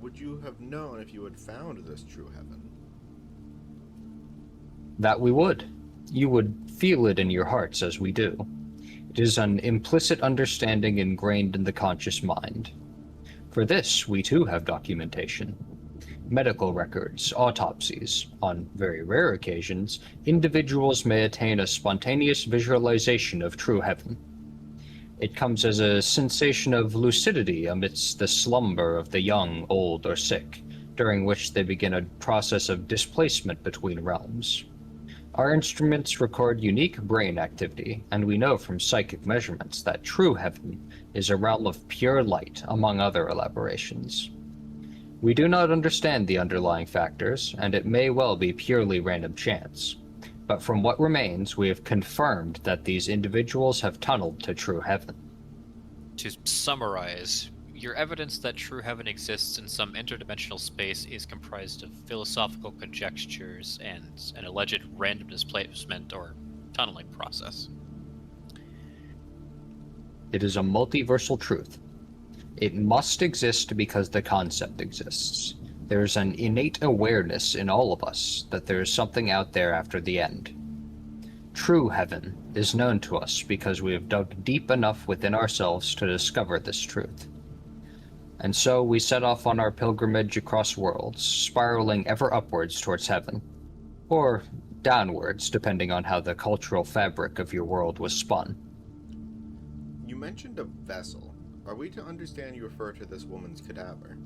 Would you have known if you had found this true heaven? That we would. You would feel it in your hearts as we do. It is an implicit understanding ingrained in the conscious mind. For this, we too have documentation. Medical records, autopsies. On very rare occasions, individuals may attain a spontaneous visualization of true heaven. It comes as a sensation of lucidity amidst the slumber of the young, old, or sick, during which they begin a process of displacement between realms. Our instruments record unique brain activity, and we know from psychic measurements that true heaven is a realm of pure light, among other elaborations. We do not understand the underlying factors, and it may well be purely random chance. But from what remains, we have confirmed that these individuals have tunneled to true heaven. To summarize, your evidence that true heaven exists in some interdimensional space is comprised of philosophical conjectures and an alleged random displacement or tunneling process. It is a multiversal truth. It must exist because the concept exists. There's an innate awareness in all of us that there is something out there after the end. True heaven is known to us because we have dug deep enough within ourselves to discover this truth. And so we set off on our pilgrimage across worlds, spiraling ever upwards towards heaven. Or downwards, depending on how the cultural fabric of your world was spun. You mentioned a vessel. Are we to understand you refer to this woman's cadaver?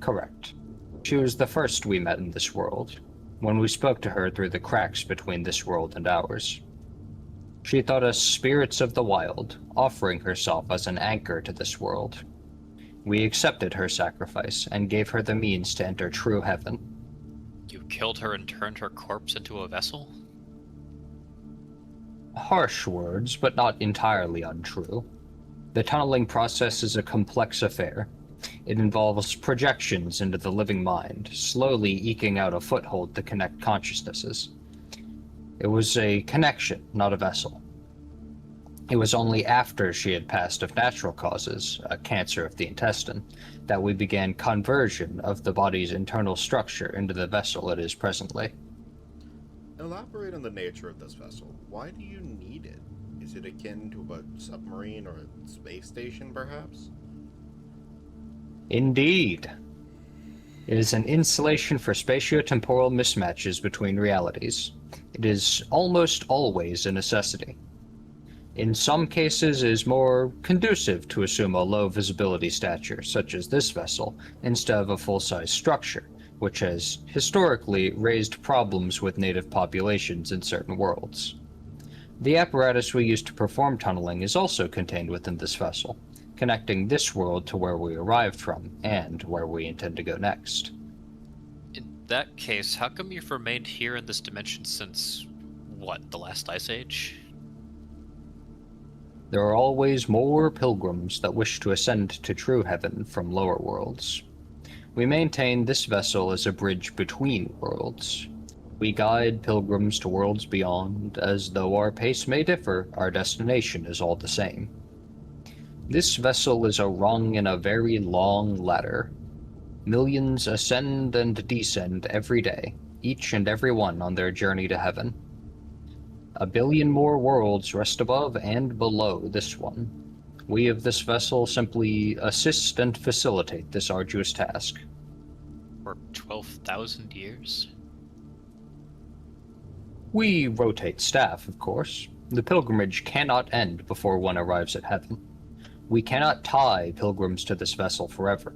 Correct. She was the first we met in this world, when we spoke to her through the cracks between this world and ours. She thought us spirits of the wild, offering herself as an anchor to this world. We accepted her sacrifice and gave her the means to enter true heaven. You killed her and turned her corpse into a vessel? Harsh words, but not entirely untrue. The tunneling process is a complex affair. It involves projections into the living mind, slowly eking out a foothold to connect consciousnesses. It was a connection, not a vessel. It was only after she had passed of natural causes, a cancer of the intestine, that we began conversion of the body's internal structure into the vessel it is presently. Elaborate on the nature of this vessel. Why do you need it? Is it akin to a submarine or a space station, perhaps? Indeed. It is an insulation for spatiotemporal mismatches between realities. It is almost always a necessity. In some cases, it is more conducive to assume a low visibility stature, such as this vessel, instead of a full-size structure, which has historically raised problems with native populations in certain worlds. The apparatus we use to perform tunneling is also contained within this vessel, connecting this world to where we arrived from, and where we intend to go next. In that case, how come you've remained here in this dimension since, what, the last Ice Age? There are always more pilgrims that wish to ascend to true heaven from lower worlds. We maintain this vessel as a bridge between worlds. We guide pilgrims to worlds beyond, as though our pace may differ, our destination is all the same. This vessel is a rung in a very long ladder. Millions ascend and descend every day, each and every one on their journey to heaven. 1 billion more worlds rest above and below this one. We of this vessel simply assist and facilitate this arduous task. For 12,000 years? We rotate staff, of course. The pilgrimage cannot end before one arrives at heaven. We cannot tie pilgrims to this vessel forever.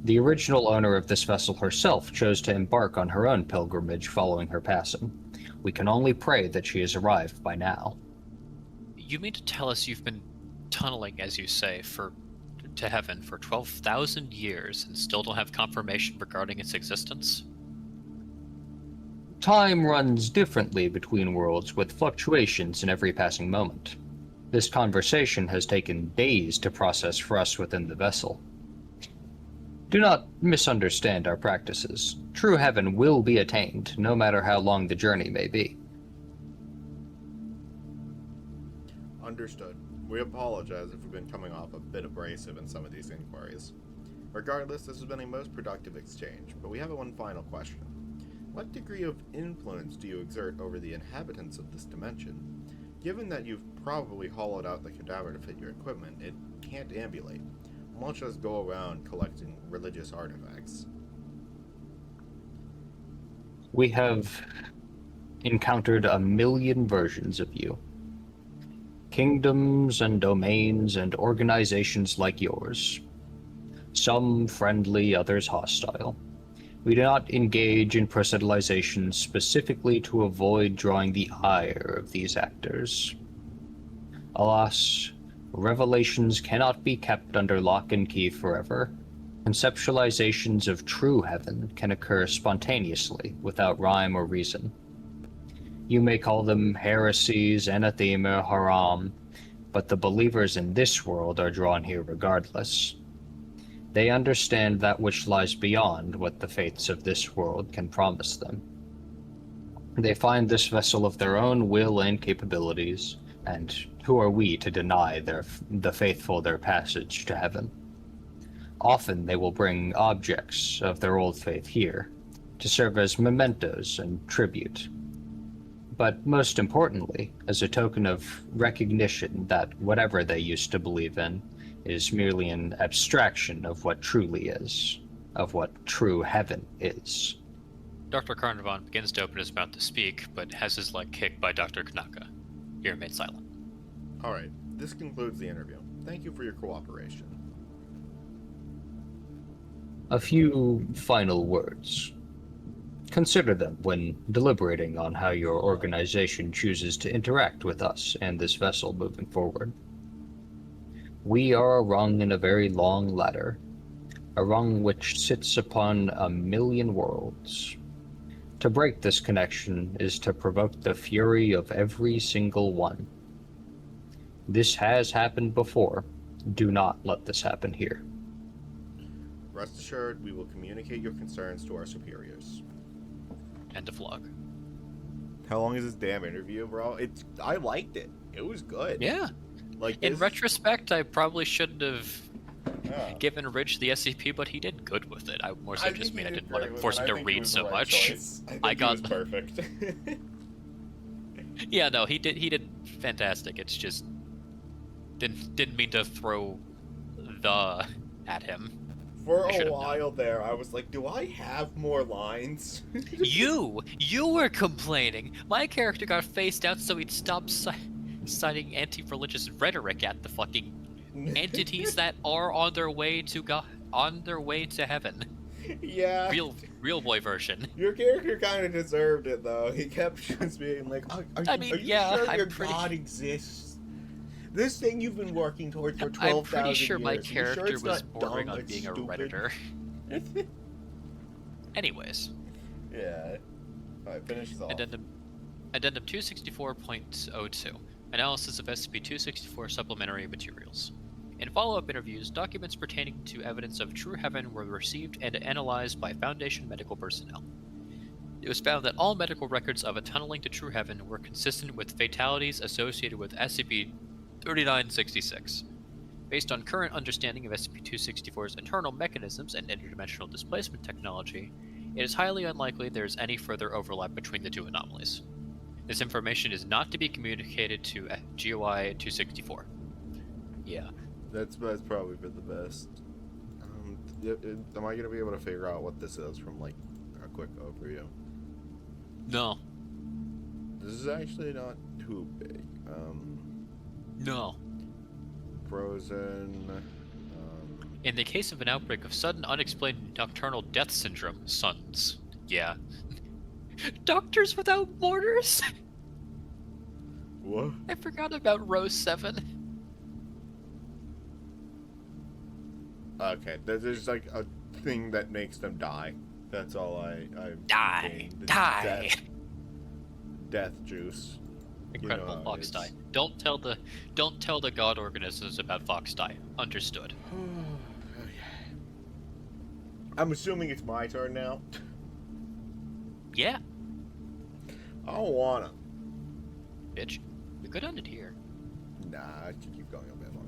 The original owner of this vessel herself chose to embark on her own pilgrimage following her passing. We can only pray that she has arrived by now. You mean to tell us you've been tunneling, as you say, to heaven for 12,000 years and still don't have confirmation regarding its existence? Time runs differently between worlds, with fluctuations in every passing moment. This conversation has taken days to process for us within the vessel. Do not misunderstand our practices. True heaven will be attained, no matter how long the journey may be. Understood. We apologize if we've been coming off a bit abrasive in some of these inquiries. Regardless, this has been a most productive exchange, but we have one final question. What degree of influence do you exert over the inhabitants of this dimension? Given that you've probably hollowed out the cadaver to fit your equipment, it can't ambulate. Won't just go around collecting religious artifacts. We have encountered 1 million versions of you. Kingdoms and domains and organizations like yours. Some friendly, others hostile. We do not engage in proselytization specifically to avoid drawing the ire of these actors. Alas, revelations cannot be kept under lock and key forever. Conceptualizations of true heaven can occur spontaneously, without rhyme or reason. You may call them heresies, anathema, haram, but the believers in this world are drawn here regardless. They understand that which lies beyond what the faiths of this world can promise them. They find this vessel of their own will and capabilities, And who are we to deny the faithful their passage to heaven? Often they will bring objects of their old faith here, to serve as mementos and tribute. But most importantly, as a token of recognition that whatever they used to believe in is merely an abstraction of what truly is, of what true heaven is. Dr. Carnarvon begins to open his mouth to speak, but has his leg kicked by Dr. Kanaka. You're made silent. Alright, this concludes the interview. Thank you for your cooperation. A few final words. Consider them when deliberating on how your organization chooses to interact with us and this vessel moving forward. We are a rung in a very long ladder, a rung which sits upon 1,000,000 worlds. To break this connection is to provoke the fury of every single one. This has happened before. Do not let this happen here. Rest assured, we will communicate your concerns to our superiors. End of log. How long is this damn interview, bro? I liked it. It was good. Yeah. Like In this- retrospect, I probably shouldn't have yeah. given Rich the SCP, but he did good with it. I more so I just think mean he I did didn't want great to with force it. him I to think it read was so the right much. choice. I think I he got was perfect. Yeah, no, he did fantastic. It's just didn't mean to throw the at him. For I a should've while there, I was like, do I have more lines? You were complaining. My character got faced out so he'd stop citing anti-religious rhetoric at the fucking entities that are on their way to heaven. Yeah. Real boy version. Your character kind of deserved it, though. He kept just being like, are you yeah, sure your I'm pretty- god exists? This thing you've been working towards for I'm 12,000 pretty sure years. my Are you sure character it's was not bordering dumb on and being a stupid? redditor. Anyways, Yeah. Alright, finish this off. Addendum 264.02 Analysis of SCP-264 Supplementary Materials. In follow-up interviews, documents pertaining to evidence of true heaven were received and analyzed by Foundation medical personnel. It was found that all medical records of a tunneling to true heaven were consistent with fatalities associated with SCP-3966. Based on current understanding of SCP-264's internal mechanisms and interdimensional displacement technology, it is highly unlikely there is any further overlap between the two anomalies. This information is not to be communicated to GOI 264. Yeah. That's probably been the best. Am I gonna be able to figure out what this is from, like, a quick overview? No. This is actually not too big. No. Frozen. In the case of an outbreak of sudden unexplained nocturnal death syndrome, sons. Yeah. Doctors without mortars? What? I forgot about row 7. Okay, there's like a thing that makes them die. That's all I Die! gained. Die! Death juice. Incredible know, Fox it's- die. Don't tell the god organisms about Fox die. Understood. I'm assuming it's my turn now. Yeah, I don't wanna. bitch. We could end it here. Nah, I can keep going a bit longer.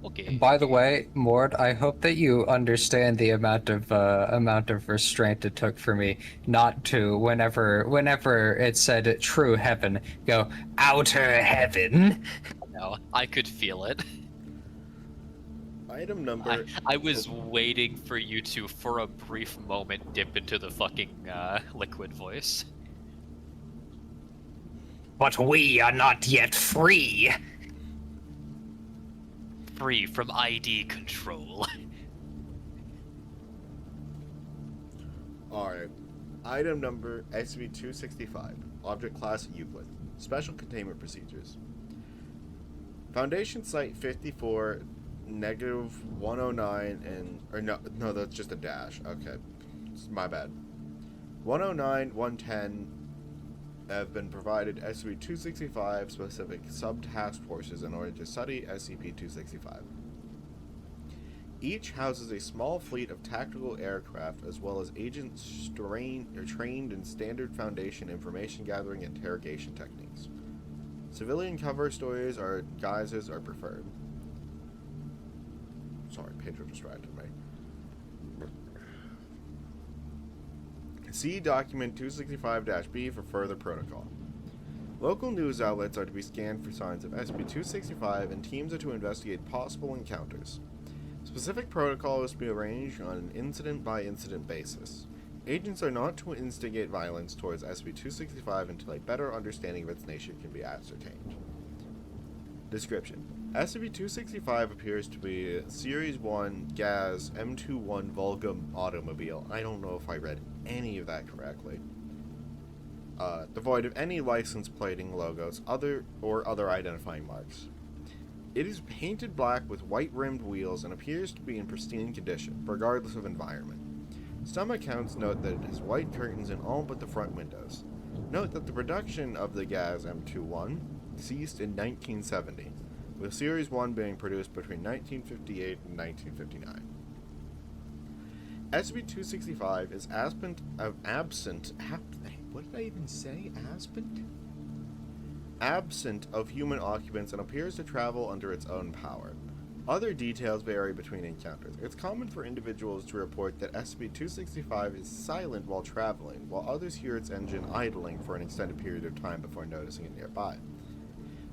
Okay. By the way, Mord, I hope that you understand the amount of restraint it took for me not to, whenever it said true heaven, go outer heaven. No, I could feel it. Item number. I was waiting for you to, for a brief moment, dip into the fucking liquid voice. But we are not yet free. Free from ID control. Alright. Item number SCP-265. Object class Euclid. Special containment procedures. Foundation Site 54, -109, and... Or no, that's just a dash. Okay. My bad. 109, 110 have been provided SCP-265 specific sub-task forces in order to study SCP-265. Each houses a small fleet of tactical aircraft as well as agents trained in standard Foundation information gathering and interrogation techniques. Civilian cover stories or guises are preferred. Sorry, Pedro distracted me. See document 265-B for further protocol. Local news outlets are to be scanned for signs of SCP-265 and teams are to investigate possible encounters. Specific protocol is to be arranged on an incident-by-incident basis. Agents are not to instigate violence towards SCP-265 until a better understanding of its nature can be ascertained. Description: SCP-265 appears to be a Series 1 GAZ M21 Volga automobile. I don't know if I read any of that correctly. Devoid of any license plating, logos, other identifying marks. It is painted black with white-rimmed wheels and appears to be in pristine condition, regardless of environment. Some accounts note that it has white curtains in all but the front windows. Note that the production of the GAZ M21 ceased in 1970, with Series 1 being produced between 1958 and 1959. SCP-265 is absent of human occupants and appears to travel under its own power. Other details vary between encounters. It's common for individuals to report that SCP-265 is silent while traveling, while others hear its engine idling for an extended period of time before noticing it nearby.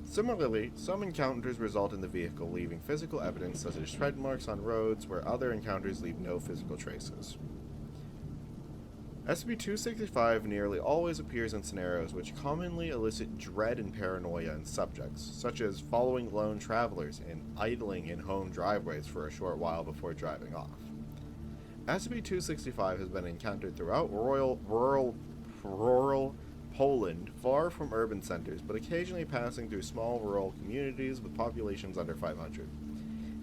Similarly, some encounters result in the vehicle leaving physical evidence such as tread marks on roads, where other encounters leave no physical traces. SCP-265 nearly always appears in scenarios which commonly elicit dread and paranoia in subjects, such as following lone travelers and idling in home driveways for a short while before driving off. SCP-265 has been encountered throughout rural Poland, far from urban centers, but occasionally passing through small rural communities with populations under 500.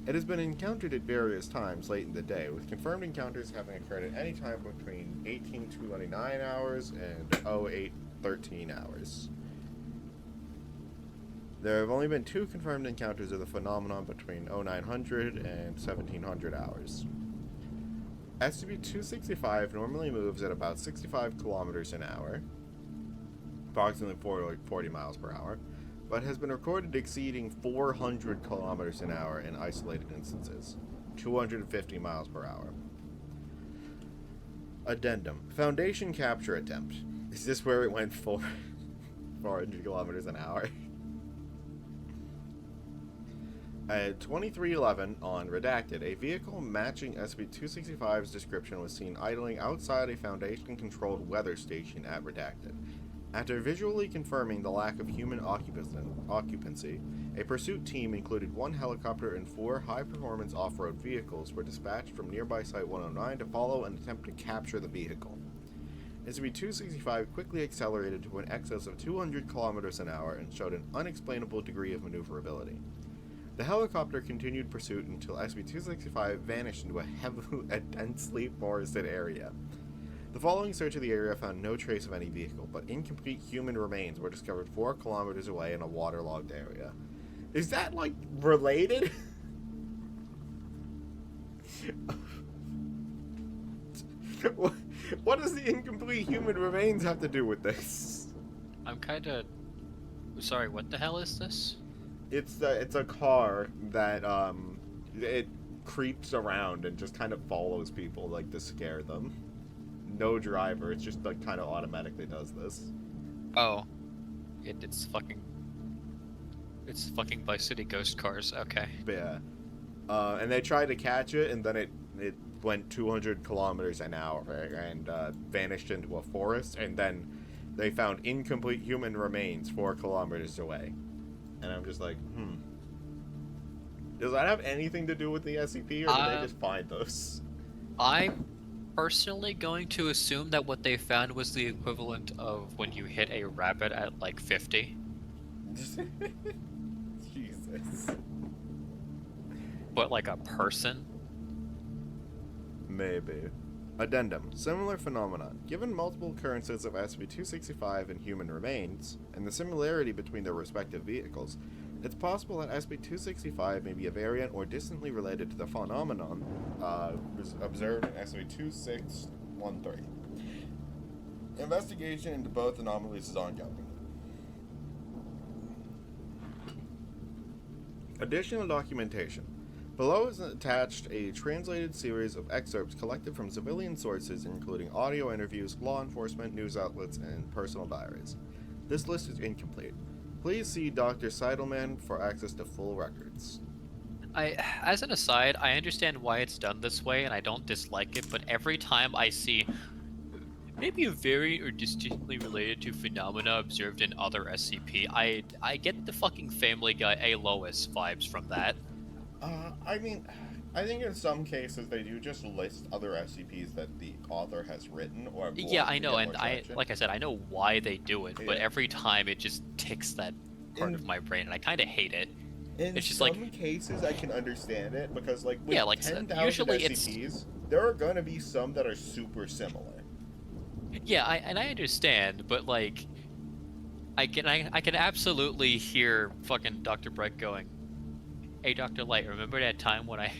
It has been encountered at various times late in the day, with confirmed encounters having occurred at any time between 18:29 hours and 08:13 hours. There have only been 2 confirmed encounters of the phenomenon between 0900 and 1700 hours. SCP-265 normally moves at about 65 kilometers an hour, approximately 40 miles per hour, but has been recorded exceeding 400 kilometers an hour in isolated instances, 250 miles per hour. Addendum: Foundation capture attempt. Is this where it went 400 kilometers an hour? At 2311 on Redacted, a vehicle matching SCP-265's description was seen idling outside a Foundation-controlled weather station at Redacted. After visually confirming the lack of human occupancy, a pursuit team included 1 helicopter and 4 high-performance off-road vehicles were dispatched from nearby Site 109 to follow and attempt to capture the vehicle. SCP-265 quickly accelerated to an excess of 200 kilometers an hour and showed an unexplainable degree of maneuverability. The helicopter continued pursuit until SCP-265 vanished into a densely forested area. The following search of the area found no trace of any vehicle, but incomplete human remains were discovered 4 kilometers away in a waterlogged area. Is that, like, related? What does the incomplete human remains have to do with this? I'm kinda... Sorry, what the hell is this? It's a car that, it creeps around and just kind of follows people, like, to scare them. No driver, it's just like kind of automatically does this. Oh. It's fucking Vice City ghost cars, okay. Yeah. And they tried to catch it, and then it went 200 kilometers an hour and vanished into a forest, and then they found incomplete human remains 4 kilometers away. And I'm just like, Does that have anything to do with the SCP, or did they just find those? I'm personally going to assume that what they found was the equivalent of when you hit a rabbit at like 50. Jesus. But like a person? Maybe. Addendum: Similar phenomenon. Given multiple occurrences of SCP-265 and human remains, and the similarity between their respective vehicles, it's possible that SCP-265 may be a variant or distantly related to the phenomenon observed in SCP-2613. Investigation into both anomalies is ongoing. Additional documentation. Below is attached a translated series of excerpts collected from civilian sources, including audio interviews, law enforcement, news outlets, and personal diaries. This list is incomplete. Please see Dr. Seidelman for access to full records. As an aside, I understand why it's done this way, and I don't dislike it, but every time I see maybe a very or distinctly related to phenomena observed in other SCP, I get the fucking Family Guy A. Lois vibes from that. I mean, I think in some cases they do just list other SCPs that the author has written or Yeah, I know, get and more I, traction. like I said, I know why they do it, but Yeah. every time it just ticks that part of my brain, and I kind of hate it. In It's just some like, cases, I can understand it because, like, with Yeah, like I said, 10,000 usually it's- SCPs, there are going to be some that are super similar. yeah, I understand, but like, I can absolutely hear fucking Dr. Bright going, "Hey, Dr. Light, remember that time when I?"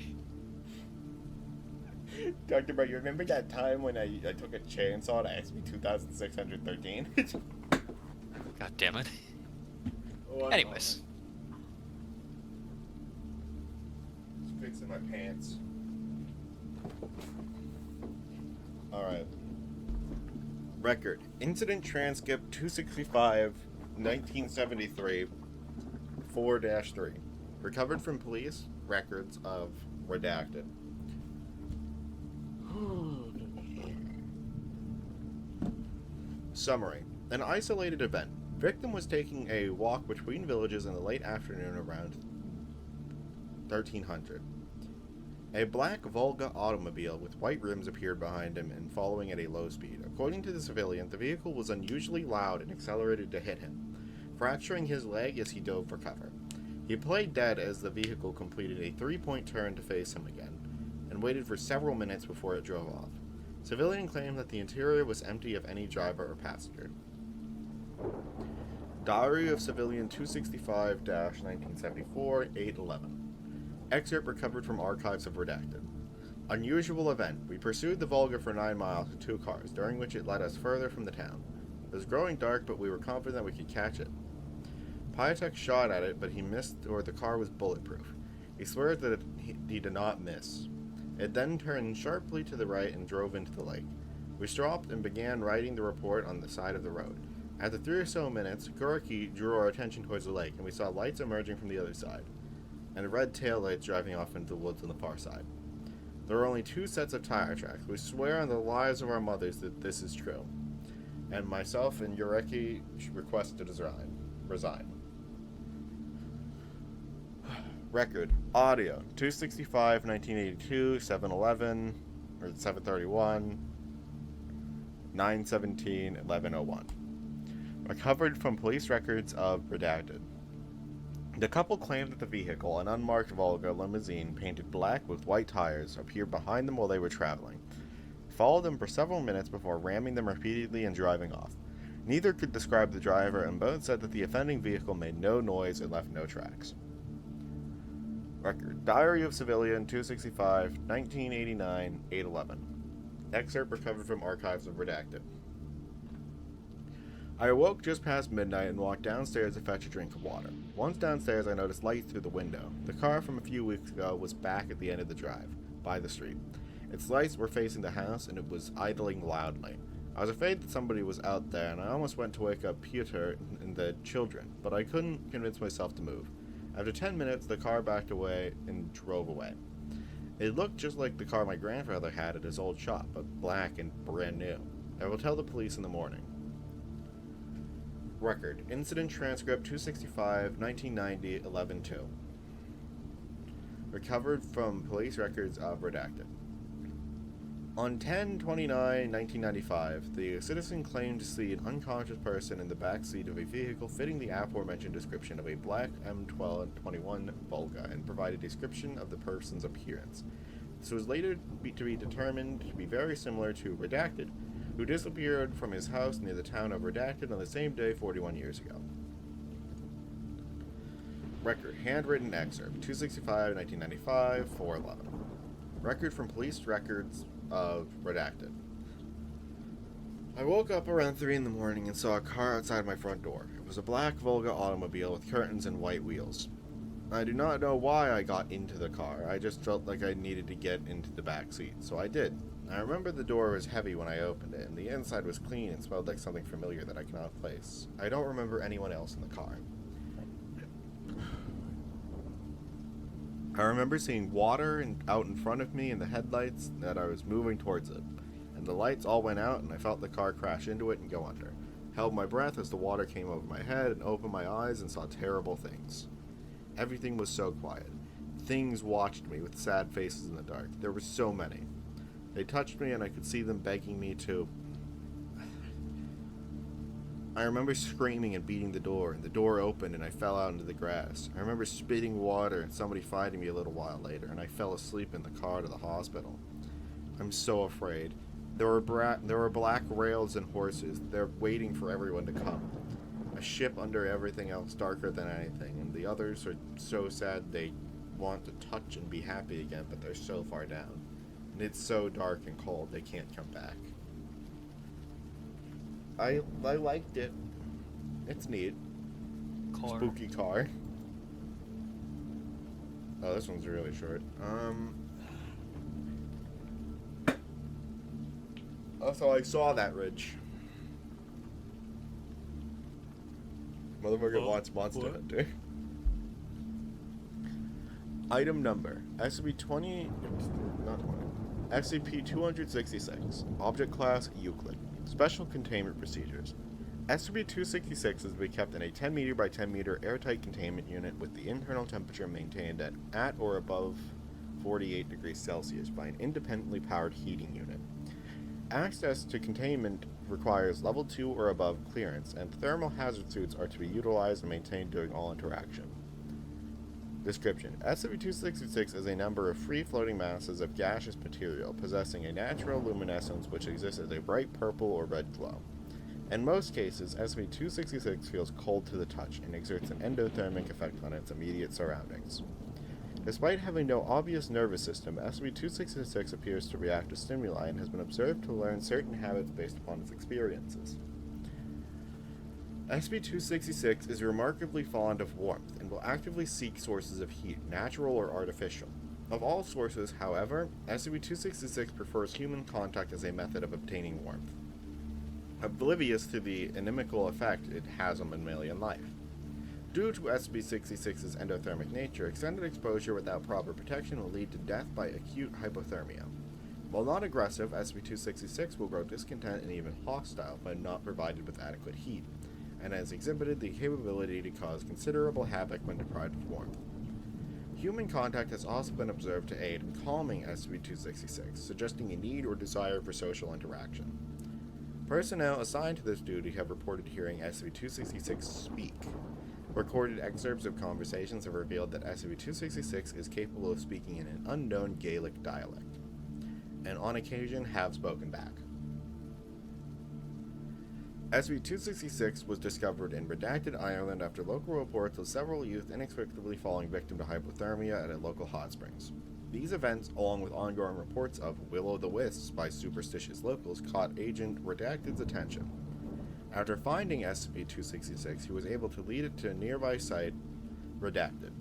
Dr. Bright, you remember that time when I took a chainsaw to SCP-2613? God damn it. One Anyways, moment. Just fixing my pants. Alright. Record. Incident transcript 265, 1973, 4-3. Recovered from police records of redacted. Summary. An isolated event. Victim was taking a walk between villages in the late afternoon around 1300. A black Volga automobile with white rims appeared behind him and following at a low speed. According to the civilian, the vehicle was unusually loud and accelerated to hit him, fracturing his leg as he dove for cover. He played dead as the vehicle completed a 3-point turn to face him again, and waited for several minutes before it drove off. Civilian claimed that the interior was empty of any driver or passenger. Diary of Civilian 265-1974, 811. Excerpt recovered from archives of redacted. Unusual event. We pursued the Volga for 9 miles in 2 cars, during which it led us further from the town. It was growing dark, but we were confident that we could catch it. Piatek shot at it, but he missed, or the car was bulletproof. He swears that he did not miss. It then turned sharply to the right and drove into the lake. We stopped and began writing the report on the side of the road. After 3 or so minutes, Gorky drew our attention towards the lake, and we saw lights emerging from the other side, and red taillights driving off into the woods on the far side. There are only 2 sets of tire tracks. We swear on the lives of our mothers that this is true. And myself and Yureki request to resign. Record. Audio. 265, 1982, 711, or 731, 917, 1101. Recovered from police records of redacted. The couple claimed that the vehicle, an unmarked Volga limousine painted black with white tires, appeared behind them while they were traveling. Followed them for several minutes before ramming them repeatedly and driving off. Neither could describe the driver, and both said that the offending vehicle made no noise and left no tracks. Record. Diary of Civilian 265, 1989, 811. Excerpt recovered from archives of redacted. I awoke just past midnight and walked downstairs to fetch a drink of water. Once downstairs, I noticed lights through the window. The car from a few weeks ago was back at the end of the drive, by the street. Its lights were facing the house, and it was idling loudly. I was afraid that somebody was out there, and I almost went to wake up Peter and the children, but I couldn't convince myself to move. After 10 minutes, the car backed away and drove away. It looked just like the car my grandfather had at his old shop, but black and brand new. I will tell the police in the morning. Record. Incident transcript 265, 1990, 11-2. Recovered from police records of redacted. On 10/29/1995, the citizen claimed to see an unconscious person in the back seat of a vehicle fitting the aforementioned description of a black M1221 Volga and provided a description of the person's appearance. This was later to be determined to be very similar to Redacted, who disappeared from his house near the town of Redacted on the same day 41 years ago. Record. Handwritten excerpt. 265, 1995, 411. Record from police records of Redacted. I woke up around 3 in the morning and saw a car outside my front door. It was a black Volga automobile with curtains and white wheels. I do not know why I got into the car. I just felt like I needed to get into the back seat, so I did. I remember the door was heavy when I opened it, and the inside was clean and smelled like something familiar that I cannot place. I don't remember anyone else in the car. I remember seeing water out in front of me in the headlights that I was moving towards it, and the lights all went out and I felt the car crash into it and go under. Held my breath as the water came over my head and opened my eyes and saw terrible things. Everything was so quiet. Things watched me with sad faces in the dark. There were so many. They touched me and I could see them begging me to. I remember screaming and beating the door, and the door opened and I fell out into the grass. I remember spitting water and somebody finding me a little while later, and I fell asleep in the car to the hospital. I'm so afraid. There were black rails and horses. They're waiting for everyone to come. A ship under everything else darker than anything, and the others are so sad they want to touch and be happy again, but they're so far down. And it's so dark and cold they can't come back. I liked it. It's neat. Car. Spooky car. Oh, this one's really short. Also, I saw that ridge. Motherfucker wants Monster Hunter. Item number SCP-20, not 20. SCP-266. Object class Euclid. Special containment procedures. SCP-266 is to be kept in a 10 meter by 10 meter airtight containment unit with the internal temperature maintained at or above 48 degrees Celsius by an independently powered heating unit. Access to containment requires level 2 or above clearance, and thermal hazard suits are to be utilized and maintained during all interaction. Description: SCP-266 is a number of free-floating masses of gaseous material possessing a natural luminescence which exists as a bright purple or red glow. In most cases, SCP-266 feels cold to the touch and exerts an endothermic effect on its immediate surroundings. Despite having no obvious nervous system, SCP-266 appears to react to stimuli and has been observed to learn certain habits based upon its experiences. SCP-266 is remarkably fond of warmth and will actively seek sources of heat, natural or artificial. Of all sources, however, SCP-266 prefers human contact as a method of obtaining warmth, oblivious to the inimical effect it has on mammalian life. Due to SCP-66's endothermic nature, extended exposure without proper protection will lead to death by acute hypothermia. While not aggressive, SCP-266 will grow discontent and even hostile when not provided with adequate heat, and has exhibited the capability to cause considerable havoc when deprived of warmth. Human contact has also been observed to aid in calming SCP-266, suggesting a need or desire for social interaction. Personnel assigned to this duty have reported hearing SCP-266 speak. Recorded excerpts of conversations have revealed that SCP-266 is capable of speaking in an unknown Gaelic dialect, and on occasion have spoken back. SCP-266 was discovered in redacted Ireland after local reports of several youth inexplicably falling victim to hypothermia at a local hot springs. These events, along with ongoing reports of will-o'-the-wisps by superstitious locals, caught Agent Redacted's attention. After finding SCP-266, he was able to lead it to a nearby site, Redacted.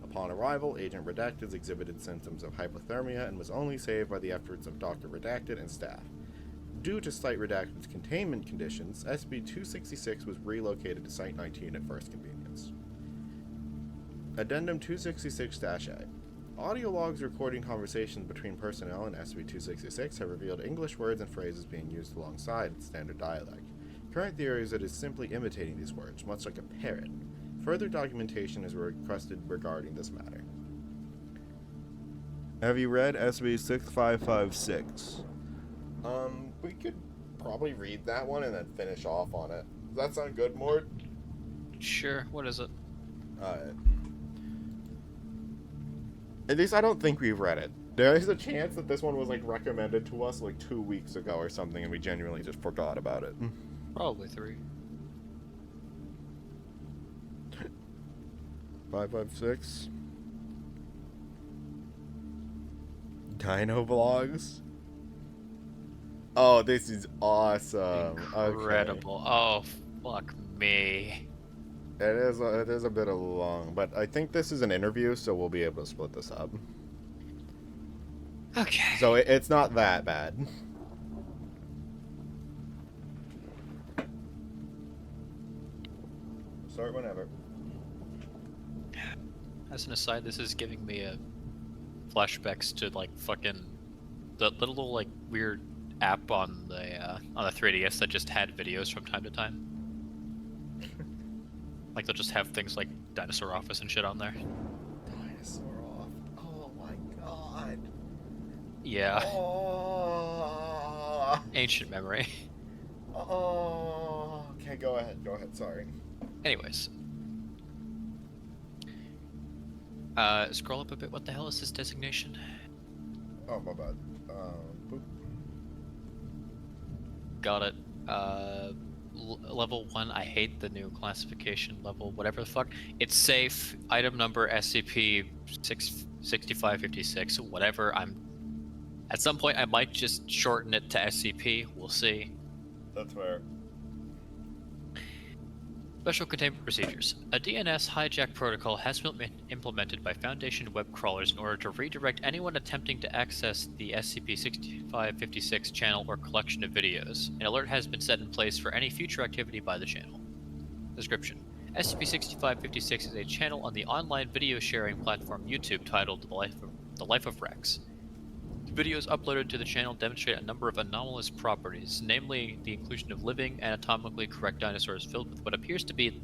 Upon arrival, Agent Redacted exhibited symptoms of hypothermia and was only saved by the efforts of Dr. Redacted and staff. Due to Site Redacted's containment conditions, SCP-266 was relocated to Site-19 at first convenience. Addendum 266-A. Audio logs recording conversations between personnel and SCP-266 have revealed English words and phrases being used alongside its standard dialect. Current theory is that it is simply imitating these words, much like a parrot. Further documentation is requested regarding this matter. Have you read SCP-6556? We could probably read that one and then finish off on it. Does that sound good, Mort? Sure. What is it? At least I don't think we've read it. There is a chance that this one was like recommended to us like 2 weeks ago or something and we genuinely just forgot about it. Probably 3. 556. Dino Vlogs. Oh, this is awesome. Incredible. Okay. Oh, fuck me. It is a bit of long, but I think this is an interview, so we'll be able to split this up. Okay. So it's not that bad. Start whenever. As an aside, this is giving me flashbacks to like fucking the little like weird app on the 3DS that just had videos from time to time. Like they'll just have things like Dinosaur Office and shit on there. Dinosaur off. Oh my god. Yeah. Oh. Ancient memory. Oh. Okay, go ahead. Go ahead. Sorry. Anyways. Scroll up a bit. What the hell is this designation? Oh, my bad. Boop. Got it. Level 1, I hate the new classification level, whatever the fuck. It's safe. Item number SCP 6556, whatever. At some point, I might just shorten it to SCP. We'll see. That's fair. Special Containment Procedures. A DNS hijack protocol has been implemented by Foundation web crawlers in order to redirect anyone attempting to access the SCP-6556 channel or collection of videos. An alert has been set in place for any future activity by the channel. Description. SCP-6556 is a channel on the online video sharing platform YouTube titled The Life of Rex. The videos uploaded to the channel demonstrate a number of anomalous properties, namely the inclusion of living, anatomically correct dinosaurs filled with what appears to be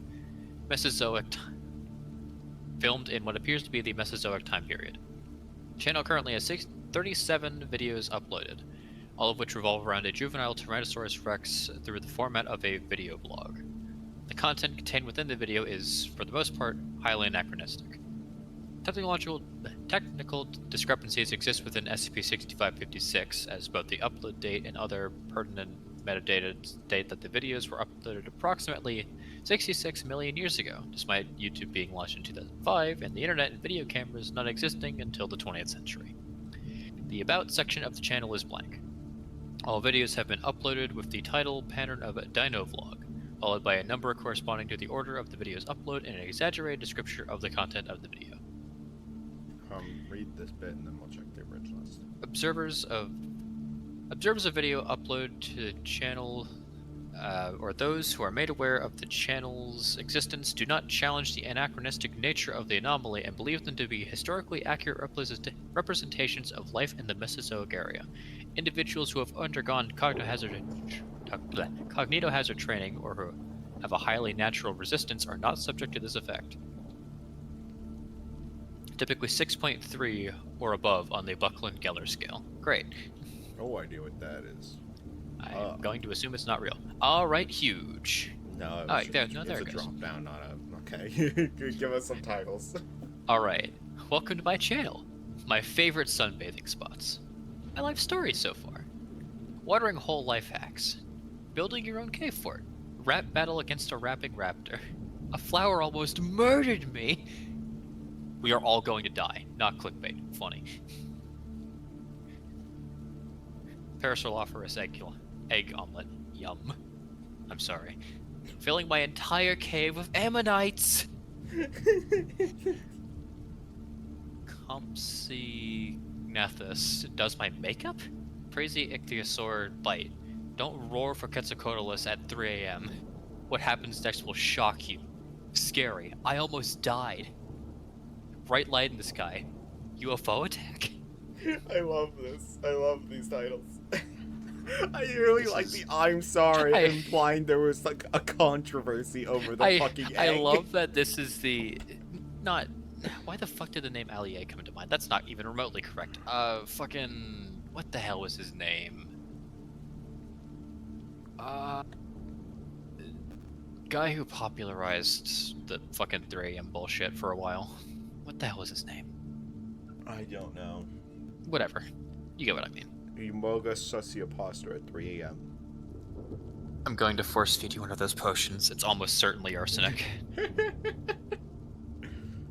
filmed in what appears to be the Mesozoic time period. The channel currently has 37 videos uploaded, all of which revolve around a juvenile Tyrannosaurus Rex through the format of a video blog. The content contained within the video is, for the most part, highly anachronistic. Technical discrepancies exist within SCP-6556, as both the upload date and other pertinent metadata state that the videos were uploaded approximately 66 million years ago, despite YouTube being launched in 2005 and the internet and video cameras not existing until the 20th century. The About section of the channel is blank. All videos have been uploaded with the title pattern of a Dino Vlog, followed by a number corresponding to the order of the video's upload and an exaggerated description of the content of the video. Read this bit and then we'll check the originals. Observers of video upload to the channel, or those who are made aware of the channel's existence, do not challenge the anachronistic nature of the anomaly and believe them to be historically accurate representations of life in the Mesozoic area. Individuals who have undergone cognitohazard training or who have a highly natural resistance are not subject to this effect. Typically 6.3 or above on the Buckland-Geller scale. Great. No idea what that is. I'm going to assume it's not real. Alright, huge. No, it was Alright, there it's it a goes. drop down, not a... Okay, give us some titles. Alright, welcome to my channel. My favorite sunbathing spots. My life story so far. Watering hole life hacks. Building your own cave fort. Rap battle against a rapping raptor. A flower almost murdered me. We are all going to die. Not clickbait. Funny. Parasaurolophus egg omelet. Yum. I'm sorry. Filling my entire cave with ammonites! Compsognathus does my makeup? Crazy ichthyosaur bite. Don't roar for Quetzalcoatlus at 3 a.m. What happens next will shock you. Scary. I almost died. Bright light in the sky. UFO attack? I love this. I love these titles. I really like the I'm sorry, implying there was like a controversy over the fucking egg. I love that this is the... Not... Why the fuck did the name Allier come to mind? That's not even remotely correct. Fucking... What the hell was his name? Guy who popularized the fucking 3 a.m. bullshit for a while. What the hell was his name? I don't know. Whatever. You get what I mean. Emoga Socioposter at 3 a.m. I'm going to force feed you one of those potions. It's almost certainly arsenic.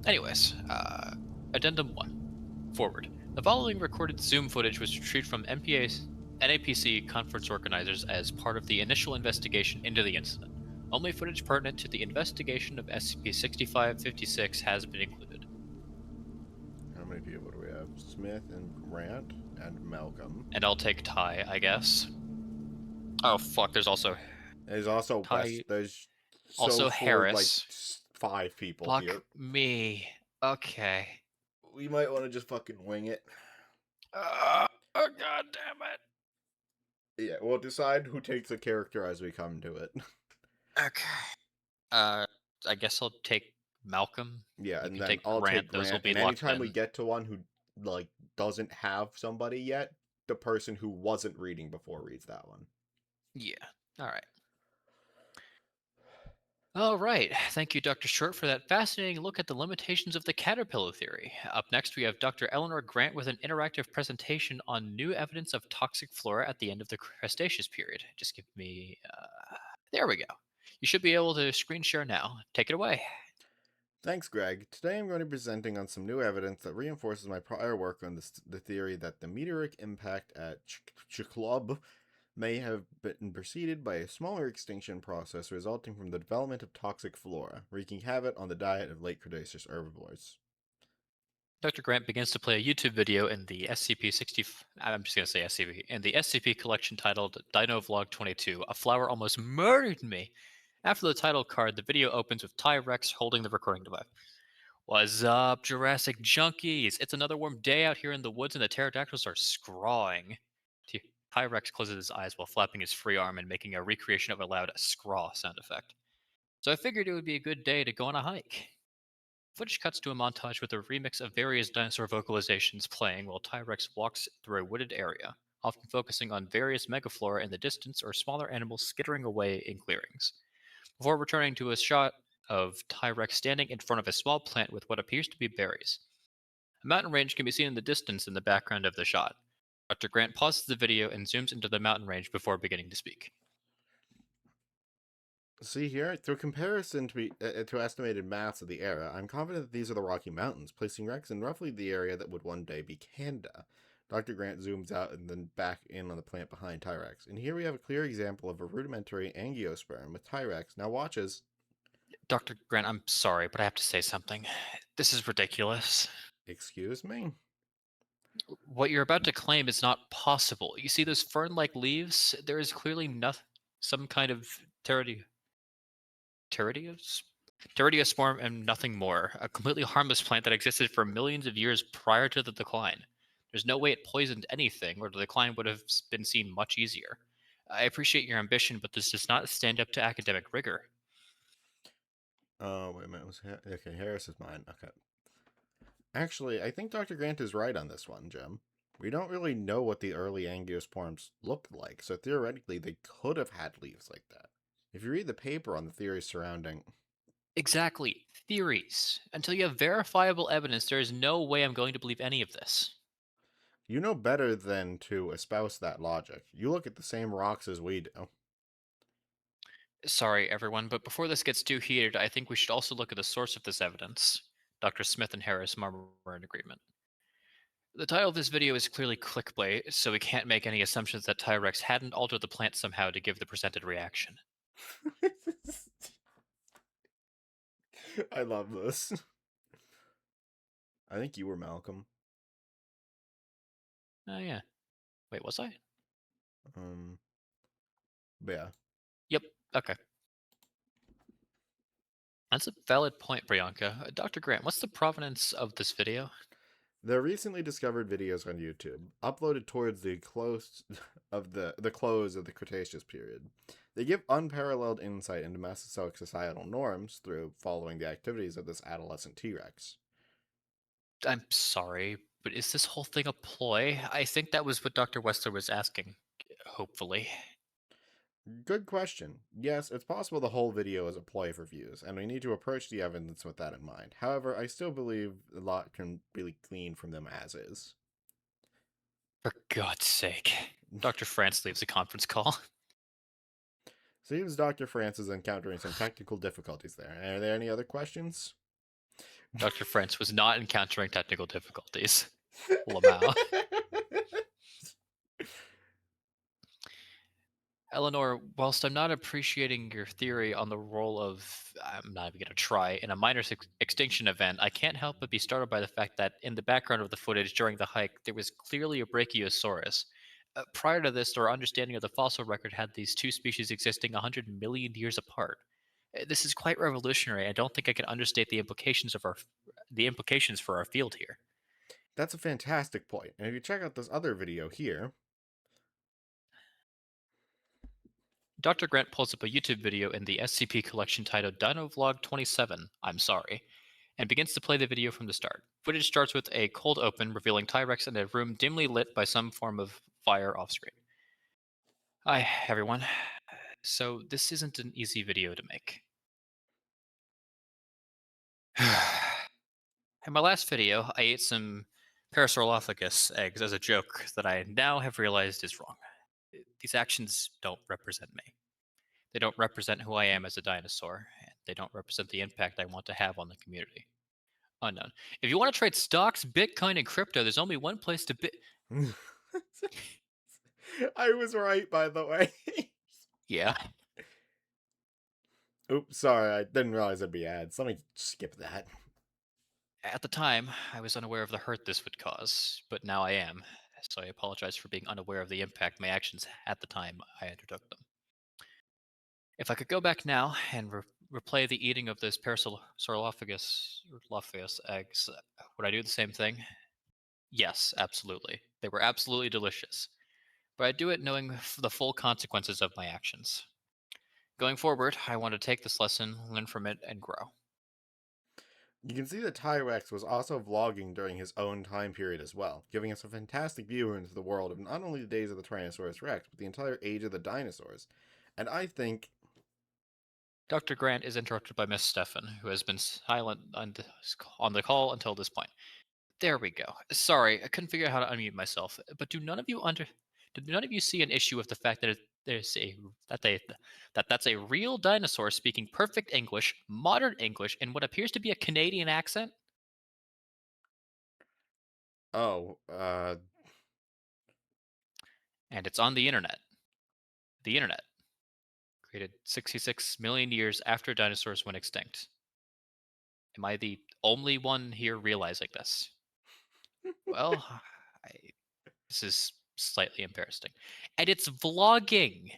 Anyways, Addendum 1. Forward. The following recorded Zoom footage was retrieved from NAPC conference organizers as part of the initial investigation into the incident. Only footage pertinent to the investigation of SCP-6556 has been included. How many people do we have? Smith and Grant and Malcolm. And I'll take Ty, I guess. Oh fuck, there's also There's also Ty- there's also like Harris. 5 people Fuck here. me. Okay. We might want to just fucking wing it. Oh god damn it. Yeah, we'll decide who takes a character as we come to it. Okay. I guess I'll take Malcolm. Yeah, You and can then take I'll Grant. take Those will Grant. be And locked anytime we in. get to one who like doesn't have somebody yet, the person who wasn't reading before reads that one. Yeah. All right. All right. Thank you, Dr. Short, for that fascinating look at the limitations of the caterpillar theory. Up next, we have Dr. Eleanor Grant with an interactive presentation on new evidence of toxic flora at the end of the Cretaceous period. Just give me. There we go. You should be able to screen share now. Take it away. Thanks, Greg. Today I'm going to be presenting on some new evidence that reinforces my prior work on the theory that the meteoric impact at Chicxulub may have been preceded by a smaller extinction process resulting from the development of toxic flora, wreaking havoc on the diet of late Cretaceous herbivores. Dr. Grant begins to play a YouTube video in the SCP-60. I'm just going to say SCP. In the SCP collection titled Dino Vlog 22, A Flower Almost Murdered Me. After the title card, the video opens with T-Rex holding the recording device. What's up, Jurassic Junkies? It's another warm day out here in the woods and the pterodactyls are scrawling. T-Rex closes his eyes while flapping his free arm and making a recreation of a loud scraw sound effect. So I figured it would be a good day to go on a hike. Footage cuts to a montage with a remix of various dinosaur vocalizations playing while T-Rex walks through a wooded area, often focusing on various megaflora in the distance or smaller animals skittering away in clearings, before returning to a shot of T-Rex standing in front of a small plant with what appears to be berries. A mountain range can be seen in the distance in the background of the shot. Dr. Grant pauses the video and zooms into the mountain range before beginning to speak. See here, through comparison to estimated mass of the era, I'm confident that these are the Rocky Mountains, placing Rex in roughly the area that would one day be Canada. Dr. Grant zooms out and then back in on the plant behind T-Rex. And here we have a clear example of a rudimentary angiosperm with T-Rex. Now watch as... Dr. Grant, I'm sorry, but I have to say something. This is ridiculous. Excuse me? What you're about to claim is not possible. You see those fern-like leaves? There is clearly some kind of Pteridiosporum and nothing more. A completely harmless plant that existed for millions of years prior to the decline. There's no way it poisoned anything, or the decline would have been seen much easier. I appreciate your ambition, but this does not stand up to academic rigor. Oh, wait a minute. Okay, Harris is mine. Okay. Actually, I think Dr. Grant is right on this one, Jim. We don't really know what the early angiosperms looked like, so theoretically they could have had leaves like that. If you read the paper on the theories surrounding... Exactly. Theories. Until you have verifiable evidence, there is no way I'm going to believe any of this. You know better than to espouse that logic. You look at the same rocks as we do. Sorry, everyone, but before this gets too heated, I think we should also look at the source of this evidence. Dr. Smith and Harris are in agreement. The title of this video is clearly clickbait, so we can't make any assumptions that T-Rex hadn't altered the plant somehow to give the presented reaction. I love this. I think you were Malcolm. Oh, yeah. Wait, was I? Yeah. Yep, okay. That's a valid point, Priyanka. Dr. Grant, what's the provenance of this video? They're recently discovered videos on YouTube, uploaded towards the close of the close of the Cretaceous period. They give unparalleled insight into Mesozoic societal norms through following the activities of this adolescent T-Rex. I'm sorry, but is this whole thing a ploy? I think that was what Dr. Wessler was asking. Hopefully. Good question. Yes, it's possible the whole video is a ploy for views, and we need to approach the evidence with that in mind. However, I still believe a lot can be gleaned from them as is. For God's sake. Dr. France leaves the conference call. Seems Dr. France is encountering some technical difficulties there. Are there any other questions? Dr. France was not encountering technical difficulties. Lamau. Eleanor, whilst I'm not appreciating your theory on the role of, I'm not even going to try, in a minor extinction event, I can't help but be startled by the fact that in the background of the footage during the hike, there was clearly a Brachiosaurus. Prior to this, our understanding of the fossil record had these two species existing 100 million years apart. This is quite revolutionary. I don't think I can understate the implications for our field here. That's a fantastic point. And if you check out this other video here, Dr. Grant pulls up a YouTube video in the SCP collection titled Dino Vlog 27, I'm sorry, and begins to play the video from the start. Footage starts with a cold open revealing T-Rex in a room dimly lit by some form of fire off-screen. Hi, everyone. So this isn't an easy video to make. In my last video, I ate some Parasaurolophus eggs as a joke that I now have realized is wrong. These actions don't represent me. They don't represent who I am as a dinosaur, and they don't represent the impact I want to have on the community. Unknown. If you want to trade stocks, Bitcoin, and crypto, there's only one place to I was right, by the way. Yeah. Oops, sorry, I didn't realize it'd be ads. Let me skip that. At the time, I was unaware of the hurt this would cause, but now I am, so I apologize for being unaware of the impact my actions at the time I undertook them. If I could go back now and replay the eating of those Parasaurolophus eggs, would I do the same thing? Yes, absolutely. They were absolutely delicious. But I do it knowing the full consequences of my actions. Going forward, I want to take this lesson, learn from it, and grow. You can see that T-Rex was also vlogging during his own time period as well, giving us a fantastic view into the world of not only the days of the Tyrannosaurus Rex, but the entire age of the dinosaurs. And I think... Dr. Grant is interrupted by Miss Stefan, who has been silent on the call until this point. There we go. Sorry, I couldn't figure out how to unmute myself. But do none of you see an issue with the fact that that's a real dinosaur speaking perfect English, modern English, in what appears to be a Canadian accent? Oh, And it's on the internet. The internet. Created 66 million years after dinosaurs went extinct. Am I the only one here realizing this? Well, this is slightly embarrassing. And it's vlogging!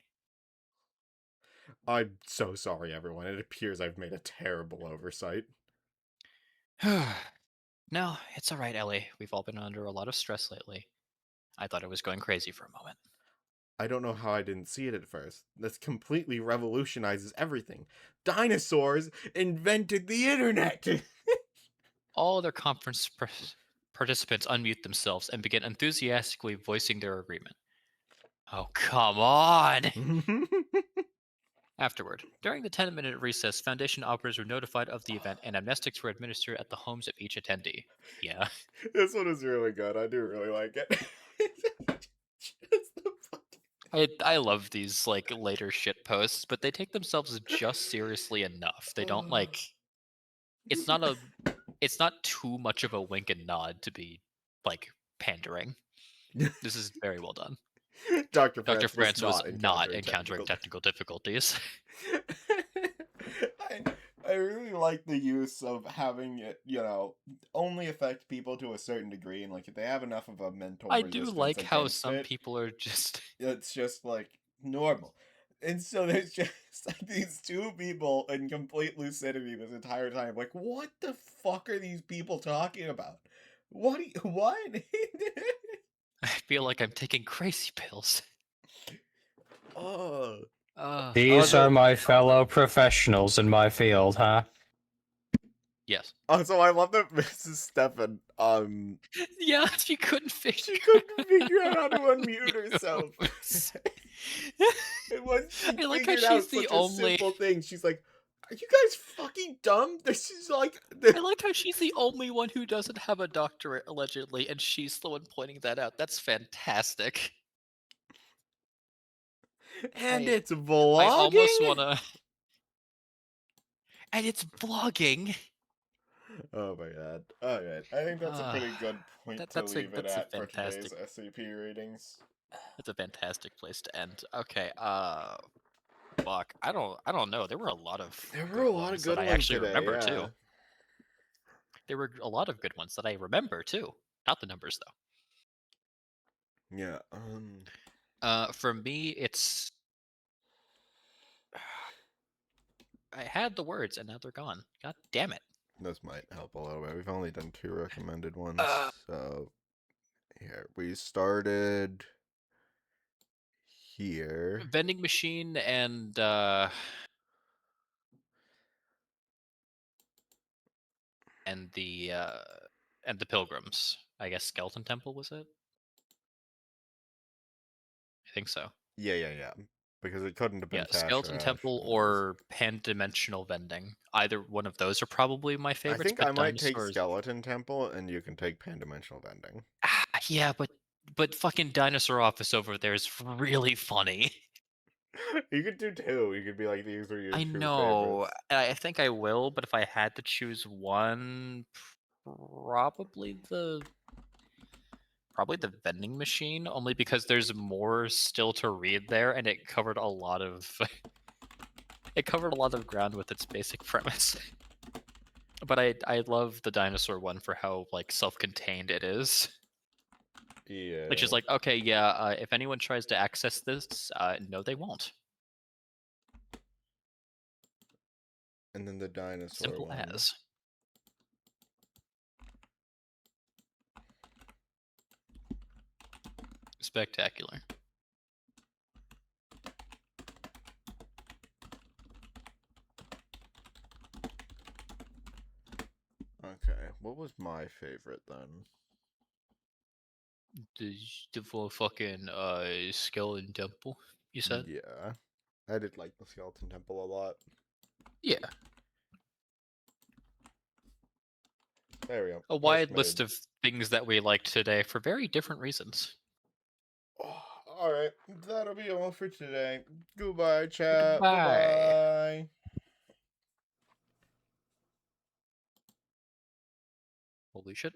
I'm so sorry, everyone. It appears I've made a terrible oversight. No, it's alright, Ellie. We've all been under a lot of stress lately. I thought I was going crazy for a moment. I don't know how I didn't see it at first. This completely revolutionizes everything. Dinosaurs invented the internet! All other conference participants unmute themselves and begin enthusiastically voicing their agreement. Oh, come on! Afterward, during the 10-minute recess, Foundation operators were notified of the event and amnestics were administered at the homes of each attendee. Yeah. This one is really good. I do really like it. Just the fucking... I love these like later shit posts, but they take themselves just seriously enough. They don't like it's not too much of a wink and nod to be like pandering. This is very well done. Dr. Dr. France France was was not encountering technical difficulties. I really like the use of having it, only affect people to a certain degree, and like if they have enough of a mental I do resistance like how against some it, people are just it's just like normal. And so there's just like these two people in complete lucidity this entire time. Like, what the fuck are these people talking about? What? What? I feel like I'm taking crazy pills. Oh. These no. are my fellow professionals in my field, huh? Yes. Also, I love that Mrs. Stefan, Yeah, she couldn't figure she couldn't figure out how to unmute herself. And once she I like how figured out she's the such a only. simple thing, she's like, "Are you guys fucking dumb?" This is like, I like how she's the only one who doesn't have a doctorate, allegedly, and she's the one pointing that out. That's fantastic. and I- it's vlogging. I almost wanna. And it's vlogging. Oh my god! All right, I think that's a pretty good point to that's leave it a at for today's fantastic. SCP readings. That's a fantastic place to end. Okay, fuck. I don't know. There were a lot of There were good a lot of ones good that I ones actually today, remember yeah. too. There were a lot of good ones that I remember too. Not the numbers though. Yeah, For me, it's I had the words and now they're gone. God damn it. this might help a little bit. We've only done 2 recommended ones, Uh, so here we started here. Vending machine and the pilgrims. I guess skeleton temple was it? I think so. Yeah. Because it couldn't have been Yeah, Tash skeleton or Ash, temple because or pan-dimensional vending. Either one of those are probably my I favorites. think But I might take dinosaurs. Skeleton Temple, and you can take Pan-Dimensional Vending. Yeah, but fucking dinosaur office over there is really funny. You could do 2. You could be like, these are your I 2 know. favorites. I think I will, but if I had to choose one, probably the vending machine, only because there's more still to read there, and it covered a lot of ground with its basic premise. But I love the dinosaur one for how like self-contained it is. Yeah. Which is like, okay, yeah, if anyone tries to access this, no, they won't. And then the dinosaur Simple one. as. Spectacular. Okay, what was my favorite then? The fucking skeleton temple, you said? Yeah. I did like the Skeleton Temple a lot. Yeah. There we go. A wide list of things that we liked today for very different reasons. Alright, that'll be all for today. Goodbye, chat. Goodbye. Bye-bye. Holy shit.